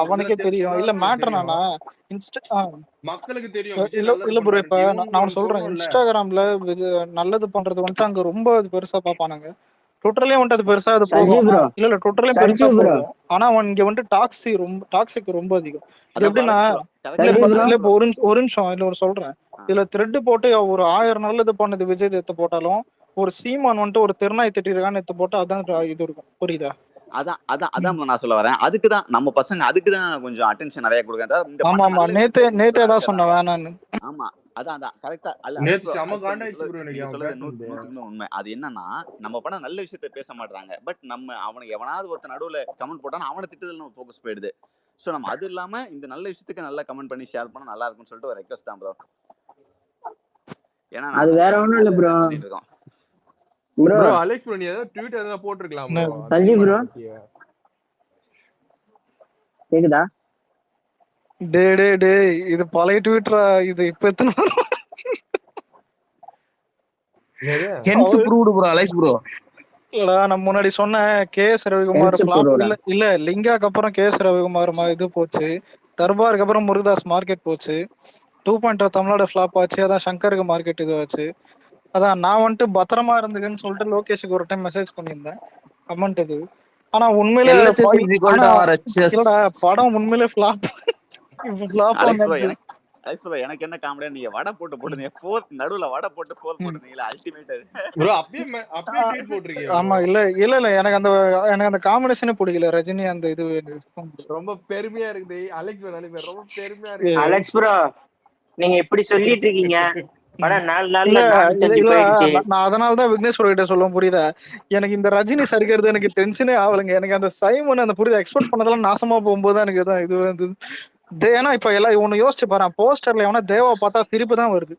அவனுக்கே தெரியும். இல்ல மேட்டர் என்னன்னா மக்களுக்கு தெரியும். இல்ல ப்ரோ, இப்ப நான் சொல்றேன். இன்ஸ்டாகிராம்ல நல்லது பண்றது வந்துட்டு அங்க ரொம்ப பெருசா பாப்பானுங்க. ட்விட்டர்லயே வந்துட்டு அது பெருசா அது போகும். இல்ல ட்விட்டர்லயும் பெருசா போகும். ஆனா இங்க வந்துட்டு டாக்ஸிக் ரொம்ப அதிகம். இது எப்படின்னா இல்ல இப்ப ஒரு நிமிஷம் இல்ல ஒரு சொல்றேன். இதுல த்ரெட் போட்டு ஒரு 1000 நல்லது பண்ணது விஜய் எடுத்து போட்டாலும் ஒரு சீமான் வந்துட்டு ஒரு திருநாய் திட்டிருக்கான்னு எடுத்து போட்டு அதான் இது இருக்கும். புரியுதா? அதான் நான் சொல்ல வரேன். அதுக்குதான் நம்ம பசங்க அதுக்குதான் கொஞ்சம் அட்டென்ஷன் நிறைய கொடுக்க. ஆமா நேத்தே தான் சொன்னேன் வேணான்னு. ஆமா அதான் கரெக்டா. உண்மை. அது என்னன்னா நம்ம பண்ண நல்ல விஷயத்த பேச மாட்டாங்க. பட் நம்ம அவனுக்கு எவனாவது ஒருத்த நடுவுல கமெண்ட் போட்டானா அவனை திட்டதுல நம்ம ஃபோக்கஸ் போயிடுது. சோ நம்ம அது இல்லாம இந்த நல்ல விஷயத்துக்கு நல்லா கமெண்ட் பண்ணி ஷேர் பண்ணா நல்லா இருக்கும்னு சொல்லிட்டு ஒரு ரெக்வெஸ்ட் தான் ப்ரோ. ஏன்னா அது வேற ஒண்ணும் இல்ல ப்ரோ. ப்ரோ அலெக்ஸ் ப்ரோ நீ ஏதோ ட்வீட் எதனா போட்டுருக்கலாம் ப்ரோ. சஞ்சீவ் ப்ரோ கேக்குதா? டே இது பழைய ட்வீட்டரா? இது இப்ப எத்தனை hence proved bro Alex bro. இல்லடா நான் முன்னாடி சொன்ன கேஎஸ் ரவிக்குமார் ஃபிளாப் இல்ல லிங்காக்கு அப்புறம் கேஎஸ் ரவிக்குமார் இது போச்சு. தர்பாருக்கு அப்புறம் முருகதாஸ் மார்க்கெட் போச்சு. 2.0 தமிழ்நாடு ஃபிளாப் ஆச்சு. அதான் சங்கருக்கு மார்க்கெட் இது ஆச்சு. அதான் நான் வந்துட்டு பத்திரமா இருந்துக்குன்னு சொல்லிட்டு லோகேஷுக்கு ஒரு டைம் மெசேஜ் பண்ணியிருந்தேன். கமெண்ட் இது. ஆனா உண்மையிலே படம் உண்மையிலே ஃபிளாப். அலெக்ஸ் ப்ரோ எனக்கு என்ன காமெடியா நீங்க வடை போட்டு போட்டுருந்தீங்க, ஃபோர்க் நடுவுல வடை போட்டு ஃபோர்க் போட்டுருந்தீங்களா, அல்டிமேட். ப்ரோ அப்பயே ட்வீட் போட்டிருக்கீங்க ஆமா ப்ரோ. இல்ல எனக்கு அந்த காம்பினேஷனே பிடிக்கல. ரஜினி அந்த இது ரொம்ப பெருமையா இருக்குது அலெக்ஸ் ப்ரோ, நினைப்பேன் ரொம்ப பெருமையா இருக்கு. அலெக்ஸ் ப்ரோ நீங்க இப்படி சொல்லிட்டு இருக்கீங்க, படம் 4 நாள்ல இல்ல 405 போயிடுச்சு. நான் அதனாலதான் விக்னேஷ் ப்ரோ கிட்ட சொல்ல புரியுதா, எனக்கு இந்த ரஜினி சரிக்கிறது எனக்கு டென்ஷனே ஆகலைங்க. எனக்கு அந்த சைமன் அந்த புரியுதா எக்ஸ்பெக்ட் பண்ணதெல்லாம் நாசமா போகும்போது தான் எனக்கு தான் இது வந்து ஏன்னா இப்ப எல்லாம் ஒண்ணு யோசிச்சு பாரு, போஸ்டர்ல எவனா தேவா பார்த்தா சிரிப்பு தான் வருது.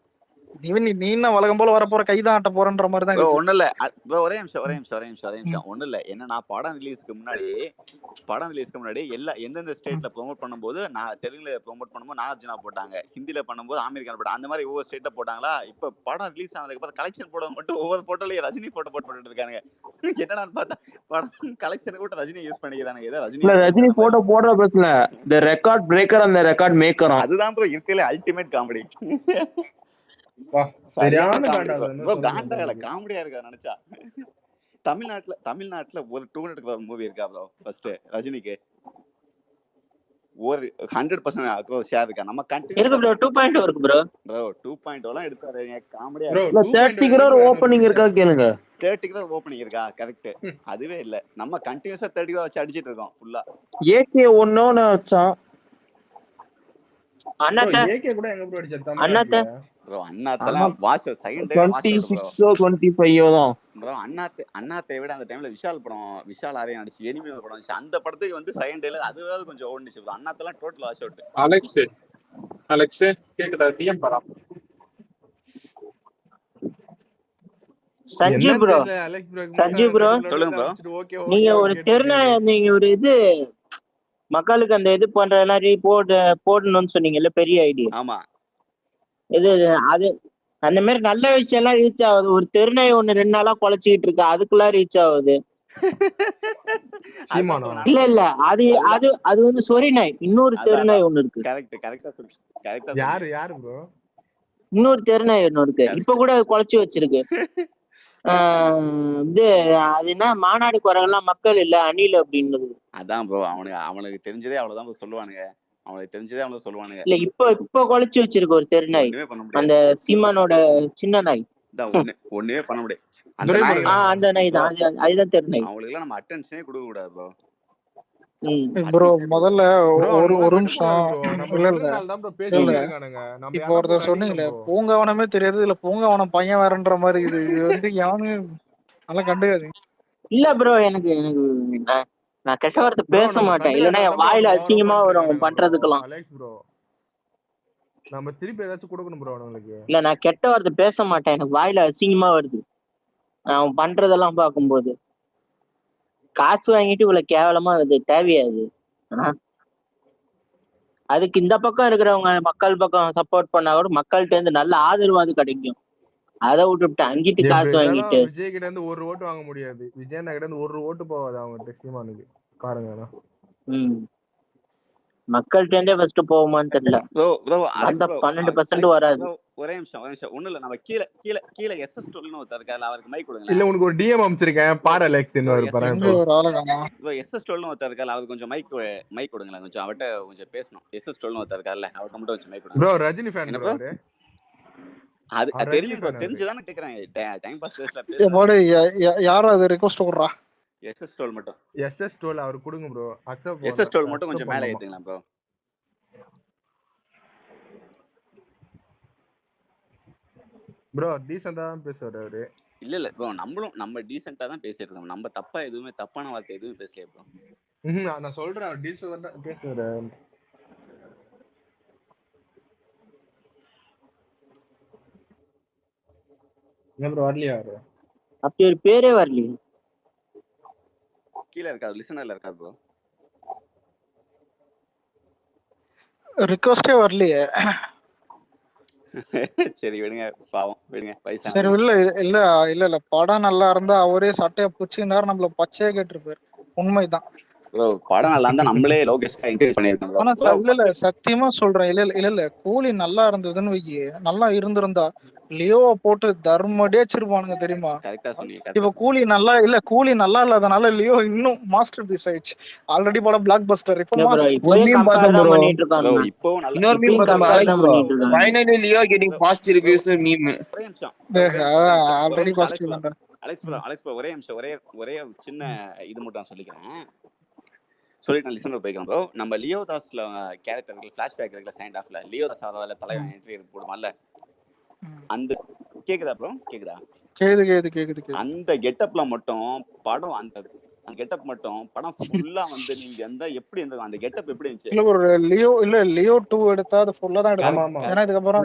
நீ என்ன வழக்கம் போல வரப்போற கைதான் ஆட்ட போறன்ற மாதிரி தான் ஒண்ணும் இல்ல bro, ஒரே நிமிஷம் ஒண்ணும் இல்ல. என்னன்னா படம் ரிலீஸ்க்கு முன்னாடி எல்லா எந்தெந்த ஸ்டேட்ல ப்ரோமோட் பண்ணும்போது நான் தெலுங்குல ப்ரோமோட் பண்ணும்போது நாகார்ஜுனா போட்டாங்க, ஹிந்தில பண்ணும்போது அமெரிக்கன் போட்டாங்க, அந்த மாதிரி ஒவ்வொரு ஸ்டேட்ல போட்டாங்களா. இப்ப படம் ரிலீஸ் ஆனதுக்கு அப்புறம் கலெக்ஷன் போட மட்டும் ஒவ்வொரு போட்டோலயும் ரஜினி போட்டோ போட்டு இருக்காங்க. என்னடான்னு பார்த்தா படம் கலெக்ஷன் கூட ரஜினி யூஸ் பண்ணிக்கிறாங்க. ஏதோ ரஜினி போட்டோ போடுற பிரச்சனை இந்த ரெக்கார்ட் பிரேக்கர் அந்த ரெக்கார்ட் மேக்கர் அதுதான் ப்ரோ இருக்கல அல்டிமேட் காமெடி. சரியான காமெடியா இருக்கா நினைச்சா. தமிழ்நாட்டுல ஒரு 200 மூவி இருக்கா ப்ரோ ஃபர்ஸ்ட் ரஜினிக்கு ஒரு 100% ஷேர் இருக்கா? நம்ம இருக்கு ப்ரோ 2.0 இருக்கு ப்ரோ. 2.0 எல்லாம் எடுக்காதீங்க, காமெடியா இல்ல 30 crore ஓபனிங் இருக்கா கேளுங்க. 30 crore ஓபனிங் இருக்கா? கரெக்ட், அதுவே இல்ல. நம்ம கண்டினியூஸா 30 crore வச்சு அடிச்சிட்டு இருக்கோம் ஃபுல்லா. ஏகே ஒண்ணோன்னு வச்சான் அண்ணாத்த ஏகே கூட எங்க ப்ரோ அடிச்சா அண்ணாத்த ப்ரோ அண்ணாத்தலாம் வாஷ் செகண்ட் டே வாஷ் 26 25 தான் ப்ரோ. அண்ணாத்தை விட அந்த டைம்ல விஷால் ஆரியன் அடிச்சு எனிமி படம் வந்துச்சு, அந்த படத்துக்கு வந்து செகண்ட் டேல அதுவாவது கொஞ்சம் ஓடுச்சு ப்ரோ. அண்ணாத்தலாம் டோட்டல் வாஷ் அவுட். அலெக்ஸ் கேக்குதா? டிஎம் படம் சஞ்சீவ் ப்ரோ சொல்லுங்க ப்ரோ. நீங்க ஒரு இது மக்களுக்கு அந்த இது பண்ற எல்லாரையும் போடணும்னு சொன்னீங்கல்ல, பெரிய ஐடியா. ஆமா இது அது அந்த மாதிரி நல்ல விஷயம் எல்லாம் ரீச் ஆகுது. ஒரு தெருநாய் 2 நாளா குலைச்சிக்கிட்டு இருக்கு, அதுக்கெல்லாம் ரீச் ஆகுது. இல்ல அது வந்து சொரி நாய். இன்னொரு தெருநாய் ஒண்ணு இருக்கு. யாரு ப்ரோ? இன்னொரு தெருநாய் ஒண்ணு இருக்கு, இப்ப கூட குலைச்சு வச்சிருக்கு. இது அது என்ன மாநாடு குரங்கெல்லாம் மக்கள் இல்ல அணில் அப்படின்னு. அதான் ப்ரோ அவனுக்கு தெரிஞ்சதே அவ்வளவுதான் சொல்லுவானுங்க. இல்ல இப்ப குலைச்சு வச்சிருக்கு ஒரு தெருநாய், அந்த சீமானோட சின்ன நாய். ஒண்ணுமே பண்ண முடியாது. அந்த நாய் தான், அதுதான் தெருநாய். அவங்களுக்கு எல்லாம் நம்ம அட்டென்ஷனே கொடுக்க கூடாது ப்ரோ. ப்ரோ முதல்ல ஒரு நிமிஷம். இப்ப ஒருத்தர் சொன்னீங்களே பூங்காவனமே தெரியாது, இல்ல பூங்காவனம் பையன் வேறன்ற மாதிரி. இது வந்து யாரும் நல்லா கண்டுக்காது. இல்ல ப்ரோ எனக்கு நான் கெட்ட வார்த்தை பேச மாட்டேன், இல்லன்னா என் வாயில அசிங்கமா வரும் பண்றதுக்கெல்லாம். நம்ம திருப்பி ஏதாச்சும் கொடுக்கணும் ப்ரோ அவங்களுக்கு. இல்ல நான் கெட்ட வார்த்தை பேச மாட்டேன், எனக்கு வாயில அசிங்கமா வருது அவன் பண்றதெல்லாம் பார்க்கும்போது. காசு வாங்கிட்டு இவ்வளவு கேவலமா அது தேவையாது. அதுக்கு இந்த பக்கம் இருக்கிறவங்க மக்கள் பக்கம் சப்போர்ட் பண்ணா கூட மக்கள்கிட்ட இருந்து நல்ல ஆதரவாது கிடைக்கும். அதை விட்டுவிட்டு அங்கிட்டு காசு வாங்கிட்டு விஜய் கிட்ட இருந்து 1 ஓட்டு வாங்க முடியாது. விஜய் கிட்ட இருந்து 1 ஓட்டு போகாது அவங்க சீமானுக்கு பாருங்க. மக்கள்கிட்ட இருந்தே ஃபர்ஸ்ட் போகுமான்னு தெரியல. அந்த 12% வராது. ஒரே நிமிஷம் ஒண்ணு இல்ல, நம்ம கீழ எஸ்எஸ் டோல்னு ஒருத்தர் இருக்காரு, அவருக்கு மைக் கொடுங்க. இல்ல உனக்கு ஒரு டிஎம் அனுப்பிச்சிருக்கேன் பாரு அலெக்ஸ். எஸ்எஸ் டோல்னு ஒருத்தர் இருக்காரு, அவருக்கு கொஞ்சம் மைக் கொடுங்களேன். கொஞ்சம் அவட்ட கொஞ்சம் பேசணும். எஸ்எஸ் டோல்னு ஒருத்தர் இருக்காருல்ல, அவர்கிட்ட மட்டும் கொஞ்சம் மைக் கொடுங்க. Bro Rajini fan bro. அது தெரியும் ப்ரோ, தெரிஞ்சுதானே கேக்குறாங்க. டைம் பாஸ் பேசல. யாரோ அது ரிக்வெஸ்ட் கொடுறா. எஸ்எஸ் டோல் மட்டும் எஸ்எஸ் டோல் அவர் கொடுங்க ப்ரோ. அக்செப்ட் எஸ்எஸ் டோல் மட்டும் கொஞ்சம் மேலே ஏத்துங்களா ப்ரோ. ப்ரோ டீசென்ட்டா தான் பேசுவாரு அவரு. இல்ல ப்ரோ நம்ம டீசென்ட்டா தான் பேசிட்டு இருக்கோம். நம்ம தப்பான வார்த்தை எதுவுமே பேசலையே ப்ரோ. நான் சொல்றேன் அவர் டீசென்ட்டா பேசுவாரு. என்ன ப்ரோ வரலையா அவரு? அப்படி ஒரு பேரே வரலையே. கீழ இருக்கா, லிசனர்ல இருக்கா ப்ரோ? ரிக்வெஸ்டே வரலையே. சரி விடுங்க, பாவம் விடுங்க. பைசா சரி இல்ல படம் நல்லா இருந்தா அவரே சட்டையை புடிச்சுனாரு, நம்மள பச்சையா கேட்டிருப்பாரு. உண்மைதான். ப்ரோ படம் நல்லா இருந்தா நம்மளே லோகேஷ்கா என்கரேஜ் பண்ணிருக்கோம் ஆனா ப்ரோ. இல்ல சத்தியமா சொல்றேன், இல்ல கூலி நல்லா இருந்ததுன்னு வைக்கி, நல்லா இருந்திருந்தா லியோவை போட்டு தர்மடி அடிச்சிருப்பானுங்க தெரியுமா. கரெக்டா சொன்னீங்க. இப்ப கூலி நல்லா இல்லாதனால லியோ இன்னும் மாஸ்டர் பீஸ் ஆயிடுச்சு. ஆல்ரெடி படம் பிளாக் பஸ்டர், இப்ப மாஸ்டர் இப்போயே கம்பேர் தான் பண்ணிட்டு ப்ரோ இருக்காங்க. இப்பவும் நல்லா இன்னொரு மீம் பார்த்தோம் Alex bro, finally Leo getting positive ரிவ்யூஸ்னு மீம். ஒரே நிமிஷம் ஆல்ரெடி பாசிட்டிவ் தான். அலெக்ஸ் ப்ரோ ஒரே நிமிஷம் ஒரே சின்ன இது மட்டும் நான் சொல்லிக்கிறேன். சொல்லிட்டு நான் லிசன் போய்க்கலாம் ப்ரோ. நம்ம லியோ தாஸ்ல கேரக்டர்கள் ஃபிளாஷ்பேக் இருக்குல்ல, செகண்ட் ஹாஃப்ல லியோ தாஸ் அதாவது தலைவன் என்ட்ரி போடுவான்ல, அந்த கேக்குதா ப்ரோ? கேக்குதா? கேக்குது. அந்த கெட்டப்ல மட்டும் படம் அந்த கெட்டப் மட்டும் படம் ஃபுல்லா வந்து நீங்க எப்படி இருந்தது அந்த கெட்டப் எப்படி இருந்துச்சு? இல்ல ஒரு லியோ 2 எடுத்தா அது ஃபுல்லா தான் எடுப்பாங்க. ஏன்னா இதுக்கப்புறம்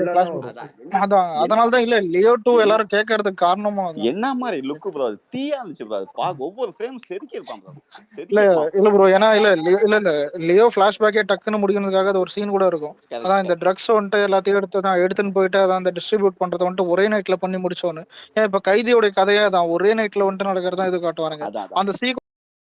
அதனால தான் இல்ல லியோ 2 எல்லாரும் கேட்கறதுக்கு காரணமா என்ன மாதிரி லுக் ப்ரோ, அது தீயா இருந்துச்சு ப்ரோ. அது பாக்க ஒவ்வொரு ஃப்ரேம் செதுக்கி இருப்பான் ப்ரோ. இல்ல ப்ரோ, ஏன்னா இல்ல லியோ பிளாஷ்பேக்கே டக்குன்னு முடிக்கிறதுக்காக அது ஒரு சீன் கூட இருக்கும். அதான் இந்த ட்ரக்ஸ் வந்துட்டு எல்லாத்தையும் எடுத்துன்னு போயிட்டு அதான் அந்த டிஸ்ட்ரிபியூட் பண்றது வந்துட்டு ஒரே நைட்ல பண்ணி முடிச்சோன்னு. ஏன் இப்ப கைதியோட கதையே தான் ஒரே நைட்ல வந்துட்டு நடக்கிறதா இது காட்டுவானுங்க. அந்த